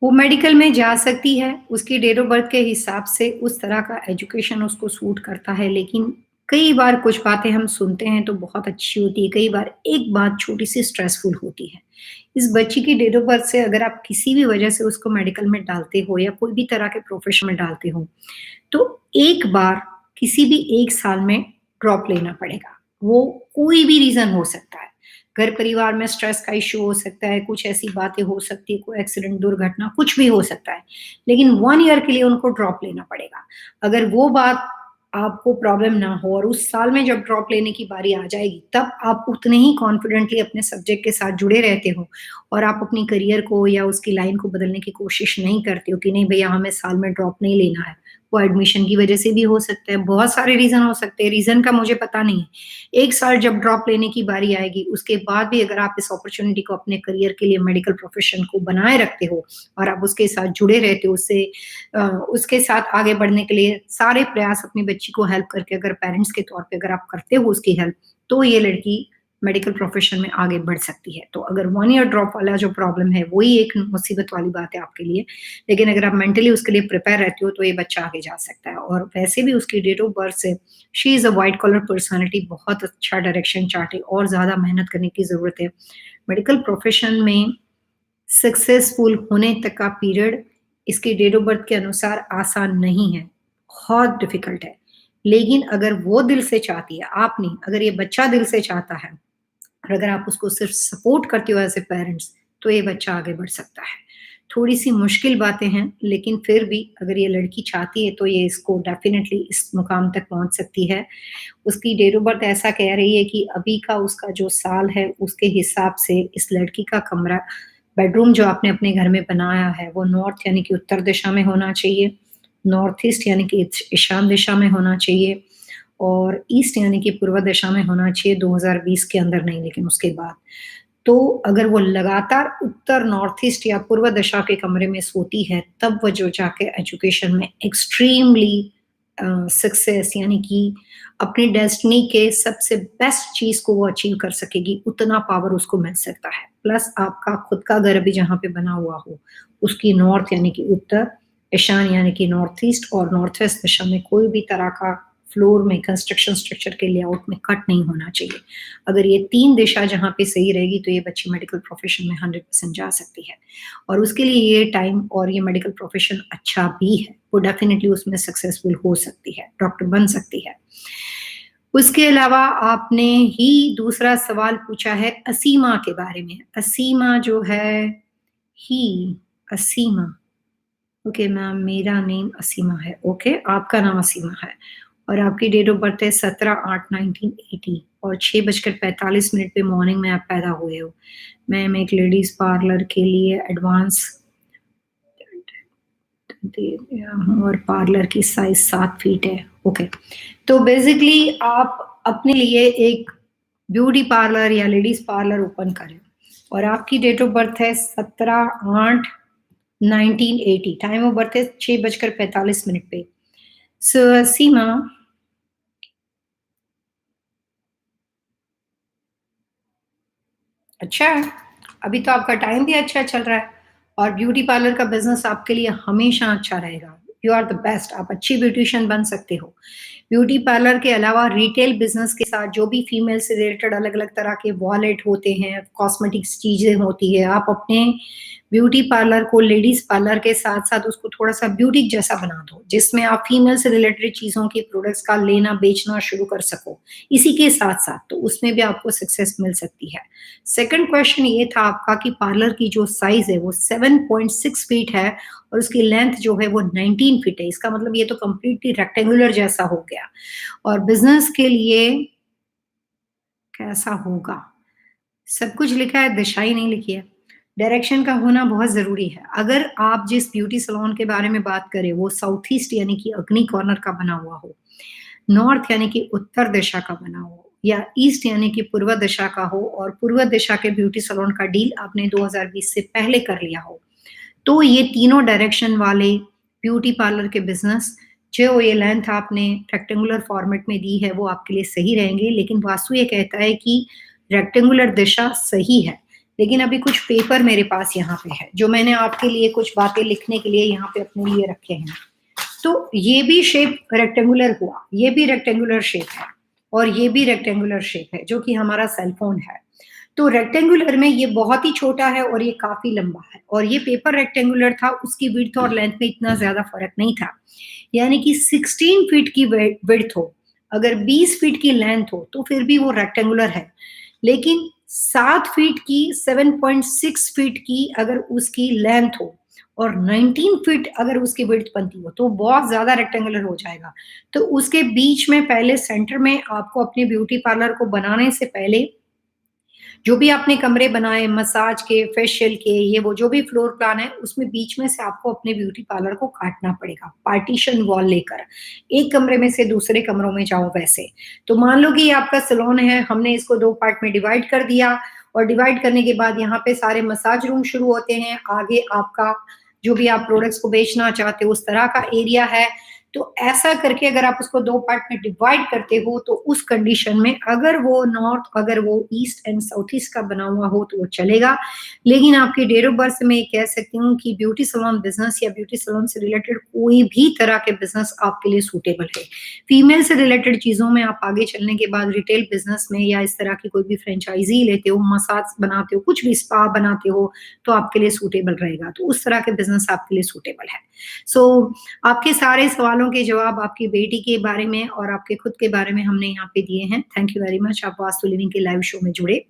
वो मेडिकल में जा सकती है, उसकी डेट ऑफ बर्थ के हिसाब से उस तरह का एजुकेशन उसको सूट करता है, लेकिन कई बार कुछ बातें हम सुनते हैं तो बहुत अच्छी होती है, कई बार एक बात छोटी-सी स्ट्रेसफुल होती है। इस बच्ची की डेट ऑफ बर्थ से अगर आप किसी भी वजह से उसको मेडिकल में डालते हो या कोई भी तरह के प्रोफ़ेशन में डालते हो, तो एक बार किसी भी 1 साल में ड्रॉप लेना पड़ेगा। वो कोई भी रीज़न हो सकता है। घर परिवार में स्ट्रेस का इश्यू हो सकता है, कुछ ऐसी बातें हो सकती है, कोई एक्सीडेंट, दुर्घटना, कुछ भी हो सकता है। लेकिन 1 ईयर के लिए उनको ड्रॉप लेना पड़ेगा। अगर वो बात आपको प्रॉब्लम ना हो और उस साल में जब ड्रॉप लेने की बारी आ जाएगी, तब आप उतने ही कॉन्फिडेंटली अपने सब्जेक्ट के साथ जुड़े रहते हो और आप अपनी करियर को या उसकी लाइन को बदलने की कोशिश नहीं करते हो कि नहीं भैया हमें साल में ड्रॉप नहीं लेना है। वो एडमिशन की वजह से भी हो सकता है, बहुत सारे रीज़न हो सकते हैं, रीज़न का मुझे पता नहीं है। 1 साल जब ड्रॉप लेने की बारी आएगी, उसके बाद भी अगर आप इस अपॉर्च्युनिटी को अपने करियर के लिए मेडिकल प्रोफ़ेशन को बनाए रखते हो और आप उसके साथ जुड़े रहते हो, उसके साथ आगे बढ़ने के लिए सारे प्रयास अपनी बच्ची को हेल्प करके अगर पेरेंट्स के तौर पे अगर आप करते हो उसकी हेल्प, तो ये लड़की मेडिकल प्रोफ़ेशन में आगे बढ़ सकती है। तो अगर 1 ईयर ड्रॉप वाला जो प्रॉब्लम है, वही एक मुसीबत वाली बात है आपके लिए। लेकिन अगर आप मेंटली उसके लिए प्रिपेयर रहते हो, तो ये बच्चा आगे जा सकता है और वैसे भी उसकी डेट ऑफ बर्थ से she is a white collar personality, बहुत अच्छा डायरेक्शन चार्ट है और ज़्यादा मेहनत करने की ज़रूरत है। मेडिकल प्रोफ़ेशन में सक्सेसफुल होने तक का पीरियड इसकी डेट ऑफ बर्थ के अनुसार आसान नहीं है, बहुत डिफ़िकल्ट है। लेकिन अगर वो दिल से चाहती है, आप नहीं, अगर ये बच्चा दिल से चाहता है और अगर आप उसको सिर्फ़ सपोर्ट करते हो एज़ अ पेरेंट्स, तो ये बच्चा आगे बढ़ सकता है। थोड़ी-सी मुश्किल बातें हैं, लेकिन फिर भी अगर ये लड़की चाहती है तो ये इसको डेफ़िनिटली इस मुकाम तक पहुँच सकती है। उसकी डेट ऑफ बर्थ ऐसा कह रही है कि अभी का उसका जो साल है, उसके हिसाब से इस लड़की का कमरा बेडरूम जो आपने अपने घर में बनाया है, वो नॉर्थ यानी कि उत्तर दिशा में होना चाहिए, नॉर्थ ईस्ट यानी कि ईशान दिशा में होना चाहिए और ईस्ट यानी कि पूर्व दिशा में होना चाहिए 2020 के अंदर नहीं, लेकिन उसके बाद। तो अगर वो लगातार उत्तर, नॉर्थ ईस्ट या पूर्व दिशा के कमरे में सोती है, तब वो जो जाके एजुकेशन में एक्सट्रीमली सक्सेस यानी कि अपनी डेस्टिनी के सबसे बेस्ट चीज़ को वो अचीव कर सकेगी, उतना पावर उसको मिल सकता है। प्लस आपका खुद का घर भी जहाँ पे बना हुआ हो, उसकी नॉर्थ यानी कि उत्तर, ईशान यानी कि नॉर्थ ईस्ट और नॉर्थ वेस्ट दिशा में कोई भी तरह का फ्लोर में कंस्ट्रक्शन स्ट्रक्चर के लेआउट में कट नहीं होना चाहिए। अगर ये 3 दिशा जहाँ पे सही रहेगी तो ये बच्ची मेडिकल प्रोफ़ेशन में 100% जा सकती है और उसके लिए ये टाइम और ये मेडिकल प्रोफ़ेशन अच्छा भी है। वो डेफ़िनिटली उसमें सक्सेसफुल हो सकती है, डॉक्टर बन सकती है। उसके अलावा आपने ही दूसरा सवाल पूछा है असीमा के बारे में। असीमा जो है ही, असीमा, ओके मैम मेरा नेम असीमा है, ओके आपका नाम असीमा है और आपकी डेट ऑफ बर्थ है 17/8/1980 और 6:45 पे मॉर्निंग में आप पैदा हुए हो। मैम एक लेडीज़ पार्लर के लिए एडवांस दे दिया हूँ और पार्लर की साइज़ 7 फीट है, ओके। तो बेसिकली आप अपने लिए एक ब्यूटी पार्लर या लेडीज़ पार्लर ओपन करें और आपकी डेट ऑफ बर्थ है 17/8/1980 टाइम ऑफ बर्थ है 6:45 पे। सो सीमा अच्छा है, अभी तो आपका टाइम भी अच्छा चल रहा है और ब्यूटी पार्लर का बिज़नेस आपके लिए हमेशा अच्छा रहेगा। यू आर द बेस्ट, आप अच्छी ब्यूटीशियन बन सकते हो। ब्यूटी पार्लर के अलावा रिटेल बिज़नेस के साथ जो भी फीमेल से रिलेटेड अलग-अलग तरह के वॉलेट होते हैं, कॉस्मेटिक्स चीज़ें होती है, आप अपने ब्यूटी पार्लर को लेडीज़ पार्लर के साथ-साथ उसको थोड़ा-सा ब्यूटीक जैसा बना दो, जिसमें आप फीमेल से रिलेटेड चीज़ों के प्रोडक्ट्स का लेना-बेचना शुरू कर सको। इसी के साथ-साथ तो उसमें भी आपको सक्सेस मिल सकती है। सेकंड क्वेश्चन ये था आपका कि पार्लर की जो साइज़ है वो 7.6 फीट है और उसकी लेंथ जो है वो 19 फीट है। इसका मतलब ये तो कंप्लीटली रेक्टेंगुलर जैसा हो गया और बिज़नेस के लिए कैसा होगा? सब कुछ लिखा है, दिशा ही नहीं लिखी है। डायरेक्शन का होना बहुत ज़रूरी है। अगर आप जिस ब्यूटी सैलून के बारे में बात करें, वो साउथ ईस्ट यानी कि अग्नि कॉर्नर का बना हुआ हो, नॉर्थ यानी कि उत्तर दिशा का बना हो या ईस्ट यानी कि पूर्व दिशा का हो और पूर्व दिशा के ब्यूटी सैलून का डील आपने 2020 से पहले कर लिया हो, तो ये तीनों डायरेक्शन वाले ब्यूटी पार्लर के बिज़नेस जो ये लेंथ आपने रेक्टेंगुलर फॉर्मेट में दी है, वो आपके लिए सही रहेंगे। लेकिन वास्तु ये कहता है कि रेक्टेंगुलर दिशा सही है, लेकिन अभी कुछ पेपर मेरे पास यहाँ पे है, जो मैंने आपके लिए कुछ बातें लिखने के लिए यहाँ पे अपने लिए रखे हैं। तो ये भी शेप रेक्टेंगुलर हुआ, ये भी रेक्टेंगुलर शेप है और ये भी रेक्टेंगुलर शेप है, जो कि हमारा सेल फोन है। तो रेक्टेंगुलर में ये बहुत ही छोटा है और ये काफ़ी लंबा है और ये पेपर रेक्टेंगुलर था, उसकी विड्थ और लेंथ में इतना ज़्यादा फ़र्क नहीं था। यानी कि 16 फीट की विड्थ हो, अगर 20 फीट की लेंथ हो, तो फिर भी वो रेक्टेंगुलर है। लेकिन 7 फीट की 7.6 फीट की अगर उसकी लेंथ हो और 19 फीट अगर उसकी विड्थ बनती हो, तो बहुत ज़्यादा रेक्टेंगुलर हो जाएगा। तो उसके बीच में पहले सेंटर में आपको अपने ब्यूटी पार्लर को बनाने से पहले जो भी आपने कमरे बनाए मसाज के, फेशियल के, ये वो जो भी फ्लोर प्लान है, उसमें बीच में से आपको अपने ब्यूटी पार्लर को काटना पड़ेगा, पार्टीशन वॉल लेकर। एक कमरे में से दूसरे कमरों में जाओ वैसे। तो मान लो कि ये आपका सैलून है, हमने इसको 2 पार्ट में डिवाइड कर दिया और डिवाइड करने के बाद यहाँ पे सारे मसाज रूम शुरू होते हैं। आगे आपका जो भी आप प्रोडक्ट्स को बेचना चाहते हो, उस तरह का एरिया है। तो ऐसा करके अगर आप उसको 2 पार्ट में डिवाइड करते हो, तो उस कंडीशन में अगर वो नॉर्थ, अगर वो ईस्ट एंड साउथ ईस्ट का बना हुआ हो, तो वो चलेगा। लेकिन आपकी डेट ऑफ बर्थ से मैं ये कह सकती हूँ कि ब्यूटी सैलून बिज़नेस या ब्यूटी सैलून से रिलेटेड कोई भी तरह के बिज़नेस आपके लिए सूटेबल है। फीमेल से रिलेटेड चीज़ों में आप आगे चलने के बाद रिटेल बिज़नेस में या इस तरह की कोई भी फ्रेंचाइज़ी लेते हो, मसाज बनाते हो, कुछ भी स्पा बनाते हो, तो आपके लिए सूटेबल रहेगा। तो उस तरह के बिज़नेस आपके लिए सूटेबल है। सो आपके सारे सवालों सवालों के जवाब आपकी बेटी के बारे में और आपके खुद के बारे में हमने यहाँ पे दिए हैं। थैंक यू वेरी मच, आप वास्तु लिविंग के लाइव शो में जुड़े।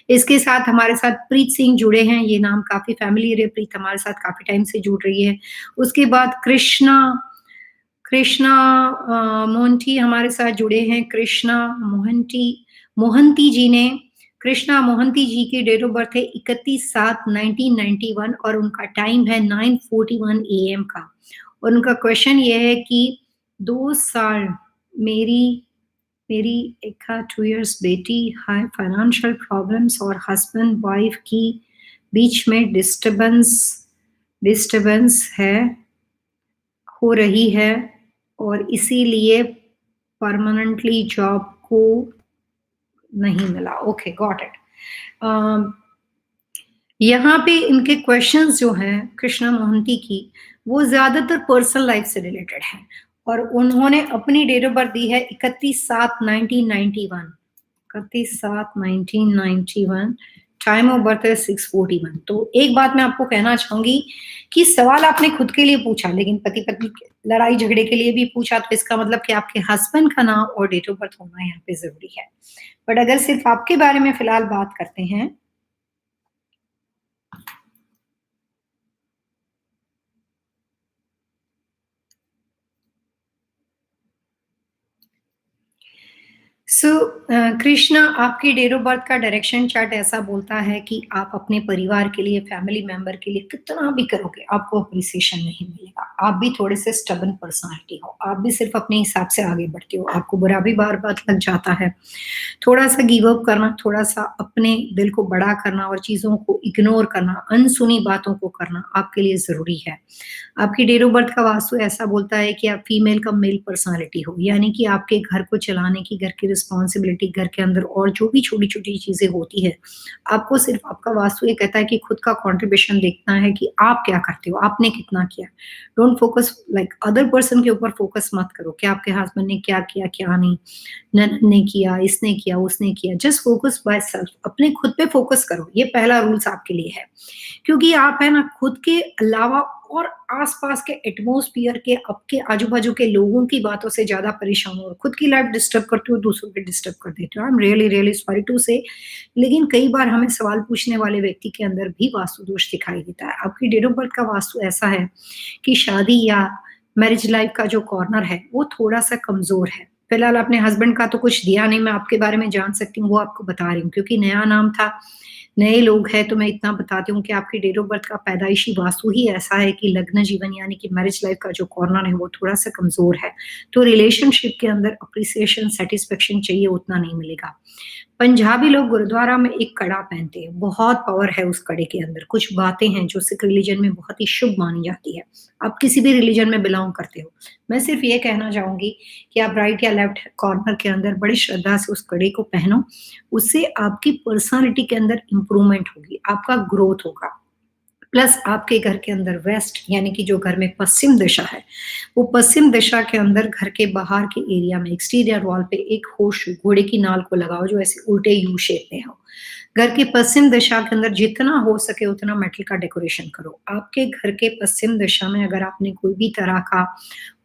इसके साथ हमारे साथ प्रीत सिंह जुड़े हैं, ये नाम काफ़ी फ़ैमिलियर है, प्रीत हमारे साथ काफ़ी टाइम से जुड़ रही है। उसके बाद कृष्णा कृष्णा मोहंती हमारे साथ जुड़े हैं। कृष्णा मोहंती जी ने कृष्णा मोहंती जी की डेट ऑफ बर्थ है 31/7/1991 और उनका टाइम है 9:41 AM का। और उनका क्वेश्चन ये है कि 2 साल मेरी मेरी 2 इयर्स बेटी है, फाइनेंशियल प्रॉब्लम्स और हस्बैंड वाइफ की बीच में डिस्टर्बेंस हो रही है और इसीलिए परमानेंटली जॉब को नहीं मिला। Okay, got it. यहाँ पे इनके क्वेश्चंस जो हैं कृष्णा मोहंती की, वो ज़्यादातर पर्सनल लाइफ से रिलेटेड हैं और उन्होंने अपनी डेट ऑफ बर्थ दी है 31/7/1991। 31/7/1991, टाइम ऑफ बर्थ है 6:41। तो एक बात मैं आपको कहना चाहूंगी कि सवाल आपने खुद के लिए पूछा, लेकिन पति पत्नी की लड़ाई झगड़े के लिए भी पूछा, तो इसका मतलब कि आपके हस्बैंड का नाम और डेट ऑफ बर्थ होना यहाँ पे जरूरी है। बट अगर सिर्फ आपके बारे में फिलहाल बात करते हैं, कृष्णा, आपकी डेट ऑफ बर्थ का डायरेक्शन चार्ट ऐसा बोलता है कि आप अपने परिवार के लिए, फैमिली मेंबर के लिए कितना भी करोगे, आपको अप्रिसिएशन नहीं मिलेगा। आप भी थोड़े से स्टबन पर्सनालिटी हो, आप भी सिर्फ अपने हिसाब से आगे बढ़ते हो, आपको बुरा भी बार बार लग जाता है। थोड़ा सा गिव अप करना, थोड़ा सा अपने दिल को बड़ा करना और चीज़ों को इग्नोर करना, अनसुनी बातों को करना आपके लिए ज़रूरी है। आपकी डेट ऑफ बर्थ का वास्तु ऐसा बोलता है कि आप फीमेल कम मेल पर्सनालिटी हो, यानी कि आपके घर को चलाने की, घर की रिस्पॉन्सिबिलिटी, घर के अंदर और जो भी छोटी-छोटी चीज़ें होती है, आपको सिर्फ आपका वास्तु ये कहता है कि खुद का कंट्रीब्यूशन देखना है कि आप क्या करते हो, आपने कितना किया। Don't focus like other person के ऊपर फोकस मत करो कि आपके हस्बैंड ने क्या किया, क्या नहीं, ननद ने किया, इसने किया, उसने किया। जस्ट फोकस बाय सेल्फ, अपने खुद पे फोकस करो। ये पहला रूल्स आपके लिए है। क्योंकि आप है ना खुद के अलावा और आस-पास के एटमॉस्फियर के, आपके आजू-बाजू के लोगों की बातों से ज़्यादा परेशान हो और खुद की लाइफ डिस्टर्ब करते हो, दूसरों की डिस्टर्ब कर देते हो। I am really really sorry to say, लेकिन कई बार हमें सवाल पूछने वाले व्यक्ति के अंदर भी वास्तु दोष दिखाई देता है। आपकी डेट ऑफ बर्थ का वास्तु ऐसा है कि शादी या मैरिज लाइफ का जो कॉर्नर है, वो थोड़ा-सा कमज़ोर है। फिलहाल अपने हस्बैंड का तो कुछ दिया नहीं, मैं आपके बारे में जान सकती हूँ, वो आपको बता रही हूँ क्योंकि नया नाम था, नए लोग हैं, तो मैं इतना बताती हूँ कि आपकी डेट ऑफ बर्थ का पैदाइशी वास्तु ही ऐसा है कि लग्न जीवन यानी कि मैरिज लाइफ का जो कॉर्नर है वो थोड़ा-सा कमज़ोर है। तो रिलेशनशिप के अंदर एप्रिसिएशन, सैटिस्फैक्शन चाहिए उतना नहीं मिलेगा। पंजाबी लोग गुरुद्वारा में एक कड़ा पहनते हैं, बहुत पावर है उस कड़े के अंदर। कुछ बातें हैं जो सिख रिलीजन में बहुत ही शुभ मानी जाती है। आप किसी भी रिलीजन में बिलॉन्ग करते हो। मैं सिर्फ ये कहना चाहूँगी कि आप राइट या लेफ्ट कॉर्नर के अंदर बड़ी श्रद्धा से उस कड़े को पहनो, उससे आपकी पर्सनैलिटी के अंदर इम्प्रूवमेंट होगी, आपका ग्रोथ होगा। प्लस आपके घर के अंदर वेस्ट यानी कि जो घर में पश्चिम दिशा है, वो पश्चिम दिशा के अंदर घर के बाहर के एरिया में एक्सटीरियर वॉल पे एक होर्स घोड़े की नाल को लगाओ जो ऐसे उल्टे यू शेप में हो। घर के पश्चिम दिशा के अंदर जितना हो सके उतना मेटल का डेकोरेशन करो। आपके घर के पश्चिम दिशा में अगर आपने कोई भी तरह का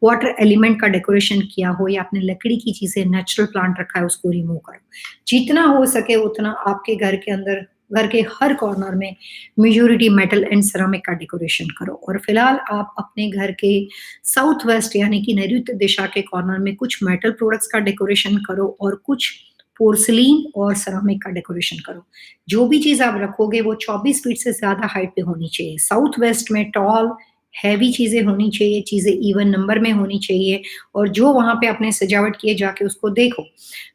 वाटर एलिमेंट का डेकोरेशन किया हो या आपने लकड़ी की चीज़ें, नेचुरल प्लांट रखा है, उसको रिमूव करो। जितना हो सके उतना आपके घर के अंदर, घर के हर कॉर्नर में मेजॉरिटी मेटल एंड सेरामिक का डेकोरेशन करो। और फिलहाल आप अपने घर के साउथ वेस्ट यानी कि नैऋत्य दिशा के कॉर्नर में कुछ मेटल प्रोडक्ट्स का डेकोरेशन करो और कुछ पोर्सिलीन और सेरामिक का डेकोरेशन करो। जो भी चीज़ आप रखोगे वो 24 फीट से ज़्यादा हाइट पे होनी चाहिए। साउथ वेस्ट में टॉल, हैवी चीज़ें होनी चाहिए, चीज़ें इवन नंबर में होनी चाहिए और जो वहाँ पे आपने सजावट की है जाके उसको देखो।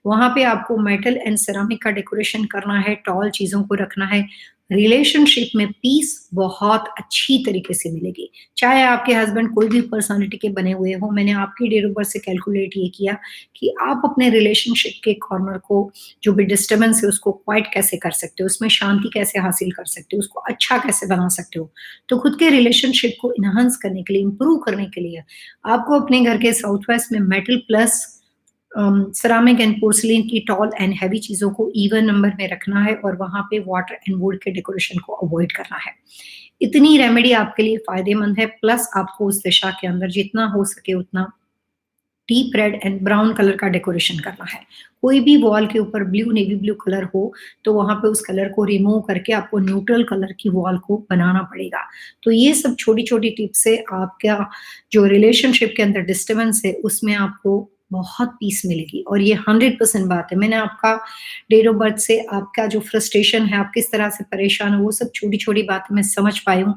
वहाँ पे आपको मेटल एंड सेरामिक का डेकोरेशन करना है, टॉल चीज़ों को रखना है। रिलेशनशिप में पीस बहुत अच्छी तरीके से मिलेगी। चाहे आपके हस्बैंड कोई भी पर्सनैलिटी के बने हुए हों, मैंने आपकी डेट ऑफ बर्थ से कैलकुलेट ये किया कि आप अपने रिलेशनशिप के कॉर्नर को, जो भी डिस्टर्बेंस है उसको क्वाइट कैसे कर सकते हो, उसमें शांति कैसे हासिल कर सकते हो, उसको अच्छा कैसे बना सकते हो। तो खुद के रिलेशनशिप को एनहांस करने के लिए, इम्प्रूव करने के लिए आपको अपने घर के साउथ वेस्ट में metal plus ceramic and porcelain की टॉल एंड हैवी चीज़ों को इवन नंबर में रखना है और वहाँ पे वाटर एंड वुड के डेकोरेशन को अवॉइड करना है। इतनी रेमेडी आपके लिए फ़ायदेमंद है, प्लस आपको उस दिशा के अंदर जितना हो सके उतना deep red and brown colour का डेकोरेशन करना है। कोई भी वॉल के ऊपर ब्लू, नेवी ब्लू कलर हो, तो वहाँ पे उस कलर को रिमूव करके आपको न्यूट्रल कलर की वॉल को बनाना पड़ेगा। तो ये सब छोटी-छोटी टिप्स से आपका जो रिलेशनशिप के अंदर डिस्टर्बेंस है, उसमें आपको बहुत पीस मिलेगी और ये 100% बात है। मैंने आपका डेट ऑफ बर्थ से आपका जो फ्रस्ट्रेशन है, आप किस तरह से परेशान हो, वो सब छोटी-छोटी बातें मैं समझ पाई हूँ।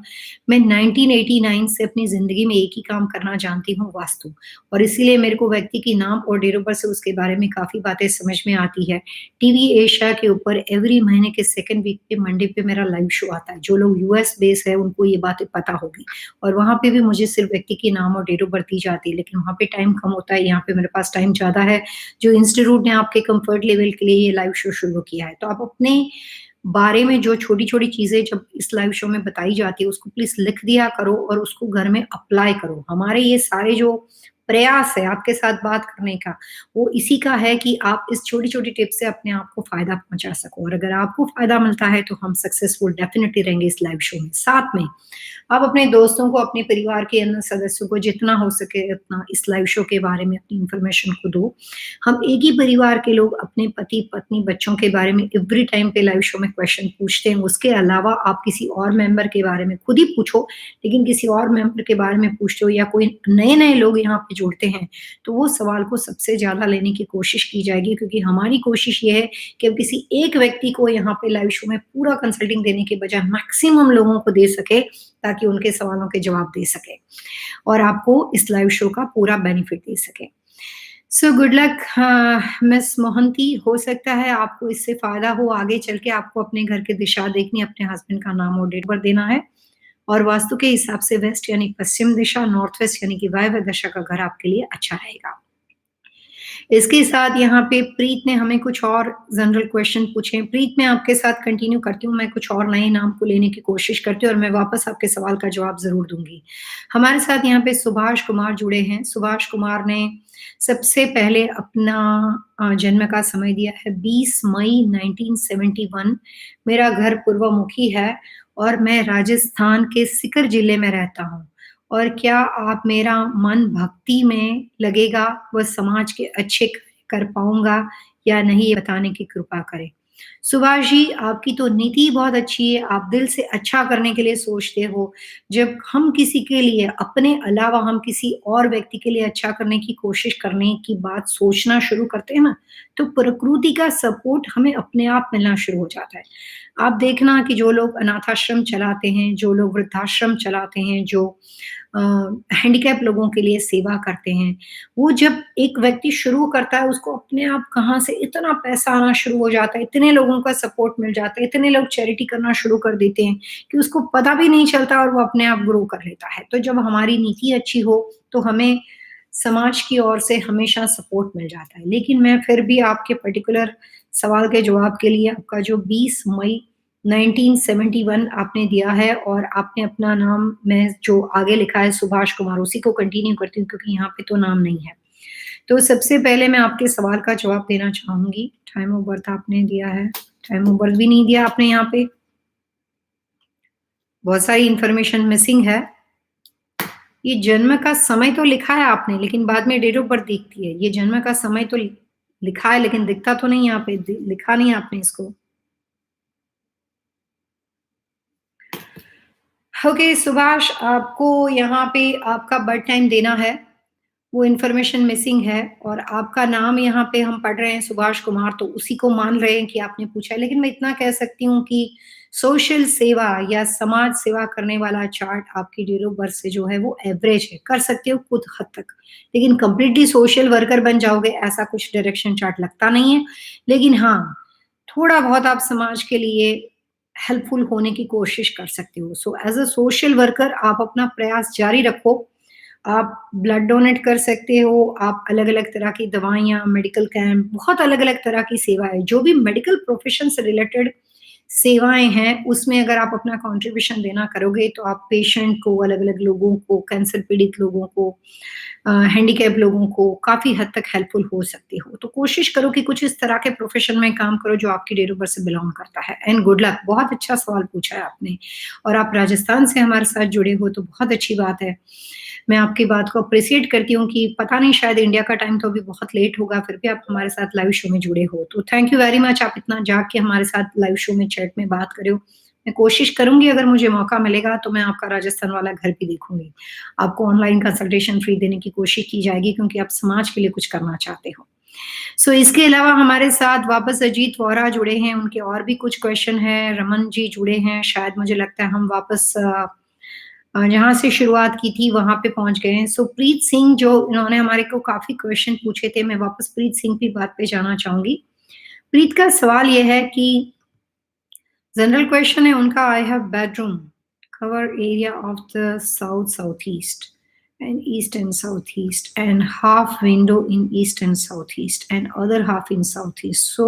मैं 1989 से अपनी ज़िंदगी में एक ही काम करना जानती हूँ, वास्तु। और इसीलिए मेरे को व्यक्ति की नाम और डेट ऑफ बर्थ से उसके बारे में काफ़ी बातें समझ में आती है। टीवी एशिया के ऊपर एवरी महीने के सेकंड वीक पे मंडे पे मेरा लाइव शो आता है। जो लोग यूएस बेस है, उनको ये बातें पता होगी और वहाँ पे भी मुझे सिर्फ़ व्यक्ति के नाम और डेट ऑफ बर्थ दी जाती है, लेकिन वहाँ पे टाइम कम होता है, यहाँ पे मेरे पास टाइम ज़्यादा है। जो इंस्टीट्यूट ने आपके कम्फर्ट लेवल के लिए ये लाइव शो शुरू किया है। तो आप अपने बारे में जो छोटी-छोटी चीज़ें जब इस लाइव शो में बताई जाती है, उसको प्लीज़ लिख दिया करो और उसको घर में अप्लाई करो। हमारे ये सारे जो प्रयास है आपके साथ बात करने का, वो इसी का है कि आप इस छोटी-छोटी टिप से अपने आप को फ़ायदा पहुँचा सको और अगर आपको फ़ायदा मिलता है, तो हम सक्सेसफुल डेफ़िनिटली रहेंगे इस लाइव शो में। साथ में आप अपने दोस्तों को, अपने परिवार के अन्य सदस्यों को जितना हो सके उतना इस लाइव शो के बारे में अपनी इन्फॉर्मेशन को दो। हम एक ही परिवार के लोग अपने पति-पत्नी, बच्चों के बारे में एवरी टाइम पे लाइव शो में क्वेश्चन पूछते हैं। उसके अलावा आप किसी और मेंबर के बारे में खुद ही पूछो, लेकिन किसी और मेंबर के बारे में पूछते हो या कोई नए-नए लोग यहाँ पे जुड़ते हैं, तो वो सवाल को सबसे ज़्यादा लेने की कोशिश की जाएगी क्योंकि हमारी कोशिश ये है कि हम किसी एक व्यक्ति को यहाँ पे लाइव शो में पूरा कंसल्टिंग देने के बजाय मैक्सिमम लोगों को दे सके, ताकि उनके सवालों के जवाब दे सके और आपको इस लाइव शो का पूरा बेनिफिट दे सके। So good luck miss Mohanty, हो सकता है आपको इससे फ़ायदा हो, आगे चल के आपको अपने घर की दिशा देखनी, अपने हस्बैंड का नाम और डेट ऑफ बर्थ देना है और वास्तु के हिसाब से वेस्ट यानी पश्चिम दिशा, नॉर्थ वेस्ट यानी कि वायव्य दिशा का घर आपके लिए अच्छा रहेगा। इसके साथ यहाँ पे प्रीत ने हमें कुछ और जनरल क्वेश्चन पूछे हैं। प्रीत, मैं आपके साथ कंटिन्यू करती हूँ, मैं कुछ और नए नाम को लेने की कोशिश करती हूँ और मैं वापस आपके सवाल का जवाब ज़रूर दूँगी। हमारे साथ यहाँ पे सुभाष कुमार जुड़े हैं। सुभाष कुमार ने सबसे पहले अपना जन्म का समय दिया है 20 मई 1971। मेरा घर पूर्वमुखी है और मैं राजस्थान के सीकर जिले में रहता हूँ। और क्या आप मेरा मन भक्ति में लगेगा व समाज के अच्छे कर पाऊँगा या नहीं, ये बताने की कृपा करें। सुभाष जी, आपकी तो नीति बहुत अच्छी है, आप दिल से अच्छा करने के लिए सोचते हो। जब हम किसी के लिए अपने अलावा हम किसी और व्यक्ति के लिए अच्छा करने की कोशिश करने की बात सोचना शुरू करते हैं ना, तो प्रकृति का सपोर्ट हमें अपने आप मिलना शुरू हो जाता है। आप देखना कि जो लोग अनाथाश्रम चलाते हैं, जो लोग वृद्धाश्रम चलाते हैं, जो अ, हैंडीकैप लोगों के लिए सेवा करते हैं, वो जब एक व्यक्ति शुरू करता है, उसको अपने आप कहाँ से इतना पैसा आना शुरू हो जाता है, इतने लोगों का सपोर्ट मिल जाता है, इतने लोग चैरिटी करना शुरू कर देते हैं कि उसको पता भी नहीं चलता और वो अपने आप ग्रो कर लेता है। तो जब हमारी नीति अच्छी हो, तो हमें समाज की ओर से हमेशा सपोर्ट मिल जाता है। लेकिन मैं फिर भी आपके पर्टिकुलर सवाल के जवाब के लिए आपका जो 20 मई 1971 आपने दिया है और आपने अपना नाम में जो आगे लिखा है सुभाष कुमार, उसी को कंटिन्यू करती हूँ क्योंकि यहाँ पे तो नाम नहीं है। तो सबसे पहले मैं आपके सवाल का जवाब देना चाहूँगी। टाइम ऑफ बर्थ आपने दिया है, टाइम ऑफ बर्थ भी नहीं दिया आपने यहाँ पे। बहुत सारी इन्फॉर्मेशन मिसिंग है। ये जन्म का समय तो लिखा है आपने, लेकिन बाद में डेट ऑफ बर्थ दिखती है। ये जन्म का समय तो लिखा है, लेकिन दिखता तो नहीं यहाँ पे, लिखा नहीं आपने इसको। ओके सुभाष, आपको यहाँ पे आपका बर्थ टाइम देना है, वो इन्फॉर्मेशन मिसिंग है और आपका नाम यहाँ पे हम पढ़ रहे हैं सुभाष कुमार, तो उसी को मान रहे हैं कि आपने पूछा है। लेकिन मैं इतना कह सकती हूँ कि सोशल सेवा या समाज सेवा करने वाला चार्ट आपकी डेट ऑफ बर्थ से जो है वो एवरेज है, कर सकते हो कुछ हद तक। लेकिन कंप्लीटली सोशल वर्कर बन जाओगे ऐसा कुछ डायरेक्शन चार्ट लगता नहीं है। लेकिन हाँ, थोड़ा बहुत आप समाज के लिए हेल्पफुल होने की कोशिश कर सकते हो। So as a social worker आप अपना प्रयास जारी रखो। आप ब्लड डोनेट कर सकते हो, आप अलग-अलग तरह की दवाइयाँ, मेडिकल कैंप, बहुत अलग-अलग तरह की सेवाएँ, जो भी मेडिकल प्रोफ़ेशन से रिलेटेड सेवाएँ हैं, उसमें अगर आप अपना कंट्रीब्यूशन देना करोगे, तो आप पेशेंट को, अलग-अलग लोगों को, कैंसर पीड़ित लोगों को, हैंडीकैप लोगों को काफ़ी हद तक हेल्पफुल हो सकती हो। तो कोशिश करो कि कुछ इस तरह के प्रोफ़ेशन में काम करो जो आपकी डेट ऑफ बर्थ से बिलॉन्ग करता है एंड गुड लक। बहुत अच्छा सवाल पूछा है आपने और आप राजस्थान से हमारे साथ जुड़े हो तो बहुत अच्छी बात है। मैं आपकी बात को एप्रिशिएट करती हूँ कि पता नहीं शायद इंडिया का टाइम तो अभी बहुत लेट होगा, फिर भी आप हमारे साथ लाइव शो में जुड़े हो। तो थैंक यू वेरी मच आप इतना जाग के हमारे साथ लाइव शो में चैट में बात कर रहे हो। मैं कोशिश करूँगी अगर मुझे मौका मिलेगा तो मैं आपका राजस्थान वाला घर भी देखूँगी। आपको ऑनलाइन कंसल्टेशन फ्री देने की कोशिश की जाएगी क्योंकि आप समाज के लिए कुछ करना चाहते हो। सो इसके अलावा हमारे साथ वापस अजीत वोरा जुड़े हैं, उनके और भी कुछ क्वेश्चन हैं, रमन जी जुड़े हैं, शायद मुझे लगता है हम वापस जहाँ से शुरुआत की थी वहाँ पे पहुँच गए हैं। सो प्रीत सिंह जो इन्होंने हमारे को काफ़ी क्वेश्चन पूछे थे, मैं वापस प्रीत सिंह की बात पे जाना चाहूँगी। प्रीत का सवाल ये है कि जनरल क्वेश्चन है उनका I have bedroom cover area of the southeast and east and southeast and half window in east and southeast and other half in southeast. So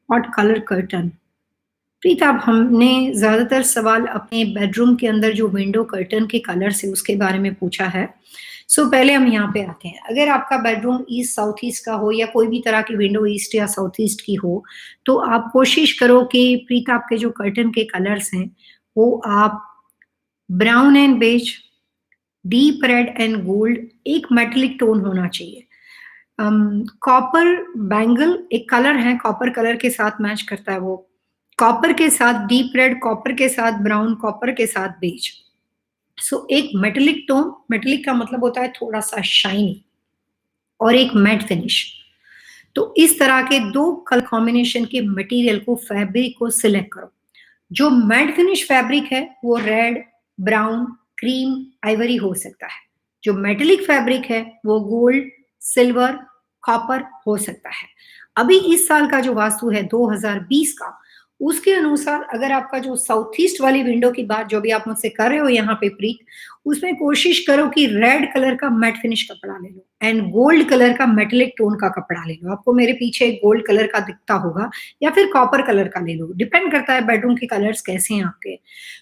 what color curtain? प्रीत आप हमने ज़्यादातर सवाल अपने बेडरूम के अंदर जो विंडो कर्टन के colour से उसके बारे में पूछा है। सो पहले हम यहाँ पे आते हैं। अगर आपका बेडरूम ईस्ट साउथ ईस्ट का हो या कोई भी तरह की विंडो ईस्ट या साउथ ईस्ट की हो, तो आप कोशिश करो कि प्रीत आपके जो कर्टन के कलर्स हैं, वो आप brown and beige, deep red and gold, एक मेटालिक टोन होना चाहिए। कॉपर बैंगल एक कलर है, कॉपर कलर के साथ मैच करता है वो। कॉपर के साथ डीप रेड, कॉपर के साथ ब्राउन, कॉपर के साथ बेज। सो एक मेटालिक टोन, मेटालिक का मतलब होता है थोड़ा-सा शाइनी और एक मैट फिनिश। तो इस तरह के 2 कलर कॉम्बिनेशन के मटेरियल को, फैब्रिक को सिलेक्ट करो। जो मैट फिनिश फैब्रिक है वो रेड, ब्राउन, क्रीम, आइवरी हो सकता है। जो मेटालिक फैब्रिक है वो गोल्ड, सिल्वर, कॉपर हो सकता है। अभी इस साल का जो वास्तु है 2020 का, उसके अनुसार अगर आपका जो साउथ ईस्ट वाली विंडो की बात जो भी आप मुझसे कर रहे हो यहाँ पे प्रीत, उसमें कोशिश करो कि रेड कलर का मैट फिनिश कपड़ा ले लो एंड गोल्ड कलर का मेटालिक टोन का कपड़ा ले लो। आपको मेरे पीछे गोल्ड कलर का दिखता होगा या फिर कॉपर कलर का ले लो, डिपेंड करता है बेडरूम के कलर्स कैसे हैं आपके।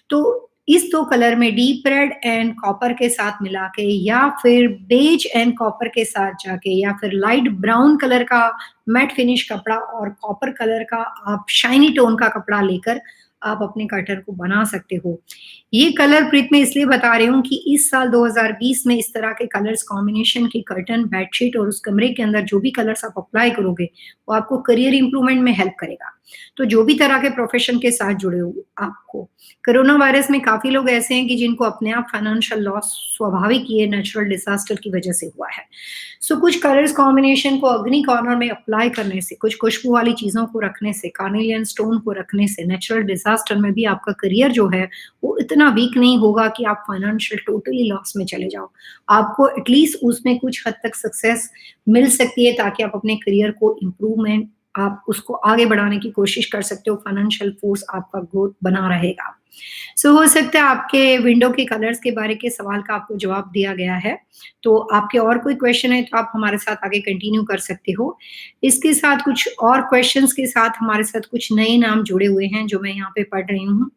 तो इस 2 कलर में डीप रेड एंड कॉपर के साथ मिला के या फिर बेज एंड कॉपर के साथ जाके या फिर लाइट ब्राउन कलर का मैट फिनिश कपड़ा और कॉपर कलर का आप शाइनी टोन का कपड़ा लेकर आप अपने कर्टन को बना सकते हो। ये कलर प्रीत मैं इसलिए बता रही हूँ कि इस साल 2020 में इस तरह के कलर्स कॉम्बिनेशन की कर्टन, बेडशीट और उस कमरे के अंदर जो भी कलर्स आप अप्लाई करोगे, वो आपको करियर इंप्रूवमेंट में हेल्प करेगा। तो जो भी तरह के प्रोफेशन के साथ जुड़े हो आपको, कोरोना वायरस में काफ़ी लोग ऐसे हैं कि जिनको अपने आप फाइनेंशियल लॉस स्वाभाविक ये नेचुरल डिज़ास्टर की वजह से हुआ है। सो कुछ कलर्स कॉम्बिनेशन को अग्नि कॉर्नर में अप्लाई करने से, कुछ खुशबू वाली चीज़ों को रखने से, कार्नेलियन स्टोन को रखने से नेचुरल डिज़ास्टर में भी आपका करियर जो है वो इतना वीक नहीं होगा कि आप फाइनेंशियल टोटली लॉस में चले जाओ। आपको एटलीस्ट उसमें कुछ हद तक सक्सेस मिल सकती है ताकि आप अपने करियर को इम्प्रूवमेंट आप उसको आगे बढ़ाने की कोशिश कर सकते हो, फाइनेंशियल फोर्स आपका ग्रोथ बना रहेगा। सो हो सकता है आपके विंडो के कलर्स के बारे के सवाल का आपको जवाब दिया गया है। तो आपके और कोई क्वेश्चन है तो आप हमारे साथ आगे कंटिन्यू कर सकते हो। इसके साथ कुछ और क्वेश्चंस के साथ हमारे साथ कुछ नए नाम जुड़े हुए हैं जो मैं यहाँ पे पढ़ रही हूँ।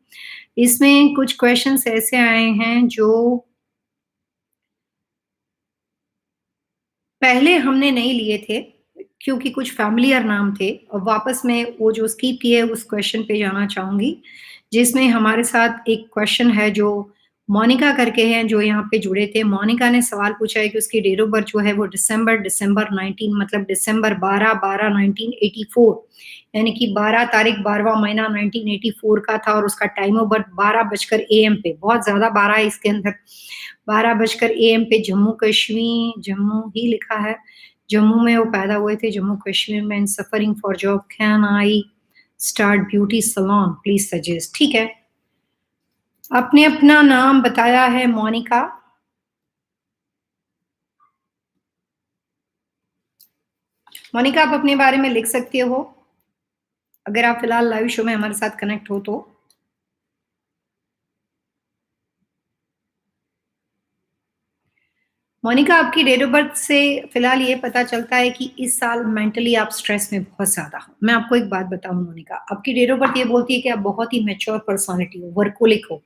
इसमें कुछ क्वेश्चंस ऐसे आए हैं जो पहले हमने नहीं लिए थे क्योंकि कुछ फ़ैमिलियर नाम थे और वापस मैं वो जो स्किप किए उस क्वेश्चन पे जाना चाहूँगी, जिसमें हमारे साथ एक क्वेश्चन है जो मोनिका करके हैं जो यहाँ पे जुड़े थे। मोनिका ने सवाल पूछा है कि उसकी डेट ऑफ बर्थ जो है वो दिसंबर 19 मतलब दिसंबर 12/12/1984 यानी कि 12 तारीख 12वाँ महीना 1984 का था और उसका टाइम ऑफ बर्थ 12 बजकर एएम पे, बहुत ज़्यादा 12 है इसके अंदर, 12 बजकर एएम पे जम्मू ही लिखा है। जम्मू में वो पैदा हुए थे, जम्मू कश्मीर में and suffering for job, can I start beauty salon please suggest. ठीक है, आपने अपना नाम बताया है मोनिका। मोनिका आप अपने बारे में लिख सकते हो अगर आप फिलहाल लाइव शो में हमारे साथ कनेक्ट हो तो। मोनिका आपकी डेट ऑफ बर्थ से फिलहाल ये पता चलता है कि इस साल मेंटली आप स्ट्रेस में बहुत ज़्यादा हो। मैं आपको एक बात बताऊँ मोनिका, आपकी डेट ऑफ बर्थ ये बोलती है कि आप बहुत ही मैच्योर पर्सनैलिटी हो, वर्कोलिक हो,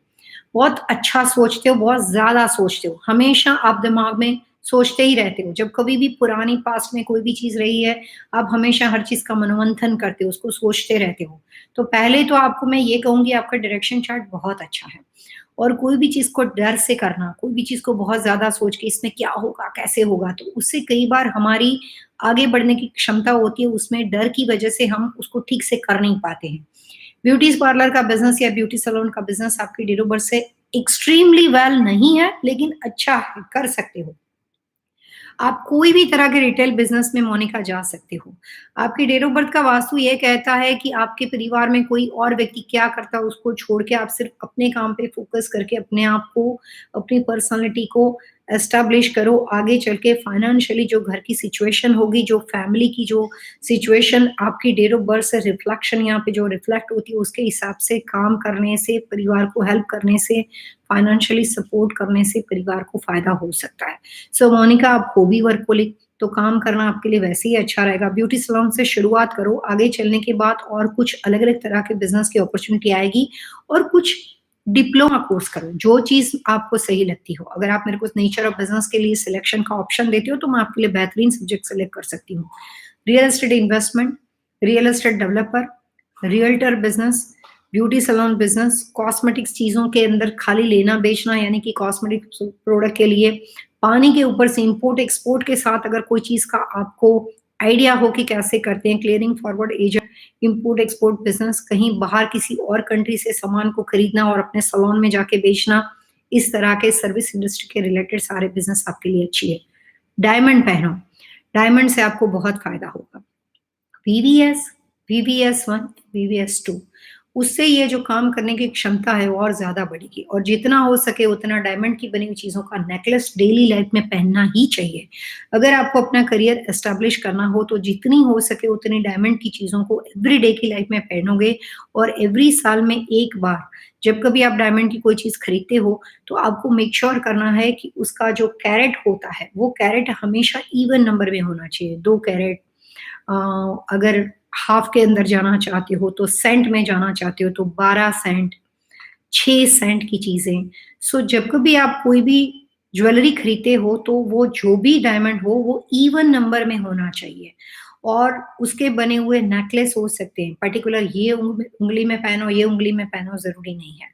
बहुत अच्छा सोचते हो, बहुत ज़्यादा सोचते हो। हमेशा आप दिमाग में सोचते ही रहते हो। जब कभी भी पुरानी पास्ट में कोई भी चीज़ रही है, आप हमेशा हर चीज़ का मनोमंथन करते हो, उसको सोचते रहते हो। तो पहले तो आपको मैं ये कहूँगी आपका डायरेक्शन चार्ट बहुत अच्छा है। और कोई भी चीज़ को डर से करना, कोई भी चीज़ को बहुत ज़्यादा सोच के इसमें क्या होगा, कैसे होगा, तो उससे कई बार हमारी आगे बढ़ने की क्षमता होती है, उसमें डर की वजह से हम उसको ठीक से कर नहीं पाते हैं। ब्यूटी पार्लर का बिज़नेस या ब्यूटी सैलून का बिज़नेस आपकी डेट ऑफ बर्थ से एक्सट्रीमली वेल नहीं है, लेकिन अच्छा है, कर सकते हो। आप कोई भी तरह के रिटेल बिज़नेस में मोनिका जा सकते हो। आपकी डेट ऑफ बर्थ का वास्तु ये कहता है कि आपके परिवार में कोई और व्यक्ति क्या करता है उसको छोड़ के आप सिर्फ़ अपने काम पे फ़ोकस करके अपने आप को, अपनी पर्सनैलिटी को एस्टेब्लिश करो। आगे चल के फाइनेंशियली जो घर की सिचुएशन होगी, जो फैमिली की जो सिचुएशन आपकी डेट ऑफ बर्थ से रिफ्लेक्शन यहाँ पे जो रिफ्लेक्ट होती है उसके हिसाब से काम करने से, परिवार को हेल्प करने से, फाइनेंशियली सपोर्ट करने से परिवार को फ़ायदा हो सकता है। सो मोनिका आप हो भी वर्कोहॉलिक तो काम करना आपके लिए वैसे ही अच्छा रहेगा। ब्यूटी सैलून से शुरुआत करो, आगे चलने के बाद और कुछ अलग-अलग तरह के बिज़नेस की अपॉर्च्युनिटी आएगी और कुछ डिप्लोमा कोर्स करो, जो चीज़ आपको सही लगती हो। अगर आप मेरे को नेचर ऑफ बिज़नेस के लिए सिलेक्शन का ऑप्शन देते हो, तो मैं आपके लिए बेहतरीन सब्जेक्ट सेलेक्ट कर सकती हूँ। Real estate investment, real estate developer, realtor business, beauty salon business, cosmetics चीज़ों के अंदर खाली लेना-बेचना यानी कि कॉस्मेटिक्स प्रोडक्ट के लिए पानी के ऊपर से इम्पोर्ट एक्सपोर्ट के साथ अगर कोई चीज़ का आपको आइडिया हो कि कैसे करते हैं, clearing forward agent, import export business, कहीं बाहर किसी और कंट्री से सामान को खरीदना और अपने सैलून में जाके बेचना, इस तरह के सर्विस इंडस्ट्री के रिलेटेड सारे बिज़नेस आपके लिए अच्छी है। डायमंड पहनो, डायमंड से आपको बहुत फ़ायदा होगा। वीवीएस, वीवीएस 1, वीवीएस 2 उससे ये जो काम करने की क्षमता है वो और ज़्यादा बढ़ेगी और जितना हो सके उतना डायमंड की बनी हुई चीज़ों का नेकलेस डेली लाइफ में पहनना ही चाहिए। अगर आपको अपना करियर एस्टेब्लिश करना हो तो जितनी हो सके उतनी डायमंड की चीज़ों को एवरीडे की लाइफ में पहनोगे और एवरी साल में एक बार जब कभी आप डायमंड की कोई चीज़ खरीदते हो तो आपको मेक श्योर करना है कि उसका जो कैरेट होता है वो कैरेट हमेशा इवन नंबर में होना चाहिए। 2 कैरेट अ, अगर हाफ के अंदर जाना चाहते हो तो सेंट में जाना चाहते हो तो 12 सेंट, 6 सेंट की चीज़ें। सो जब कभी आप कोई भी ज्वेलरी खरीदते हो तो वो जो भी डायमंड हो वो इवन नंबर में होना चाहिए और उसके बने हुए नेकलेस हो सकते हैं। पर्टिकुलर ये उँगली में पहनो, ये उँगली में पहनो ज़रूरी नहीं है।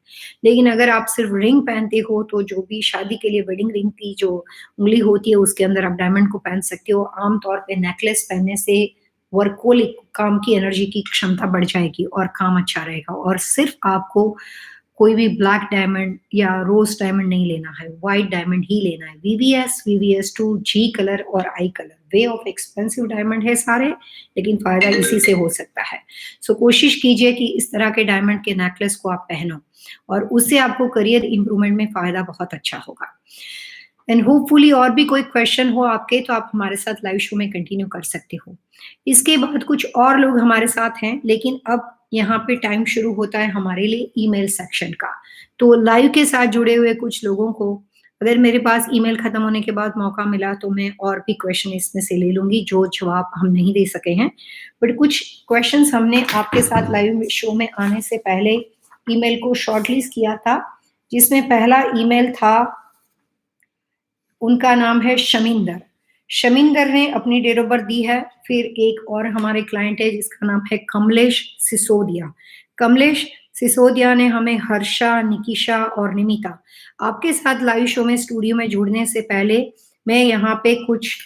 लेकिन अगर आप सिर्फ रिंग पहनते हो तो जो भी शादी के लिए वेडिंग रिंग की जो उँगली होती है उसके अंदर आप डायमंड को पहन सकते हो। आम तौर पे नेकलेस पहनने से वर्कोहॉलिक काम की एनर्जी की क्षमता बढ़ जाएगी और काम अच्छा रहेगा और सिर्फ आपको कोई भी ब्लैक डायमंड या रोज़ डायमंड नहीं लेना है, व्हाइट डायमंड ही लेना है। वीवीएस, वीवीएस2, जी कलर और आई colour way of expensive diamond है सारे, लेकिन फ़ायदा इसी से हो सकता है। सो कोशिश कीजिए कि इस तरह के डायमंड के नेकलेस को आप पहनो और उससे आपको करियर इम्प्रूवमेंट में फ़ायदा बहुत अच्छा होगा। एंड होपफुली और भी कोई क्वेश्चन हो आपके तो आप हमारे साथ लाइव शो में कंटिन्यू कर सकते हो। इसके बाद कुछ और लोग हमारे साथ हैं, लेकिन अब यहाँ पे टाइम शुरू होता है हमारे लिए ईमेल सेक्शन का। तो लाइव के साथ जुड़े हुए कुछ लोगों को अगर मेरे पास ईमेल खत्म होने के बाद मौका मिला तो मैं और भी क्वेश्चन इसमें से ले लूँगी जो जवाब हम नहीं दे सके हैं। बट कुछ क्वेश्चन्स हमने आपके साथ लाइव शो में आने से पहले ईमेल को शॉर्टलिस्ट किया था, जिसमें पहला ईमेल था उनका नाम है शमिंदर। शमिंदर ने अपनी डेट ऑफ बर्थ दी है, फिर एक और हमारे क्लाइंट है जिसका नाम है कमलेश सिसोदिया। कमलेश सिसोदिया ने हमें हर्षा, निकिशा और निमिता आपके साथ लाइव शो में स्टूडियो में जुड़ने से पहले मैं यहाँ पे कुछ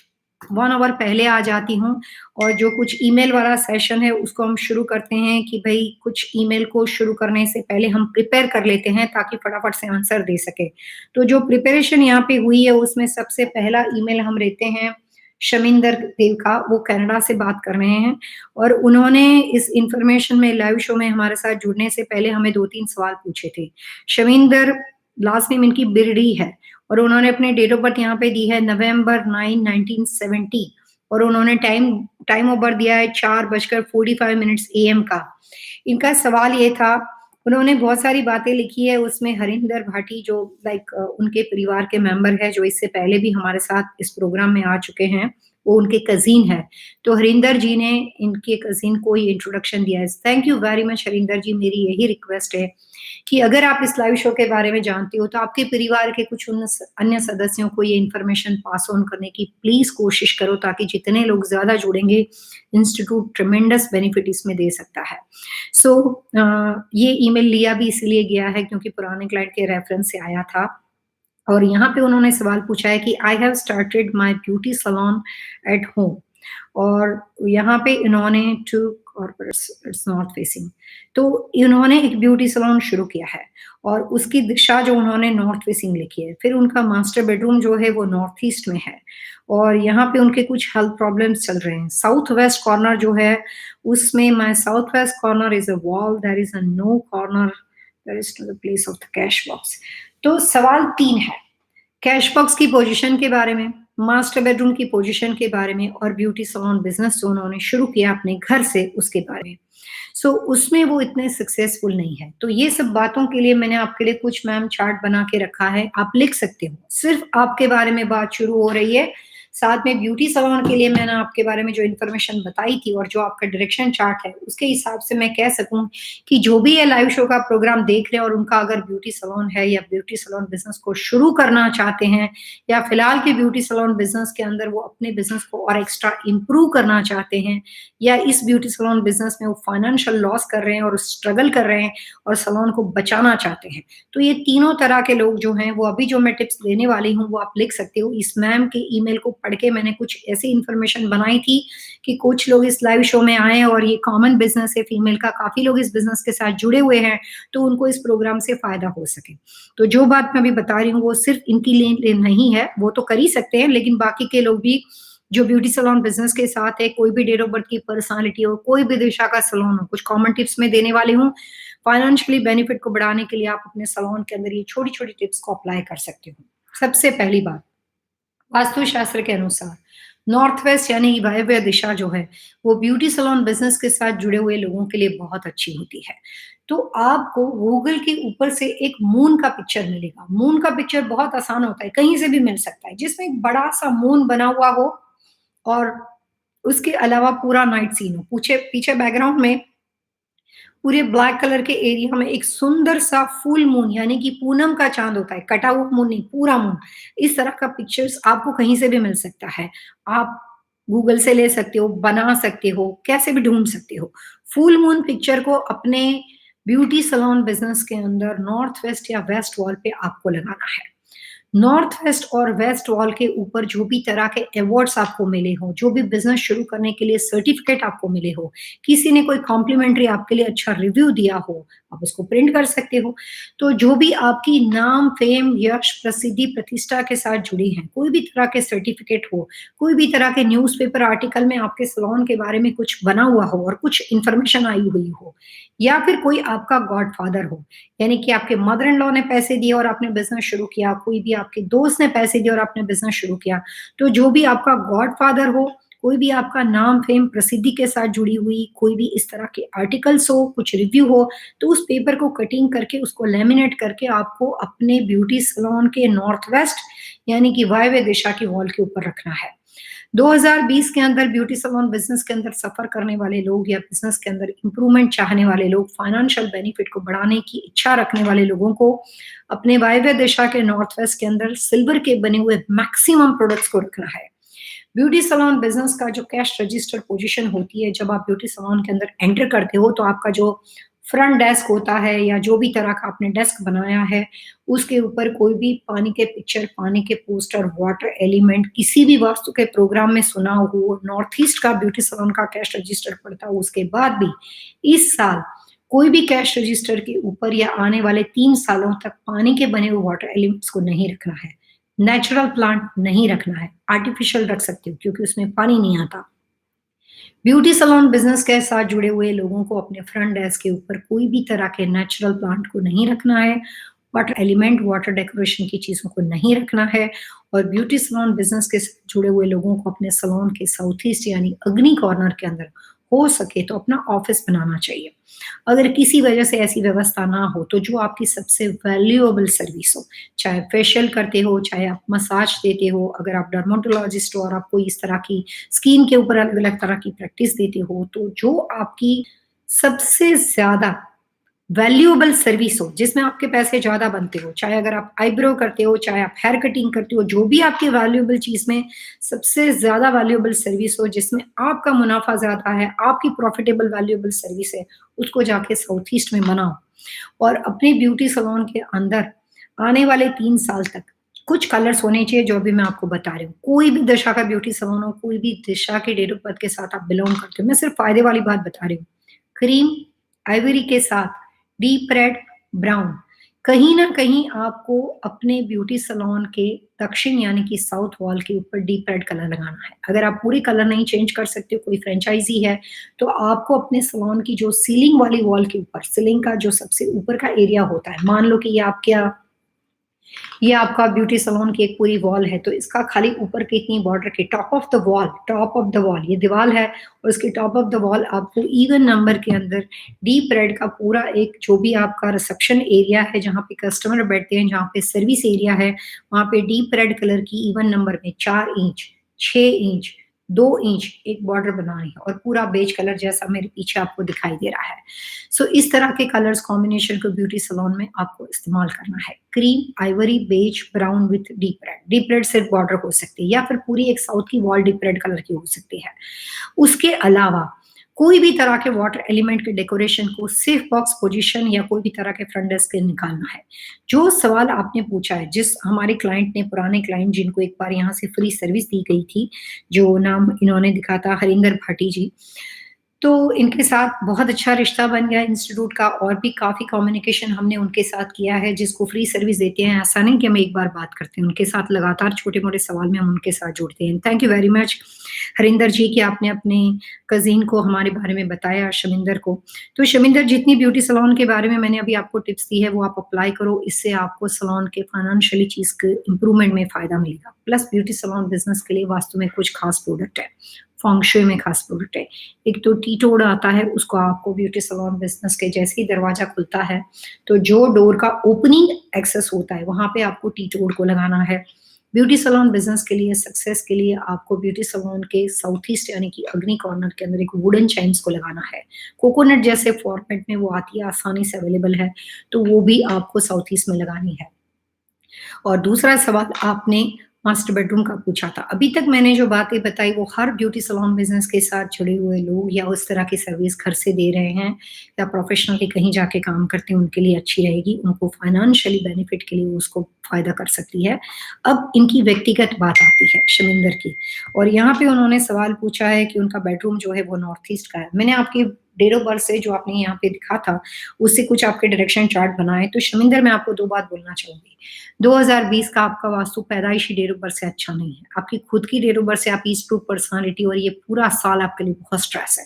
1 ऑवर पहले आ जाती हूँ और जो कुछ ईमेल वाला सेशन है उसको हम शुरू करते हैं कि भई कुछ ईमेल को शुरू करने से पहले हम प्रिपेयर कर लेते हैं ताकि फटाफट से आंसर दे सकें। तो जो प्रिपरेशन यहाँ पे हुई है उसमें सबसे पहला ईमेल हम लेते हैं शमिंदर देव का, वो कनाडा से बात कर रहे हैं और उन्होंने इस इन्फॉर्मेशन में लाइव शो में हमारे साथ जुड़ने से पहले हमें 2-3 सवाल पूछे थे। शमिंदर लास्ट नेम इनकी बिरडी है और उन्होंने अपनी डेट ऑफ बर्थ यहाँ पे दी है नवंबर 9, 1970 और उन्होंने टाइम ऑफ बर्थ दिया है 4:45 एएम का। इनका सवाल ये था उन्होंने बहुत सारी बातें लिखी है उसमें हरिंदर भाटी जो उनके परिवार के मेंबर है जो इससे पहले भी हमारे साथ इस प्रोग्राम में आ चुके हैं। वो उनके कज़िन है। तो हरिंदर जी ने इनके कज़िन को ये इंट्रोडक्शन दिया है। Thank you very much Harinder ji, मेरी यही रिक्वेस्ट है कि अगर आप इस लाइव शो के बारे में जानते हो, तो आपके परिवार के कुछ उन अन्य सदस्यों को ये इन्फॉर्मेशन पास ऑन करने की प्लीज़ कोशिश करो, ताकि जितने लोग ज़्यादा जुड़ेंगे, इंस्टीट्यूट ट्रेमेंडस बेनिफिट इसमें दे सकता है। सो ये ईमेल लिया भी इसीलिए गया है क्योंकि पुराने क्लाइंट के रेफरेंस से आया था और यहाँ पे उन्होंने सवाल पूछा है कि I have started my beauty salon at home, और यहाँ पे इन्होंने to corporates it's north facing, तो इन्होंने एक ब्यूटी सैलून शुरू किया है और उसकी दिशा जो उन्होंने नॉर्थ फेसिंग लिखी है। फिर उनका मास्टर बेडरूम जो है वो नॉर्थ ईस्ट में है और यहाँ पे उनके कुछ हेल्थ प्रॉब्लम्स चल रहे हैं। साउथ वेस्ट कॉर्नर जो है उसमें my south west corner is a wall, there is a no corner, there is to the place of the cash box. तो सवाल 3 है, कैश बॉक्स की पोजीशन के बारे में, मास्टर बेडरूम की पोजीशन के बारे में और ब्यूटी सैलून बिज़नेस जो उन्होंने शुरू किया अपने घर से उसके बारे में। सो उसमें वो इतने सक्सेसफुल नहीं है। तो ये सब बातों के लिए मैंने आपके लिए कुछ मैम चार्ट बना के रखा है, आप लिख सकते हो। सिर्फ आपके बारे में बात शुरू हो रही है, साथ में ब्यूटी सैलून के लिए मैंने आपके बारे में जो इन्फॉर्मेशन बताई थी और जो आपका डायरेक्शन चार्ट है, उसके हिसाब से मैं कह सकूँ कि जो भी ये लाइव शो का प्रोग्राम देख रहे हैं और उनका अगर ब्यूटी सैलून है या ब्यूटी सैलून बिज़नेस को शुरू करना चाहते हैं या फिलहाल के ब्यूटी सैलून बिज़नेस के अंदर वो अपने बिज़नेस को और एक्स्ट्रा इम्प्रूव करना चाहते हैं या इस ब्यूटी सैलून बिज़नेस में वो फाइनेंशियल लॉस कर रहे हैं और स्ट्रगल कर रहे हैं और सैलून को बचाना चाहते हैं। तो ये तीनों तरह के लोग जो हैं, वो अभी जो मैं टिप्स देने वाली हूँ, वो आप लिख सकते हो। इस मैम के ईमेल को पढ़ के मैंने कुछ ऐसी इन्फॉर्मेशन बनाई थी कि कुछ लोग इस लाइव शो में आए और ये कॉमन बिज़नेस है फीमेल का, काफ़ी लोग इस बिज़नेस के साथ जुड़े हुए हैं, तो उनको इस प्रोग्राम से फ़ायदा हो सके। तो जो बात मैं अभी बता रही हूँ, वो सिर्फ़ इनके लिए नहीं है, वो तो कर ही सकते हैं, लेकिन बाकी के लोग भी जो ब्यूटी सैलून बिज़नेस के साथ है, कोई भी डेट ऑफ बर्थ की पर्सनैलिटी हो, कोई भी दिशा का सैलून हो, कुछ कॉमन टिप्स मैं देने वाली हूँ। फाइनेंशियली बेनिफिट को बढ़ाने के लिए आप अपने सैलून के अंदर ये छोटी-छोटी टिप्स को अप्लाई कर सकते हो। सबसे पहली बात, वास्तुशास्त्र के अनुसार नॉर्थ वेस्ट यानी वायव्य दिशा जो है, वो ब्यूटी सैलून बिज़नेस के साथ जुड़े हुए लोगों के लिए बहुत अच्छी होती है। तो आपको गूगल के ऊपर से एक मून का पिक्चर मिलेगा। मून का पिक्चर बहुत आसान होता है, कहीं से भी मिल सकता है, जिसमें एक बड़ा-सा मून बना हुआ हो और उसके अलावा पूरा नाइट सीन हो। पूछे पीछे बैकग्राउंड में पूरे ब्लैक कलर के एरिया में एक सुंदर सा फुल मून यानी कि पूनम का चाँद होता है, कटा हुआ मून नहीं, पूरा मून। इस तरह का पिक्चर्स आपको कहीं से भी मिल सकता है। आप गूगल से ले सकते हो, बना सकते हो, कैसे भी ढूँढ सकते हो। फुल मून पिक्चर को अपने ब्यूटी सैलून बिज़नेस के अंदर नॉर्थ वेस्ट या वेस्ट वॉल पे आपको लगाना है। नॉर्थ वेस्ट और वेस्ट वॉल के ऊपर जो भी तरह के अवार्ड्स आपको मिले हों, जो भी बिज़नेस शुरू करने के लिए सर्टिफ़िकेट आपको मिले हो, किसी ने कोई कॉम्प्लीमेंट्री आपके लिए अच्छा रिव्यू दिया हो, आप उसको प्रिंट कर सकते हो। तो जो भी आपकी नाम, फ़ेम, यश, प्रसिद्धि, प्रतिष्ठा के साथ जुड़ी हैं, कोई भी तरह के सर्टिफ़िकेट हो, कोई भी तरह के न्यूज़पेपर आर्टिकल में आपके सैलून के बारे में कुछ बना हुआ हो और कुछ इन्फॉर्मेशन आई हुई हो, या फिर कोई आपका गॉडफ़ादर हो, यानी कि आपके मदर इन लॉ ने पैसे दिए और आपने बिज़नेस शुरू किया, कोई भी आपके दोस्त ने पैसे दिए और आपने बिज़नेस शुरू किया। तो जो भी आपका गॉडफ़ादर हो, कोई भी आपका नाम, फ़ेम, प्रसिद्धि के साथ जुड़ी हुई कोई भी इस तरह के आर्टिकल्स हो, कुछ रिव्यू हो, तो उस पेपर को कटिंग करके उसको लैमिनेट करके आपको अपने ब्यूटी सैलून के नॉर्थ वेस्ट यानी कि वायव्य दिशा की वॉल के ऊपर रखना है। 2020 के अंदर ब्यूटी सैलून बिज़नेस के अंदर सफ़र करने वाले लोग या बिज़नेस के अंदर इम्प्रूवमेंट चाहने वाले लोग, फाइनेंशियल बेनिफिट को बढ़ाने की इच्छा रखने वाले लोगों को अपने वायव्य दिशा के नॉर्थ वेस्ट के अंदर सिल्वर के बने हुए मैक्सिमम प्रोडक्ट्स को रखना है। ब्यूटी सैलून बिज़नेस का जो कैश रजिस्टर पोजीशन होती है, जब आप ब्यूटी सैलून के अंदर एंटर करते हो, तो आपका जो फ्रंट डेस्क होता है या जो भी तरह का आपने डेस्क बनाया है, उसके ऊपर कोई भी पानी के पिक्चर, पानी के पोस्टर, वाटर एलिमेंट, किसी भी वास्तु के प्रोग्राम में सुना हो, नॉर्थ ईस्ट का ब्यूटी सैलून का कैश रजिस्टर पड़ता हो, उसके बाद भी इस साल कोई भी कैश रजिस्टर के ऊपर या आने वाले 3 सालों तक पानी के बने हुए वाटर एलिमेंट्स को नहीं रखना है। नेचुरल प्लांट नहीं रखना है, आर्टिफिशियल रख सकते हो क्योंकि उसमें पानी नहीं आता। ब्यूटी सैलून बिज़नेस के साथ जुड़े हुए लोगों को अपने फ्रंट डेस्क के ऊपर कोई भी तरह के नेचुरल प्लांट को नहीं रखना है, वाटर एलिमेंट, वाटर डेकोरेशन की चीज़ों को नहीं रखना है और ब्यूटी सैलून बिज़नेस के साथ जुड़े हुए लोगों को अपने सैलून के साउथ ईस्ट यानी अग्नि कॉर्नर के अंदर हो सके तो अपना ऑफिस बनाना चाहिए। अगर किसी वजह से ऐसी व्यवस्था ना हो तो जो आपकी सबसे वैल्यूएबल सर्विस हो, चाहे फेशियल करते हो, चाहे आप मसाज देते हो, अगर आप डर्मेटोलॉजिस्ट हो और आप कोई इस तरह की स्किन के ऊपर अलग-अलग तरह की प्रैक्टिस देते हो, तो जो आपकी सबसे ज़्यादा वैल्यूएबल सर्विस हो, जिसमें आपके पैसे ज़्यादा बनते हो, चाहे अगर आप आईब्रो करते हो, चाहे आप हेयर कटिंग करते हो, जो भी आपकी वैल्यूएबल चीज़ में सबसे ज़्यादा वैल्यूएबल सर्विस हो, जिसमें आपका मुनाफ़ा ज़्यादा है, आपकी प्रॉफिटेबल वैल्यूएबल सर्विस है, उसको जाके साउथ ईस्ट में बनाओ। और अपने ब्यूटी सैलून के अंदर आने वाले 3 साल तक कुछ कलर्स होने चाहिए जो अभी मैं आपको बता रही हूँ। कोई भी दिशा का ब्यूटी सैलून हो, कोई भी दिशा के डेट ऑफ बर्थ के साथ आप बिलॉन्ग करते हो, मैं सिर्फ़ फ़ायदे वाली बात बता रही हूँ। क्रीम, आइवरी के साथ डीप रेड, ब्राउन। कहीं न कहीं आपको अपने ब्यूटी सैलून के दक्षिण यानी कि साउथ वॉल के ऊपर डीप रेड कलर लगाना है। अगर आप पूरी कलर नहीं चेंज कर सकते हो, कोई फ्रेंचाइज़ी है, तो आपको अपने सैलून की जो सीलिंग वाली वॉल के ऊपर, सीलिंग का जो सबसे ऊपर का एरिया होता है, मान लो कि ये आपका ब्यूटी सैलून की एक पूरी वॉल है, तो इसका खाली ऊपर के इतनी बॉर्डर के टॉप ऑफ द वॉल ये दीवार है और उसके टॉप ऑफ द वॉल आपको इवन नंबर के अंदर डीप रेड का पूरा एक जो भी आपका रिसेप्शन एरिया है, जहाँ पे कस्टमर बैठते हैं, जहाँ पे सर्विस एरिया है, वहाँ पे डीप रेड कलर की इवन नंबर में 4 इंच, 6 इंच, 2 इंच एक बॉर्डर बनानी है और पूरा बेज कलर जैसा मेरे पीछे आपको दिखाई दे रहा है। सो इस तरह के कलर्स कॉम्बिनेशन को ब्यूटी सैलून में आपको इस्तेमाल करना है। Cream, ivory, beige, brown with deep red. Deep red सिर्फ बॉर्डर हो सकती है या फिर पूरी एक साउथ की वॉल डीप रेड कलर की हो सकती है। उसके अलावा कोई भी तरह के वाटर एलिमेंट के डेकोरेशन को सेफ बॉक्स पोजीशन या कोई भी तरह के फ्रंट डेस्क के निकालना है। जो सवाल आपने पूछा है, जिस हमारे क्लाइंट ने पुराने क्लाइंट जिनको एक बार यहाँ से फ्री सर्विस दी गई थी, जो नाम इन्होंने दिखा था हरिंदर भाटी जी। तो इनके साथ बहुत अच्छा रिश्ता बन गया इंस्टीट्यूट का और भी काफ़ी कम्युनिकेशन हमने उनके साथ किया है, जिसको फ्री सर्विस देते हैं। ऐसा नहीं कि हम एक बार बात करते हैं, उनके साथ लगातार छोटे-मोटे सवाल में हम उनके साथ जुड़ते हैं। Thank you very much Harinder ji कि आपने अपने कज़िन को हमारे बारे में बताया शमिंदर को। तो शमिंदर जितनी ब्यूटी सैलून के बारे में मैंने अभी आपको टिप्स दी है वो आप अप्लाई करो, इससे आपको सैलून के फाइनेंशियली चीज़ के इम्प्रूवमेंट में फ़ायदा मिलेगा। प्लस ब्यूटी सैलून बिज़नेस के लिए वास्तु में कुछ खास प्रोडक्ट है, फेंग शुई में खास प्रोडक्ट है। एक तो टी टोड आता है, उसको आपको ब्यूटी सैलून बिज़नेस के जैसे ही दरवाज़ा खुलता है, तो जो डोर का ओपनिंग एक्सेस होता है, वहाँ पे आपको टी टोड को लगाना है। ब्यूटी सैलून बिज़नेस के लिए, सक्सेस के लिए आपको ब्यूटी सैलून के साउथ ईस्ट यानी कि अग्नि कॉर्नर के अंदर एक वुडन चेन्स को लगाना है। कोकोनट जैसे फॉर्मेट में वो आती है, आसानी से अवेलेबल है, तो वो भी आपको साउथ ईस्ट में लगानी है। और दूसरा सवाल आपने मास्टर बेडरूम का पूछा था। अभी तक मैंने जो बातें बताई वो हर ब्यूटी सैलून बिज़नेस के साथ जुड़े हुए लोग या उस तरह की सर्विस घर से दे रहे हैं या प्रोफेशनली कहीं जाके काम करते हैं उनके लिए अच्छी रहेगी। उनको फाइनेंशियली बेनिफिट के लिए उसको फ़ायदा कर सकती है। अब इनकी व्यक्तिगत बात आती है शमिंदर की और यहाँ पे उन्होंने सवाल पूछा है कि उनका बेडरूम जो है वो नॉर्थ ईस्ट का है। मैंने आपकी डेट ऑफ बर्थ से जो आपने यहाँ पे दिखा था, उससे कुछ आपके डायरेक्शन चार्ट बनाए। तो शमिंदर मैं आपको 2 बात बोलना चाहूँगी। 2020 का आपका वास्तु पैदाइशी डेट ऑफ बर्थ से अच्छा नहीं है। आपकी खुद की डेट ऑफ बर्थ से आप ईस्ट प्रूफ पर्सनैलिटी और ये पूरा साल आपके लिए बहुत स्ट्रेस है।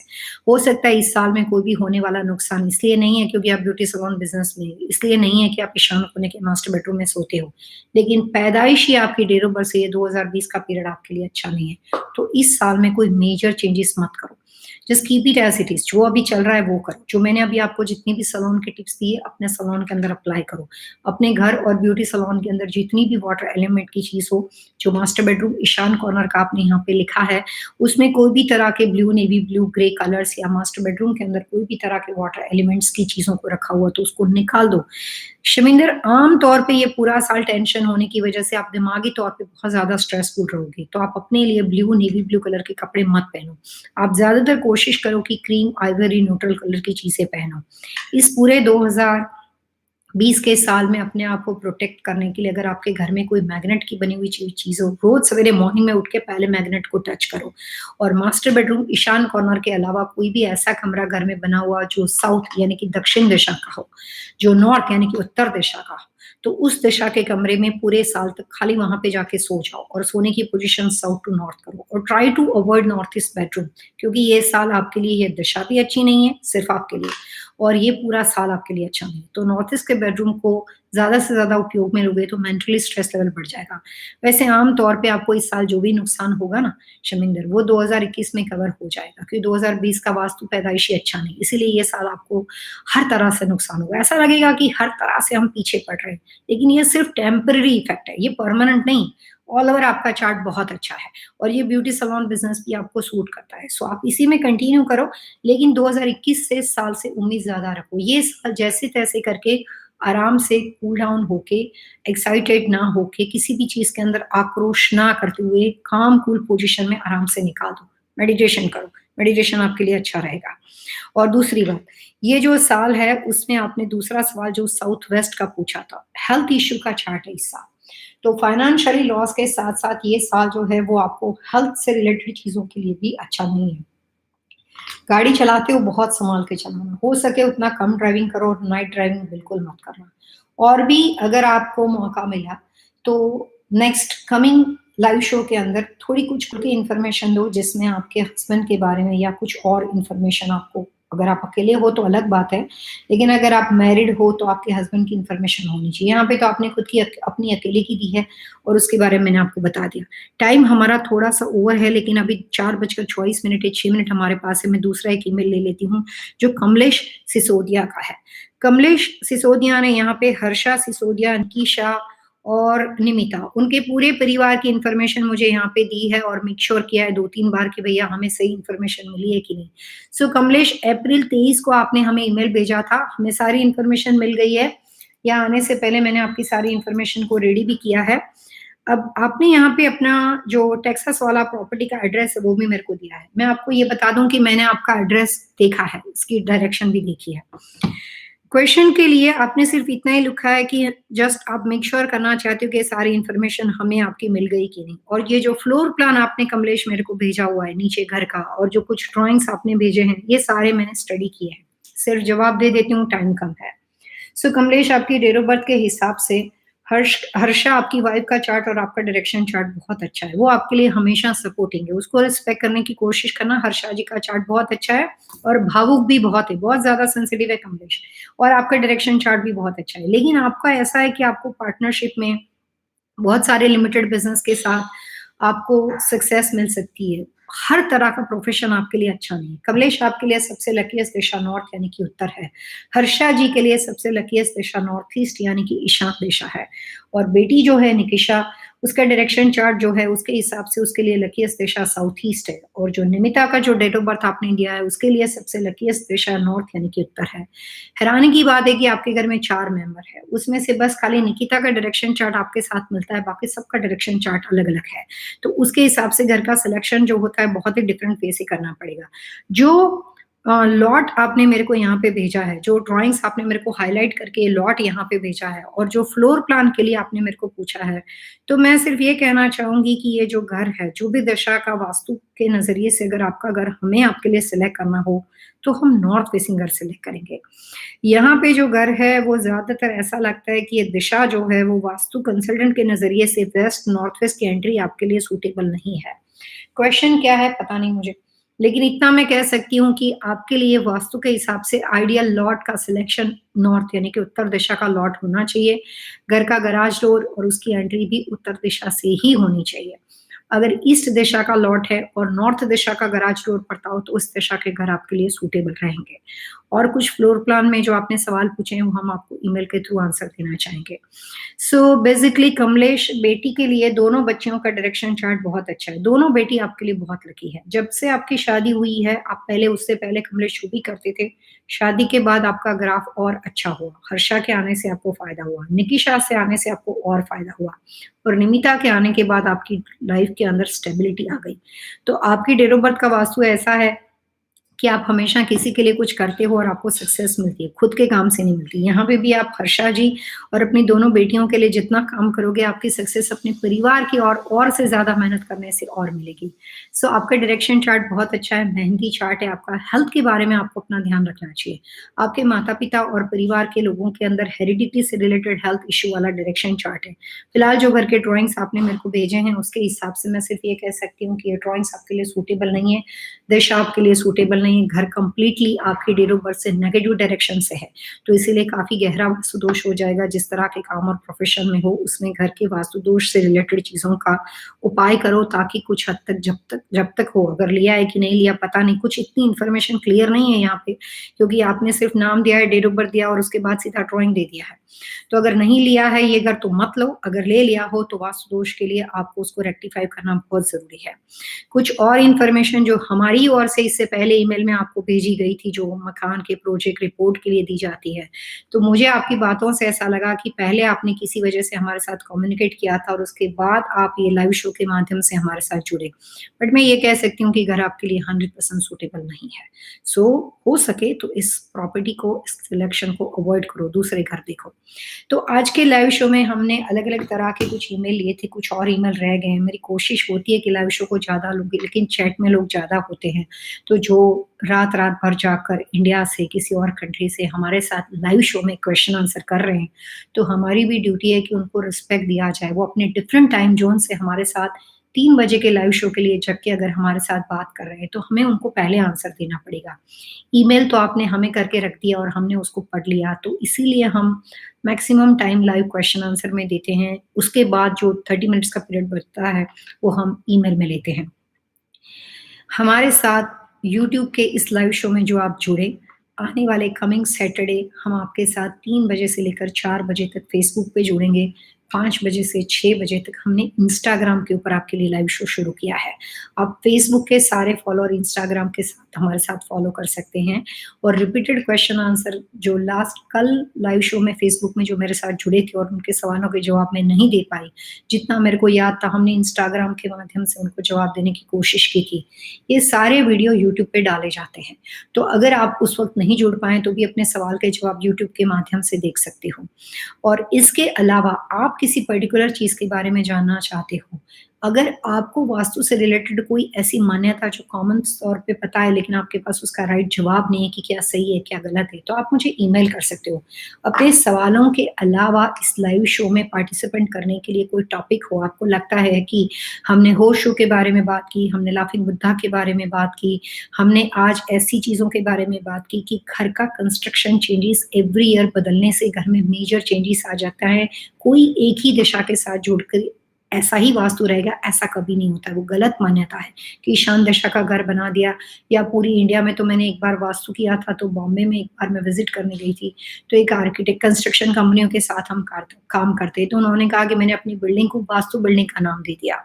हो सकता है इस साल में कोई भी होने वाला नुकसान इसलिए नहीं है क्योंकि आप ब्यूटी सैलून बिज़नेस में, इसलिए नहीं है कि आप ईशान कोने के मास्टर बेडरूम में सोते हो। लेकिन पैदाइशी आपकी डेट ऑफ बर्थ से ये 2020 का पीरियड आपके लिए अच्छा नहीं है। तो इस साल में कोई मेजर चेंजेस मत करो। Just keep it as it is, जो अभी चल रहा है वो करो। जो मैंने अभी आपको जितनी भी सैलून की टिप्स दी है, अपने सैलून के अंदर अप्लाई करो। अपने घर और ब्यूटी सैलून के अंदर जितनी भी वाटर एलिमेंट की चीज़ हो, जो मास्टर बेडरूम ईशान कॉर्नर का आपने यहाँ पे लिखा है, उसमें कोई भी तरह के blue, navy blue, grey colours या मास्टर बेडरूम के अंदर कोई भी तरह के वाटर एलिमेंट्स की चीज़ों को रखा हुआ तो उसको निकाल दो। शमिंदर, आम तौर पे ये पूरा साल टेंशन होने की वजह से आप दिमागी तौर पे बहुत ज़्यादा स्ट्रेसफुल रहोगे, तो आप अपने लिए ब्लू, नेवी ब्लू कलर के कपड़े मत पहनो। आप ज़्यादातर कोशिश करो कि क्रीम, आइवरी, न्यूट्रल कलर की चीज़ें पहनो। इस पूरे 2020 के साल में अपने आप को प्रोटेक्ट करने के लिए अगर आपके घर में कोई मैग्नेट की बनी हुई चीज़ हो, रोज़ सवेरे मॉर्निंग में उठ के पहले मैग्नेट को टच करो। और मास्टर बेडरूम ईशान कॉर्नर के अलावा कोई भी ऐसा कमरा घर में बना हुआ जो साउथ यानी कि दक्षिण दिशा का हो, जो नॉर्थ यानी कि उत्तर दिशा का हो, तो उस दिशा के कमरे में पूरे साल तक खाली वहाँ पे जाके सो जाओ और सोने की पोज़ीशन साउथ टू नॉर्थ करो और try to avoid north east bedroom, क्योंकि ये साल आपके लिए ये दिशा भी अच्छी नहीं है, सिर्फ़ आपके लिए, और ये पूरा साल आपके लिए अच्छा नहीं है। तो नॉर्थ ईस्ट के बेडरूम को ज़्यादा से ज़्यादा उपयोग में लोगे तो मेंटली स्ट्रेस लेवल बढ़ जाएगा। वैसे आम तौर पे आपको इस साल जो भी नुकसान होगा ना शमिंदर, वो 2021 में कवर हो जाएगा, क्योंकि 2020 का वास्तु पैदाइशी अच्छा नहीं, इसीलिए ये साल आपको हर तरह से नुकसान होगा। ऐसा लगेगा कि हर तरह से हम पीछे पड़ रहे हैं, लेकिन ये सिर्फ टेम्परेरी इफ़ेक्ट है, ये परमानेंट नहीं। ऑल ओवर आपका चार्ट बहुत अच्छा है और ये ब्यूटी सैलून बिज़नेस भी आपको सूट करता है। सो आप इसी में कंटिन्यू करो, लेकिन 2021 से साल से उम्मीद ज़्यादा रखो। ये साल जैसे-तैसे करके आराम से कूल डाउन होके, एक्साइटेड ना होके, किसी भी चीज़ के अंदर आक्रोश ना करते हुए काम कूल पोज़ीशन में आराम से निकाल दो। मेडिटेशन करो, मेडिटेशन आपके लिए अच्छा रहेगा। और दूसरी बात, ये जो साल है उसमें आपने दूसरा सवाल जो साउथ वेस्ट का पूछा था, हेल्थ इश्यू का चार्ट है इस साल। तो फाइनेंशियली लॉस के साथ-साथ ये साल जो है वो आपको हेल्थ से रिलेटेड चीज़ों के लिए भी अच्छा नहीं है। गाड़ी चलाते हो बहुत सँभाल के चलाना, हो सके उतना कम ड्राइविंग करो और नाइट ड्राइविंग बिल्कुल मत करना। और भी अगर आपको मौका मिला तो नेक्स्ट कमिंग लाइव शो के अंदर थोड़ी कुछ खुल के इन्फॉर्मेशन दो जिसमें आपके हस्बैंड के बारे में या कुछ और इन्फॉर्मेशन आपको, अगर आप अकेले हो तो अलग बात है, लेकिन अगर आप मैरिड हो तो आपके हस्बैंड की इन्फॉर्मेशन होनी चाहिए। यहाँ पे तो आपने खुद की अपनी अकेले की दी है और उसके बारे में मैंने आपको बता दिया। टाइम हमारा थोड़ा-सा ओवर है, लेकिन अभी 4:24 या 6 मिनट हमारे पास है। मैं दूसरा एक ईमेल ले लेती हूँ, जो कमलेश सिसोदिया का है। कमलेश सिसोदिया ने यहाँ पे हर्षा सिसोदिया, अंकिशा और निमिता, उनके पूरे परिवार की इन्फॉर्मेशन मुझे यहाँ पे दी है और मेक श्योर किया है 2-3 बार कि भैया हमें सही इन्फॉर्मेशन मिली है कि नहीं। सो कमलेश, अप्रैल 23 को आपने हमें ईमेल भेजा था, हमें सारी इन्फॉर्मेशन मिल गई है। यहाँ आने से पहले मैंने आपकी सारी इन्फॉर्मेशन को रेडी भी किया है। अब आपने यहाँ पे अपना जो टेक्सास वाला प्रॉपर्टी का एड्रेस है वो भी मेरे को दिया है। मैं आपको ये बता दूँ कि मैंने आपका एड्रेस देखा है, इसकी डायरेक्शन भी देखी है। क्वेश्चन के लिए आपने सिर्फ इतना ही लिखा है कि जस्ट आप मेक श्योर करना चाहते हो कि सारी इन्फॉर्मेशन हमें आपकी मिल गई कि नहीं। और ये जो फ्लोर प्लान आपने कमलेश मेरे को भेजा हुआ है नीचे घर का, और जो कुछ ड्राइंग्स आपने भेजे हैं, ये सारे मैंने स्टडी किए हैं। सिर्फ जवाब दे देती हूँ, टाइम कम है। सो कमलेश, आपकी डेट ऑफ बर्थ के हिसाब से हर्षा आपकी वाइफ का चार्ट और आपका डायरेक्शन चार्ट बहुत अच्छा है। वो आपके लिए हमेशा सपोर्टिंग है, उसको रिस्पेक्ट करने की कोशिश करना। हर्षा जी का चार्ट बहुत अच्छा है और भावुक भी बहुत है, बहुत ज़्यादा सेंसिटिव है कमलेश, और आपका डायरेक्शन चार्ट भी बहुत अच्छा है। लेकिन आपका ऐसा है कि आपको पार्टनरशिप में बहुत सारे लिमिटेड बिज़नेस के साथ आपको सक्सेस मिल सकती है। हर तरह का प्रोफ़ेशन आपके लिए अच्छा नहीं है। कमलेश, आपके लिए सबसे लकीएस्ट दिशा नॉर्थ यानी कि उत्तर है। हर्षा जी के लिए सबसे लकीएस्ट दिशा नॉर्थ ईस्ट यानी कि ईशान दिशा है। और बेटी जो है निकिशा, उसका डायरेक्शन चार्ट जो है उसके हिसाब से उसके लिए लकीएस्ट दिशा साउथ ईस्ट है। और जो निमिता का जो डेट ऑफ बर्थ आपने दिया है उसके लिए सबसे लकीएस्ट दिशा नॉर्थ यानी कि उत्तर है। हैरानी की बात है कि आपके घर में 4 मेंबर है, उसमें से बस खाली निकिता का डायरेक्शन चार्ट आपके साथ मिलता है, बाकी सबका डायरेक्शन चार्ट अलग-अलग है। तो उसके हिसाब से घर का सिलेक्शन जो होता है बहुत ही डिफरेंट वे से करना पड़ेगा। जो लॉट आपने मेरे को यहाँ पे भेजा है, जो ड्राइंग्स आपने मेरे को हाइलाइट करके लॉट यहाँ पे भेजा है, और जो फ्लोर प्लान के लिए आपने मेरे को पूछा है, तो मैं सिर्फ ये कहना चाहूँगी कि ये जो घर है, जो भी दशा का वास्तु के नज़रिए से अगर आपका घर हमें आपके लिए सिलेक्ट करना हो, तो हम नॉर्थ फेसिंग घर सिलेक्ट करेंगे। यहाँ पे जो घर है वो ज़्यादातर ऐसा लगता है कि ये दिशा जो है वो वास्तु कंसल्टेंट के नज़रिए से वेस्ट, नॉर्थ वेस्ट की एंट्री आपके लिए सूटेबल नहीं है। क्वेश्चन क्या है पता नहीं मुझे, लेकिन इतना मैं कह सकती हूँ कि आपके लिए वास्तु के हिसाब से आइडियल लॉट का सिलेक्शन नॉर्थ यानी कि उत्तर दिशा का लॉट होना चाहिए। घर का गराज डोर और उसकी एंट्री भी उत्तर दिशा से ही होनी चाहिए। अगर ईस्ट दिशा का लॉट है और नॉर्थ दिशा का गराज डोर पड़ता हो तो उस दिशा के घर आपके लिए सूटेबल रहेंगे। और कुछ फ्लोर प्लान में जो आपने सवाल पूछे हैं वो हम आपको ईमेल के थ्रू आंसर देना चाहेंगे। सो बेसिकली कमलेश, बेटी के लिए दोनों बच्चियों का डायरेक्शन चार्ट बहुत अच्छा है। दोनों बेटी आपके लिए बहुत लकी है। जब से आपकी शादी हुई है, आप पहले उससे पहले कमलेश जो भी करते थे, शादी के बाद आपका ग्राफ और अच्छा हुआ। हर्षा के आने से आपको फ़ायदा हुआ, निकिशा से आने से आपको और फ़ायदा हुआ, और निमिता के आने के बाद आपकी लाइफ़ के अंदर स्टेबिलिटी आ गई। तो आपकी डेट ऑफ बर्थ का वास्तु ऐसा है कि आप हमेशा किसी के लिए कुछ करते हो और आपको सक्सेस मिलती है, खुद के काम से नहीं मिलती। यहाँ पे भी आप हर्षा जी और अपनी दोनों बेटियों के लिए जितना काम करोगे, आपकी सक्सेस अपने परिवार की और से ज़्यादा मेहनत करने से और मिलेगी। सो आपका डायरेक्शन चार्ट बहुत अच्छा है, मेहनती चार्ट है आपका। हेल्थ के बारे में आपको अपना ध्यान रखना चाहिए। आपके माता-पिता और परिवार के लोगों के अंदर हेरिडिटी से रिलेटेड हेल्थ इश्यू वाला डायरेक्शन चार्ट है। फिलहाल जो घर के ड्राइंग्स आपने मेरे को भेजे हैं, उसके हिसाब से मैं सिर्फ ये कह सकती हूँ कि ये ड्राइंग्स आपके लिए सूटेबल नहीं है। दिशा आपके लिए सूटेबल नहीं है, घर कंप्लीटली आपकी डेट ऑफ बर्थ से नेगेटिव डायरेक्शन से है, तो इसीलिए काफ़ी गहरा वास्तु दोष हो जाएगा। जिस तरह के काम और प्रोफ़ेशन में हो, उसमें घर के वास्तु दोष से रिलेटेड चीज़ों का उपाय करो ताकि कुछ हद तक जब तक हो, अगर लिया है कि नहीं लिया पता नहीं, कुछ इतनी इन्फॉर्मेशन क्लियर नहीं है यहाँ पे, क्योंकि आपने सिर्फ नाम दिया है, डेट ऑफ बर्थ दिया और उसके बाद सीधा ड्राइंग दे दिया है। तो अगर नहीं लिया है ये घर तो मत लो, अगर ले लिया हो तो वास्तु दोष के लिए आपको उसको रेक्टिफ़ाई करना बहुत ज़रूरी है। कुछ और इन्फॉर्मेशन जो हमारी ओर से इससे पहले ईमेल में आपको भेजी गई थी, जो मकान के प्रोजेक्ट रिपोर्ट के लिए दी जाती है। तो मुझे आपकी बातों से ऐसा लगा कि पहले आपने किसी वजह से हमारे साथ कम्युनिकेट किया था और उसके बाद आप ये लाइव शो के माध्यम से हमारे साथ जुड़े। बट मैं ये कह सकती हूँ कि घर आपके लिए 100% सूटेबल नहीं है। सो हो सके तो इस प्रॉपर्टी को, इस सिलेक्शन को अवॉइड करो, दूसरे घर देखो। तो आज के लाइव शो में हमने अलग-अलग तरह के कुछ ईमेल लिए थे, कुछ और ईमेल रह गए हैं। मेरी कोशिश होती है कि लाइव शो को ज़्यादा लूँगी, लेकिन चैट में लोग ज़्यादा होते हैं। तो जो रात-रात भर जाकर इंडिया से, किसी और कंट्री से हमारे साथ लाइव शो में क्वेश्चन आंसर कर रहे हैं, तो हमारी भी ड्यूटी है कि उनको रिस्पेक्ट दिया जाए। वो अपने डिफरेंट टाइम ज़ोन से हमारे साथ 3 बजे के लाइव शो के लिए जग के अगर हमारे साथ बात कर रहे हैं, तो हमें उनको पहले आंसर देना पड़ेगा। ईमेल तो आपने हमें करके रख दिया और हमने उसको पढ़ लिया, तो इसीलिए हम maximum time live question answer में देते हैं। उसके बाद जो 30 मिनट्स का पीरियड बचता है, वो हम ईमेल में लेते हैं। हमारे साथ यूट्यूब के इस लाइव शो में जो आप जुड़े, आने वाले कमिंग सैटरडे हम आपके साथ 3 बजे से लेकर 4 बजे तक फेसबुक पे जुड़ेंगे। 5 बजे से 6 बजे तक हमने इंस्टाग्राम के ऊपर आपके लिए लाइव शो शुरू किया है। आप फेसबुक के सारे फॉलोअर इंस्टाग्राम के साथ हमारे साथ फॉलो कर सकते हैं और रिपीटेड क्वेश्चन आंसर जो लास्ट कल लाइव शो में फेसबुक में जो मेरे साथ जुड़े थे और उनके सवालों के जवाब मैं नहीं दे पाई, जितना मेरे को याद था हमने इंस्टाग्राम के माध्यम से उनको जवाब देने की कोशिश की थी। ये सारे वीडियो यूट्यूब पे डाले जाते हैं। तो अगर आप उस वक़्त नहीं जुड़ पाएँ तो भी अपने सवाल के जवाब यूट्यूब के माध्यम से देख सकते हो। और इसके अलावा आप किसी पर्टिकुलर चीज़ के बारे में जानना चाहते हो, अगर आपको वास्तु से रिलेटेड कोई ऐसी मान्यता जो कॉमन तौर पे पता है लेकिन आपके पास उसका राइट जवाब नहीं है कि क्या सही है, क्या गलत है, तो आप मुझे ईमेल कर सकते हो। अपने सवालों के अलावा इस लाइव शो में पार्टिसिपेंट करने के लिए कोई टॉपिक हो, आपको लगता है कि हमने होश शो के बारे में बात की, हमने लाफिंग बुद्धा के बारे में बात की, हमने आज ऐसी चीज़ों के बारे में बात की कि घर का कंस्ट्रक्शन चेंजेस एवरी ईयर बदलने से घर में मेजर चेंजेस आ जाता है। कोई एक ही दिशा के साथ जुड़कर ऐसा ही वास्तु रहेगा, ऐसा कभी नहीं होता है, वो गलत मान्यता है कि ईशान दिशा का घर बना दिया या पूरी इंडिया में। तो मैंने एक बार वास्तु किया था, तो बॉम्बे में एक बार मैं विज़िट करने गई थी, तो एक आर्किटेक्ट कंस्ट्रक्शन कंपनियों के साथ हम काम करते हैं, तो उन्होंने कहा कि मैंने अपनी बिल्डिंग को वास्तु बिल्डिंग का नाम दे दिया।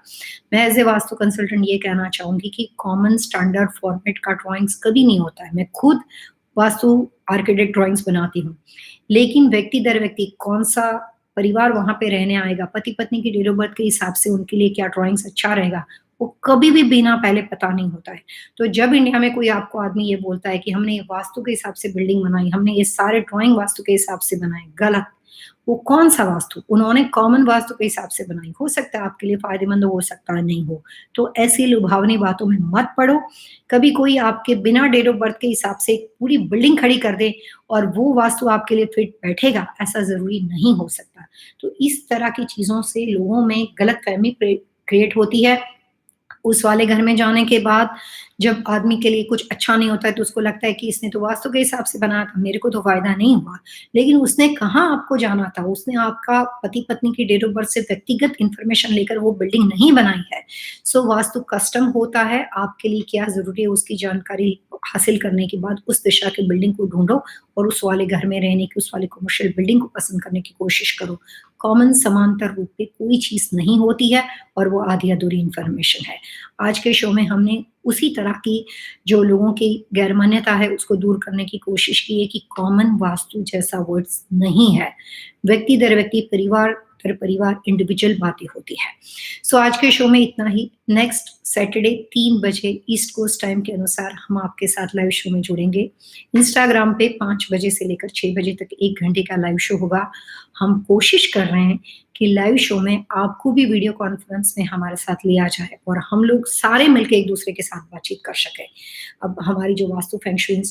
मैं एज़ ए वास्तु कंसल्टेंट ये कहना चाहूँगी कि कॉमन स्टैंडर्ड फॉर्मेट का ड्राइंग्स कभी नहीं होता है। मैं खुद वास्तु आर्किटेक्ट ड्राइंग्स बनाती हूँ, लेकिन व्यक्ति दर व्यक्ति कौन-सा परिवार वहाँ पे रहने आएगा, पति-पत्नी की डेट ऑफ बर्थ के हिसाब से उनके लिए क्या ड्राइंग्स अच्छा रहेगा, वो कभी भी बिना पहले पता नहीं होता है। तो जब इंडिया में कोई आपको आदमी ये बोलता है कि हमने ये वास्तु के हिसाब से बिल्डिंग बनाई, हमने ये सारे ड्राइंग वास्तु के हिसाब से बनाए, गलत। वो कौन-सा वास्तु? उन्होंने कॉमन वास्तु के हिसाब से बनाई। हो सकता है आपके लिए फ़ायदेमंद हो सकता है नहीं हो। तो ऐसी लुभावनी बातों में मत पड़ो। कभी कोई आपके बिना डेट ऑफ बर्थ के हिसाब से एक पूरी बिल्डिंग खड़ी कर दे और वो वास्तु आपके लिए फिट बैठेगा, ऐसा ज़रूरी नहीं हो सकता। तो इस तरह की चीज़ों से लोगों में गलतफ़हमी क्रिएट होती है। उस वाले घर में जाने के बाद जब आदमी के लिए कुछ अच्छा नहीं होता है तो उसको लगता है कि इसने तो वास्तु के हिसाब से बनाया था, मेरे को तो फ़ायदा नहीं हुआ। लेकिन उसने कहाँ आपको जाना था, उसने आपका पति-पत्नी की डेट ऑफ बर्थ से व्यक्तिगत इन्फॉर्मेशन लेकर वो बिल्डिंग नहीं बनाई है। सो वास्तु कस्टम होता है, आपके लिए क्या ज़रूरी है उसकी जानकारी हासिल करने के बाद उस दिशा की बिल्डिंग को ढूँढो और उस वाले घर में रहने की, उस वाले कमर्शियल बिल्डिंग को पसंद करने की कोशिश करो। कॉमन समांतर रूप पे कोई चीज़ नहीं होती है और वो आधी-अधूरी इन्फॉर्मेशन है। आज के शो में हमने उसी तरह की जो लोगों की गैर-मान्यता है उसको दूर करने की कोशिश की है कि कॉमन वास्तु जैसा वर्ड्स नहीं है। व्यक्ति दर व्यक्ति, परिवार दर परिवार इंडिविजुअल बातें होती है। सो आज के शो में इतना ही। नेक्स्ट सैटरडे 3 बजे ईस्ट कोस्ट टाइम के अनुसार हम आपके साथ लाइव शो में जुड़ेंगे। इंस्टाग्राम पे 5 बजे से लेकर 6 बजे तक 1 घंटे का लाइव शो होगा। हम कोशिश कर रहे हैं कि लाइव शो में आपको भी वीडियो कॉन्फ्रेंस में हमारे साथ लिया जाए और हम लोग सारे मिलके एक-दूसरे के साथ बातचीत कर सकें। अब हमारी जो vastu feng shui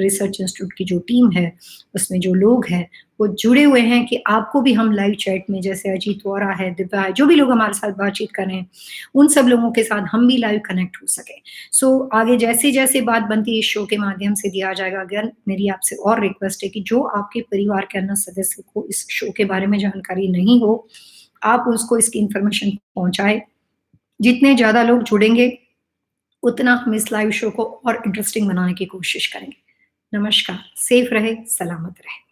research institute की जो टीम है, उसमें जो लोग हैं, वो जुड़े हुए हैं कि आपको भी हम लाइव चैट में, जैसे अजीत वोरा है, दिव्या है, जो भी लोग हमारे साथ बातचीत कर रहे हैं, उन सब लोगों के साथ हम भी लाइव कनेक्ट हो सकें। सो आगे जैसे-जैसे बात बनती है इस शो के माध्यम से दिया जाएगा। अगर मेरी आपसे और रिक्वेस्ट है कि जो आपके परिवार के अन्य सदस्य को इस शो के बारे में जानकारी नहीं हो, आप उसको इसकी इन्फॉर्मेशन पहुँचाएँ। जितने ज़्यादा लोग जुड़ेंगे, उतना हम इस लाइव शो को और इंटरेस्टिंग बनाने की कोशिश करेंगे। नमस्कार, सेफ रहें, सलामत रहें।